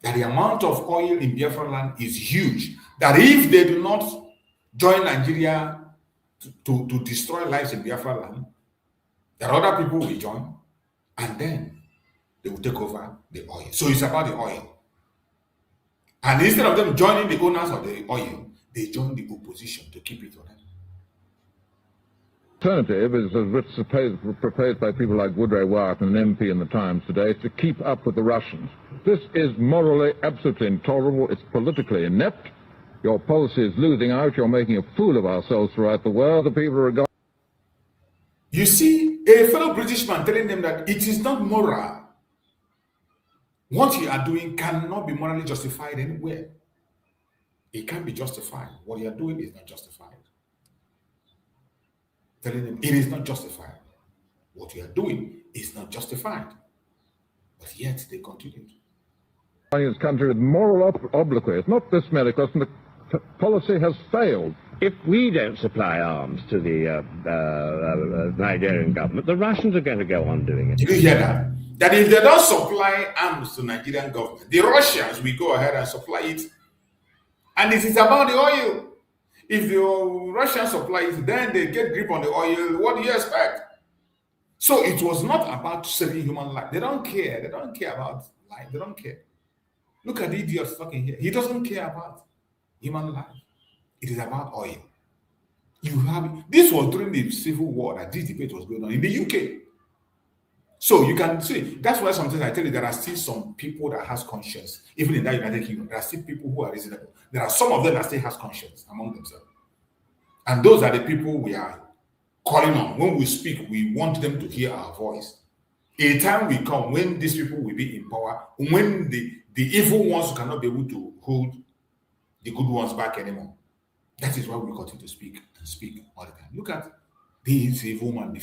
That the amount of oil in Biafra land is huge. That if they do not join Nigeria to destroy lives in Biafra land, that other people will join, and then they will take over the oil. So it's about the oil. And instead of them joining the owners of the oil, they join the opposition to keep it on them. Alternative is, as proposed by people like Woodrow Wyatt, an MP in the Times today, to keep up with the Russians. This is morally absolutely intolerable. It's politically inept. Your policy is losing out. You're making a fool of ourselves throughout the world. The people are regarding. You see, a fellow British man telling them that it is not moral. What you are doing cannot be morally justified anywhere. It can't be justified. What you are doing is not justified. Telling them it is not justified. What you are doing is not justified. But yet they continued. This country with moral obloquy. It's not this medical question. The policy has failed. If we don't supply arms to the Nigerian government, the Russians are going to go on doing it. Did you hear that? That if they don't supply arms to Nigerian government, the Russians will go ahead and supply it. And it is about the oil. If the Russians supply it, then they get grip on the oil. What do you expect? So it was not about saving human life. They don't care. They don't care about life. They don't care. Look at the idiot talking here. He doesn't care about human life. It is about oil. This was during the Civil War that this debate was going on in the UK. So you can see, that's why sometimes I tell you there are still some people that has conscience. Even in that United Kingdom, there are still people who are reasonable. There are some of them that still has conscience among themselves. And those are the people we are calling on. When we speak, we want them to hear our voice. A time will come when these people will be in power, when the evil ones cannot be able to hold the good ones back anymore. That is why we continue to speak and speak all the time. Look at this evil man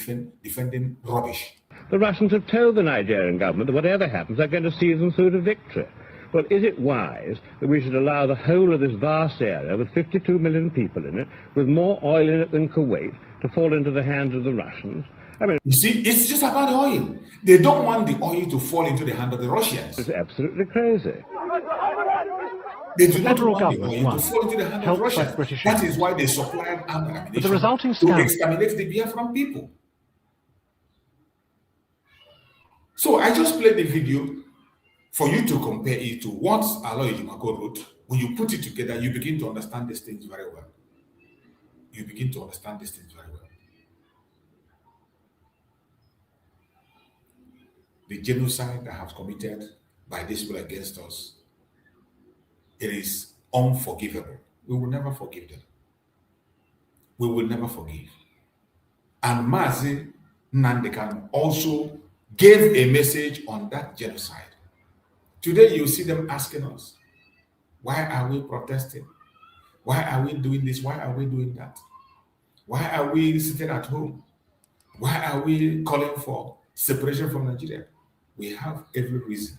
defending rubbish. The Russians have told the Nigerian government that whatever happens, they're going to see them through to victory. Well, is it wise that we should allow the whole of this vast area with 52 million people in it, with more oil in it than Kuwait, to fall into the hands of the Russians? I mean, you see, it's just about the oil. They don't want the oil to fall into the hand of the Russians. It's absolutely crazy. They do not want the oil to fall into the hand of the Russians. That is why they supplied armed ammunition the resulting to exterminate the Biafran people. So I just played the video for you to compare it to what Aloy Jumako wrote. When you put it together, you begin to understand these things very well. You begin to understand these things very well. The genocide that has committed by these people against us, it is unforgivable. We will never forgive them. We will never forgive. And Mazi Nnamdi Kanu also gave a message on that genocide. Today you see them asking us, why are we protesting? Why are we doing this? Why are we doing that? Why are we sitting at home? Why are we calling for separation from Nigeria? We have every reason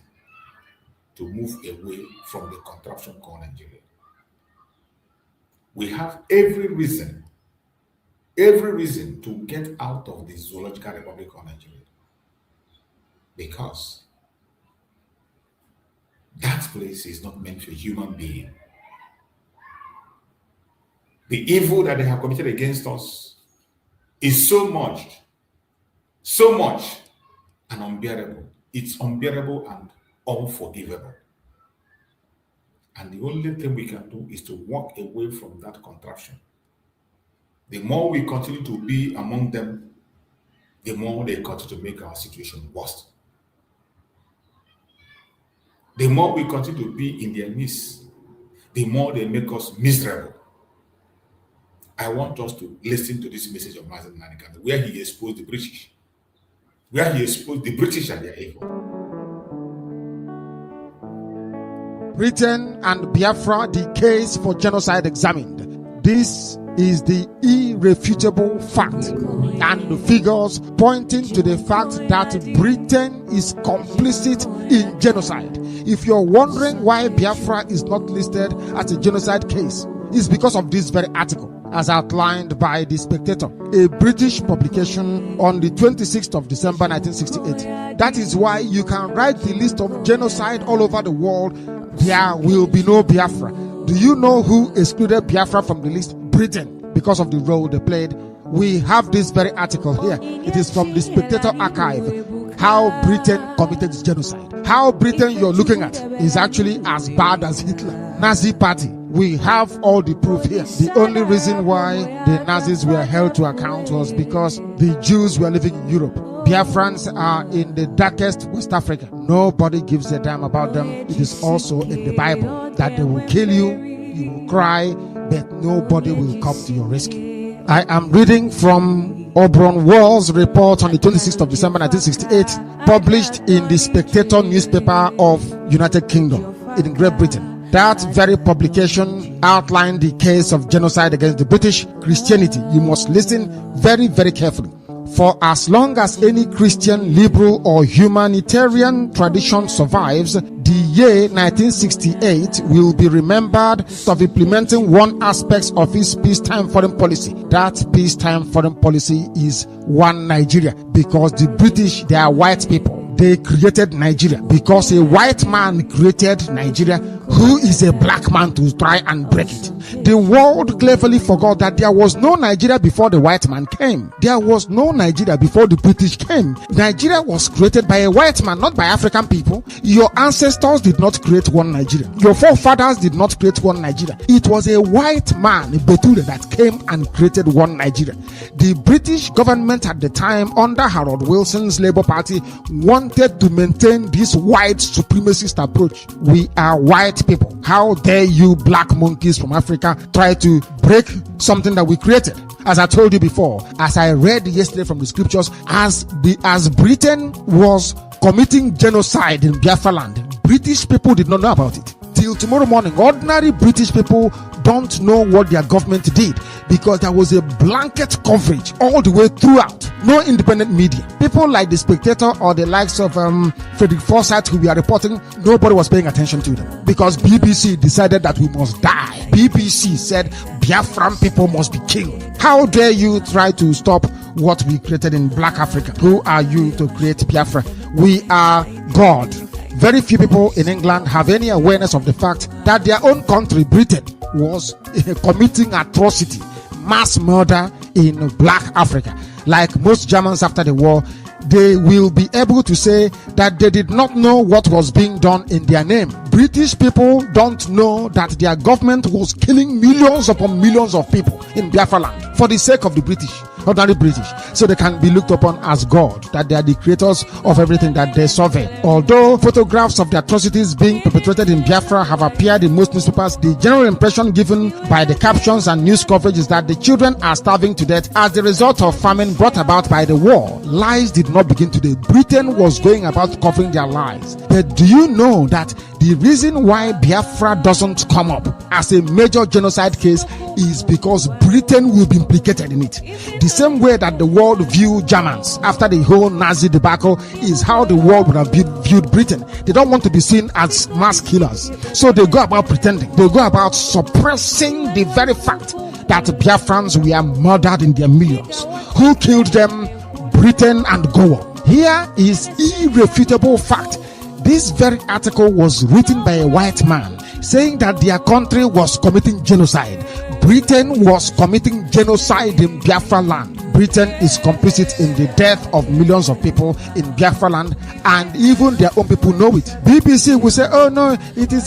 to move away from the contraption called Nigeria. We have every reason to get out of the zoological republic called Nigeria. Because that place is not meant for human being. The evil that they have committed against us is so much and unbearable. It's unbearable and unforgivable. And the only thing we can do is to walk away from that contraption. The more we continue to be among them, the more they continue to make our situation worse. The more we continue to be in their midst, the more they make us miserable. I want us to listen to this message of Mazi Nnamdi Kanu, where he exposed the British. Where he exposed the British and their evil. Britain and Biafra, the case for genocide examined. This is the irrefutable fact and the figures pointing to the fact that Britain is complicit in genocide. If you're wondering why Biafra is not listed as a genocide case, it's because of this very article, as outlined by The Spectator, a British publication on the 26th of December 1968. That is why you can write the list of genocide all over the world. There will be no Biafra. Do you know who excluded Biafra from the list? Britain, because of the role they played. We have this very article here. It is from the Spectator archive. How Britain committed genocide. How Britain you're looking at is actually as bad as Hitler. Nazi party. We have all the proof here. The only reason why the Nazis were held to account was because the Jews were living in Europe. Biafrans are in the darkest West Africa. Nobody gives a damn about them. It is also in the Bible that they will kill you, you will cry, but nobody will come to your rescue. I am reading from Aubrey Wall's report on the 26th of December 1968, published in the Spectator newspaper of United Kingdom in Great Britain. That very publication outlined the case of genocide against the British Christianity. You must listen very, very carefully. For as long as any Christian, liberal, or humanitarian tradition survives, the year 1968 will be remembered of implementing one aspect of his peacetime foreign policy. That peacetime foreign policy is one Nigeria, because the British, they are white people. They created Nigeria because a white man created Nigeria, who is a black man to try and break it. The world cleverly forgot that there was no Nigeria before the white man came. There was no Nigeria before the British came. Nigeria was created by a white man, not by African people. Your ancestors did not create one Nigeria. Your forefathers did not create one Nigeria. It was a white man, Betule, that came and created one Nigeria. The British government at the time, under Harold Wilson's Labour Party, wanted to maintain this white supremacist approach. We are white people. How dare you black monkeys from Africa try to break something that we created? As I told you before, as I read yesterday from the scriptures, as Britain was committing genocide in Biafra land, British people did not know about it. Till tomorrow morning, ordinary British people don't know what their government did, because there was a blanket coverage all the way throughout. No independent media. People like The Spectator or the likes of Frederick Forsyth, who we are reporting, nobody was paying attention to them, because BBC decided that we must die. BBC said Biafran people must be killed. How dare you try to stop what we created in Black Africa? Who are you to create Biafra? We are God. Very few people in England have any awareness of the fact that their own country, Britain, was committing atrocity, mass murder in Black Africa. Like most Germans after the war, they will be able to say that they did not know what was being done in their name. British people don't know that their government was killing millions upon millions of people in Biafra land for the sake of the British, ordinary British, so they can be looked upon as God, that they are the creators of everything that they survey. Although photographs of the atrocities being perpetrated in Biafra have appeared in most newspapers, the general impression given by the captions and news coverage is that the children are starving to death as the result of famine brought about by the war. Lies did not begin today. Britain was going about covering their lies. But do you know that the reason why Biafra doesn't come up as a major genocide case is because Britain will be implicated in it? The same way that the world viewed Germans after the whole Nazi debacle is how the world would have viewed Britain. They don't want to be seen as mass killers, so they go about pretending. They go about suppressing the very fact that Biafrans were murdered in their millions. Who killed them? Britain and go on. Here is irrefutable fact. This very article was written by a white man saying that their country was committing genocide. Britain was committing genocide in Biafra land. Britain is complicit in the death of millions of people in Biafra land, and even their own people know it. BBC will say, oh no, it is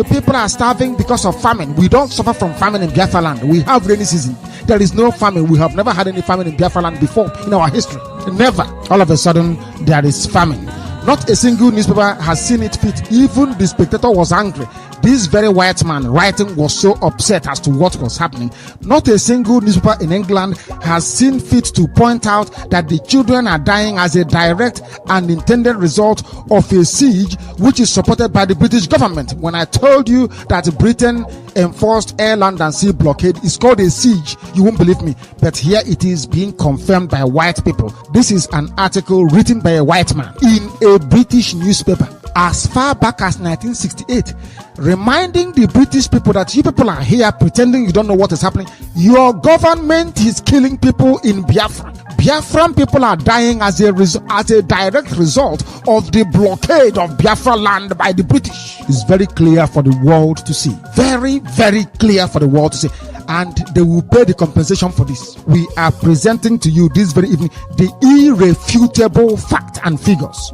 people are starving because of famine. We don't suffer from famine in Biafra land. We have rainy season. There is no famine. We have never had any famine in Biafra land before in our history. Never. All of a sudden, there is famine. Not a single newspaper has seen it fit. Even The Spectator was angry. This very white man writing was so upset as to what was happening. Not a single newspaper in England has seen fit to point out that the children are dying as a direct and intended result of a siege which is supported by the British government. When I told you that Britain enforced air, land and sea blockade, is called a siege, you won't believe me. But here it is being confirmed by white people. This is an article written by a white man in a British newspaper as far back as 1968, reminding the British people that you people are here pretending you don't know what is happening. Your government is killing people in Biafra. Biafran people are dying as a direct result of the blockade of Biafra land by the British. It's very clear for the world to see. Very, very clear for the world to see. And they will pay the compensation for this. We are presenting to you this very evening the irrefutable fact and figures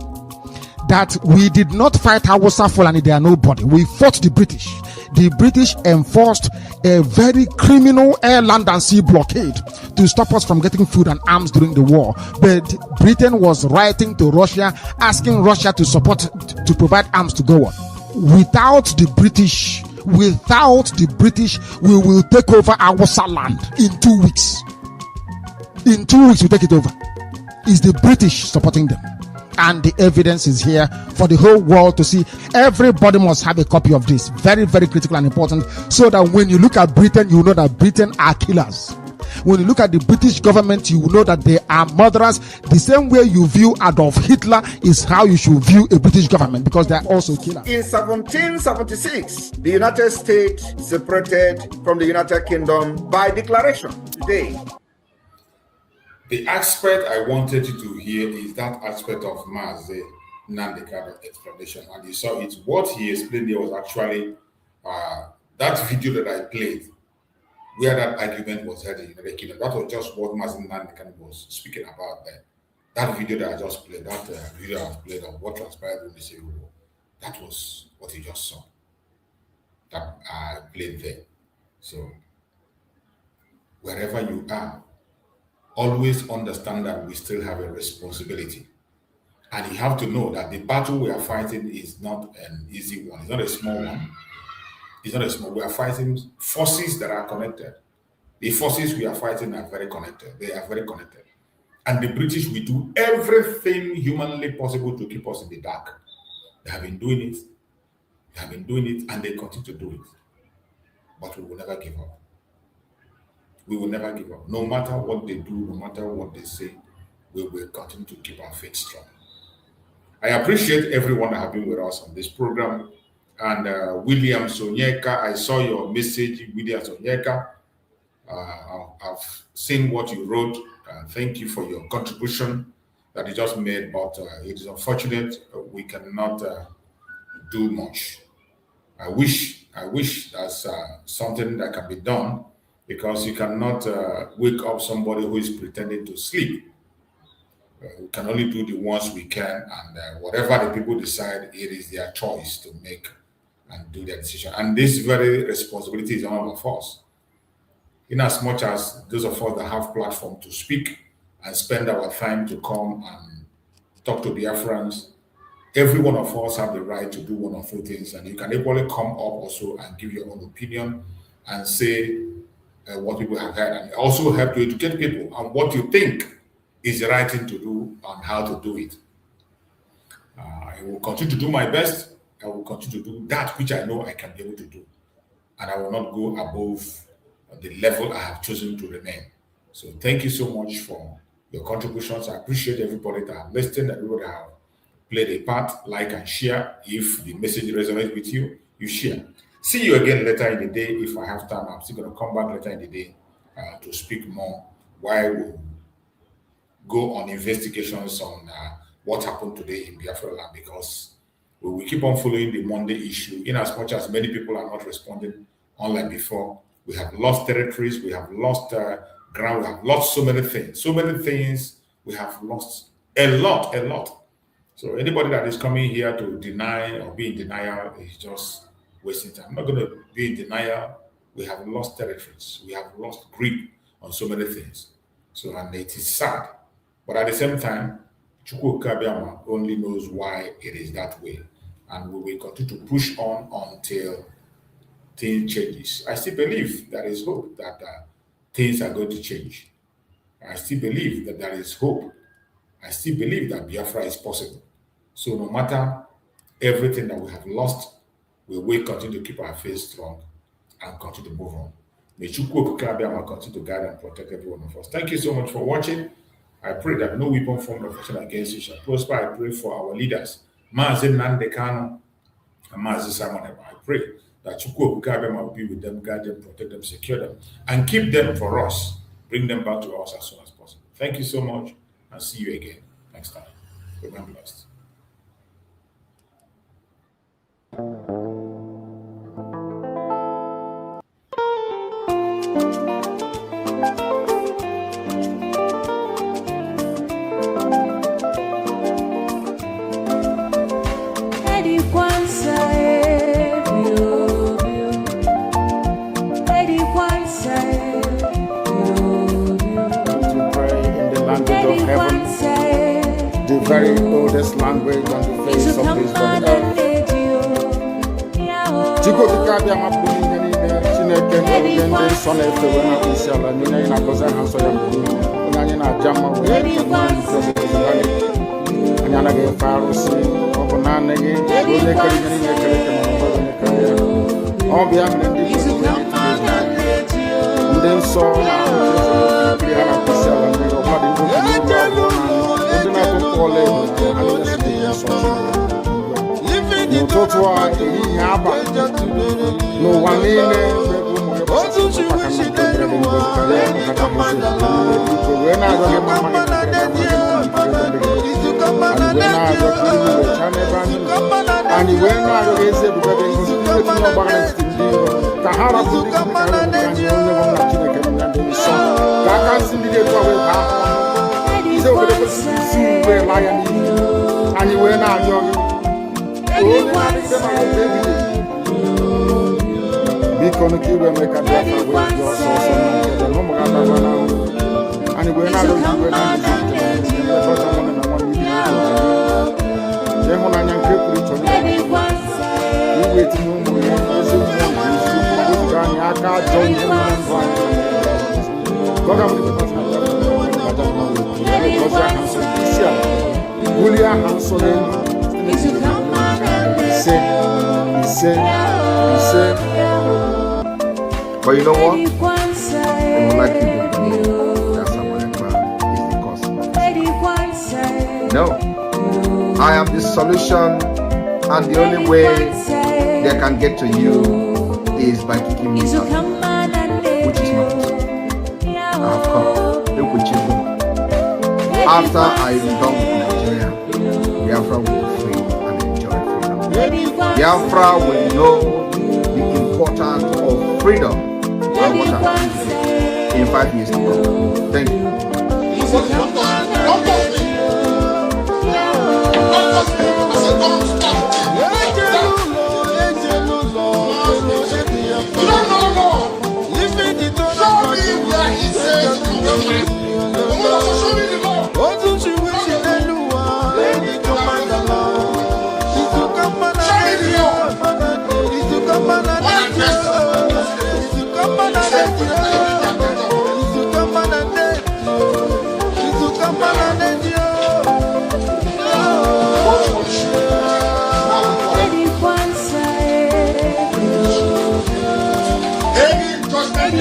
that we did not fight Hausa Fulani, they are nobody. We fought the British. The British enforced a very criminal air, land and sea blockade to stop us from getting food and arms during the war. But Britain was writing to Russia, asking Russia to provide arms to go on. Without the British, we will take over Hausa land in 2 weeks. In 2 weeks, we take it over. It's the British supporting them. And the evidence is here for the whole world to see. Everybody must have a copy of this. Very, very critical and important, so that when you look at Britain, you know that Britain are killers. When you look at the British government, you will know that they are murderers. The same way you view Adolf Hitler is how you should view a British government, because they are also killers. In 1776, the United States separated from the United Kingdom by declaration. Today, the aspect I wanted you to hear is that aspect of Mazi Nnamdi explanation, and you saw it. What he explained there was actually that video that I played, where that argument was held in the United Kingdom. That was just what Mazi Nnamdi was speaking about there. That video that I just played, that video I played of what transpired in the Civil War, that was what he just saw. That I played there. So wherever you are, always understand that we still have a responsibility. And you have to know that the battle we are fighting is not an easy one. It's not a small one. It's not a small. We are fighting forces that are connected. The forces we are fighting are very connected. They are very connected. And the British will do everything humanly possible to keep us in the dark. They have been doing it. They have been doing it, and they continue to do it. But we will never give up. We will never give up. No matter what they do, no matter what they say, we will continue to keep our faith strong. I appreciate everyone that have been with us on this program. And William Sonyeka, I saw your message, William Sonyeka. I've seen what you wrote. Thank you for your contribution that you just made, but it is unfortunate we cannot do much. I wish that's something that can be done, because you cannot wake up somebody who is pretending to sleep. We can only do the ones we can, and whatever the people decide, it is their choice to make and do their decision. And this very responsibility is on all of us. In as much as those of us that have platform to speak and spend our time to come and talk to Biafrans, every one of us have the right to do one or two things, and you can equally come up also and give your own opinion and say what people have heard, and also help to educate people on what you think is the right thing to do and how to do it. I will continue to do my best. I will continue to do that which I know I can be able to do, and I will not go above the level I have chosen to remain. So thank you so much for your contributions. I appreciate everybody that have listened, everybody that have played a part. Like and share. If the message resonates with you, you share. See you again later in the day. If I have time, I'm still going to come back later in the day to speak more, while we go on investigations on what happened today in Biafra land, because we will keep on following the Monday issue. In as much as many people are not responding unlike before, we have lost territories, we have lost ground, we have lost so many things, we have lost a lot. So anybody that is coming here to deny or be in denial is just wasting time. I'm not going to be in denial. We have lost territories, we have lost grip on so many things. So, and it is sad. But at the same time, Chukwu Kabiama only knows why it is that way. And we will continue to push on until things changes. I still believe there is hope that things are going to change. I still believe that there is hope. I still believe that Biafra is possible. So no matter everything that we have lost, we will continue to keep our faith strong and continue to move on. May Chukwu Kabiama continue to guide and protect every one of us. Thank you so much for watching. I pray that no weapon formed of action against you shall prosper. I pray for our leaders, Mazi Nnamdi Kanu and Mazi Simon. I pray that Chukwu Kabiama will be with them, guide them, protect them, secure them, and keep them for us. Bring them back to us as soon as possible. Thank you so much, and see you again next time. Remember blessed. The very oldest language on the face of this very earth. Chukwu Kabiama pụrụ ihe niile, Chineke na-enye ndị nsọ na-efewe na isi ala niile, anyị na-agọzi aha nsọ ya mgbe niile. Onye anyị na-aja mma wee anyị anaghị efe arụsị, ọ bụ naanị gị onye kere ihe niile ekere eke ma ọ bụ onye kere ya. Ọ bịa mere ndị But you know what? They would like you to believe that someone is the cause of this. No. I am the solution, and the only way they can get to you is by kicking me out, which is not possible. I have come. Look with you. After I am done with Nigeria, Biafra will be free and enjoy freedom. Biafra will know the importance of freedom and what I'm doing today in 5 years to come. Thank you. Any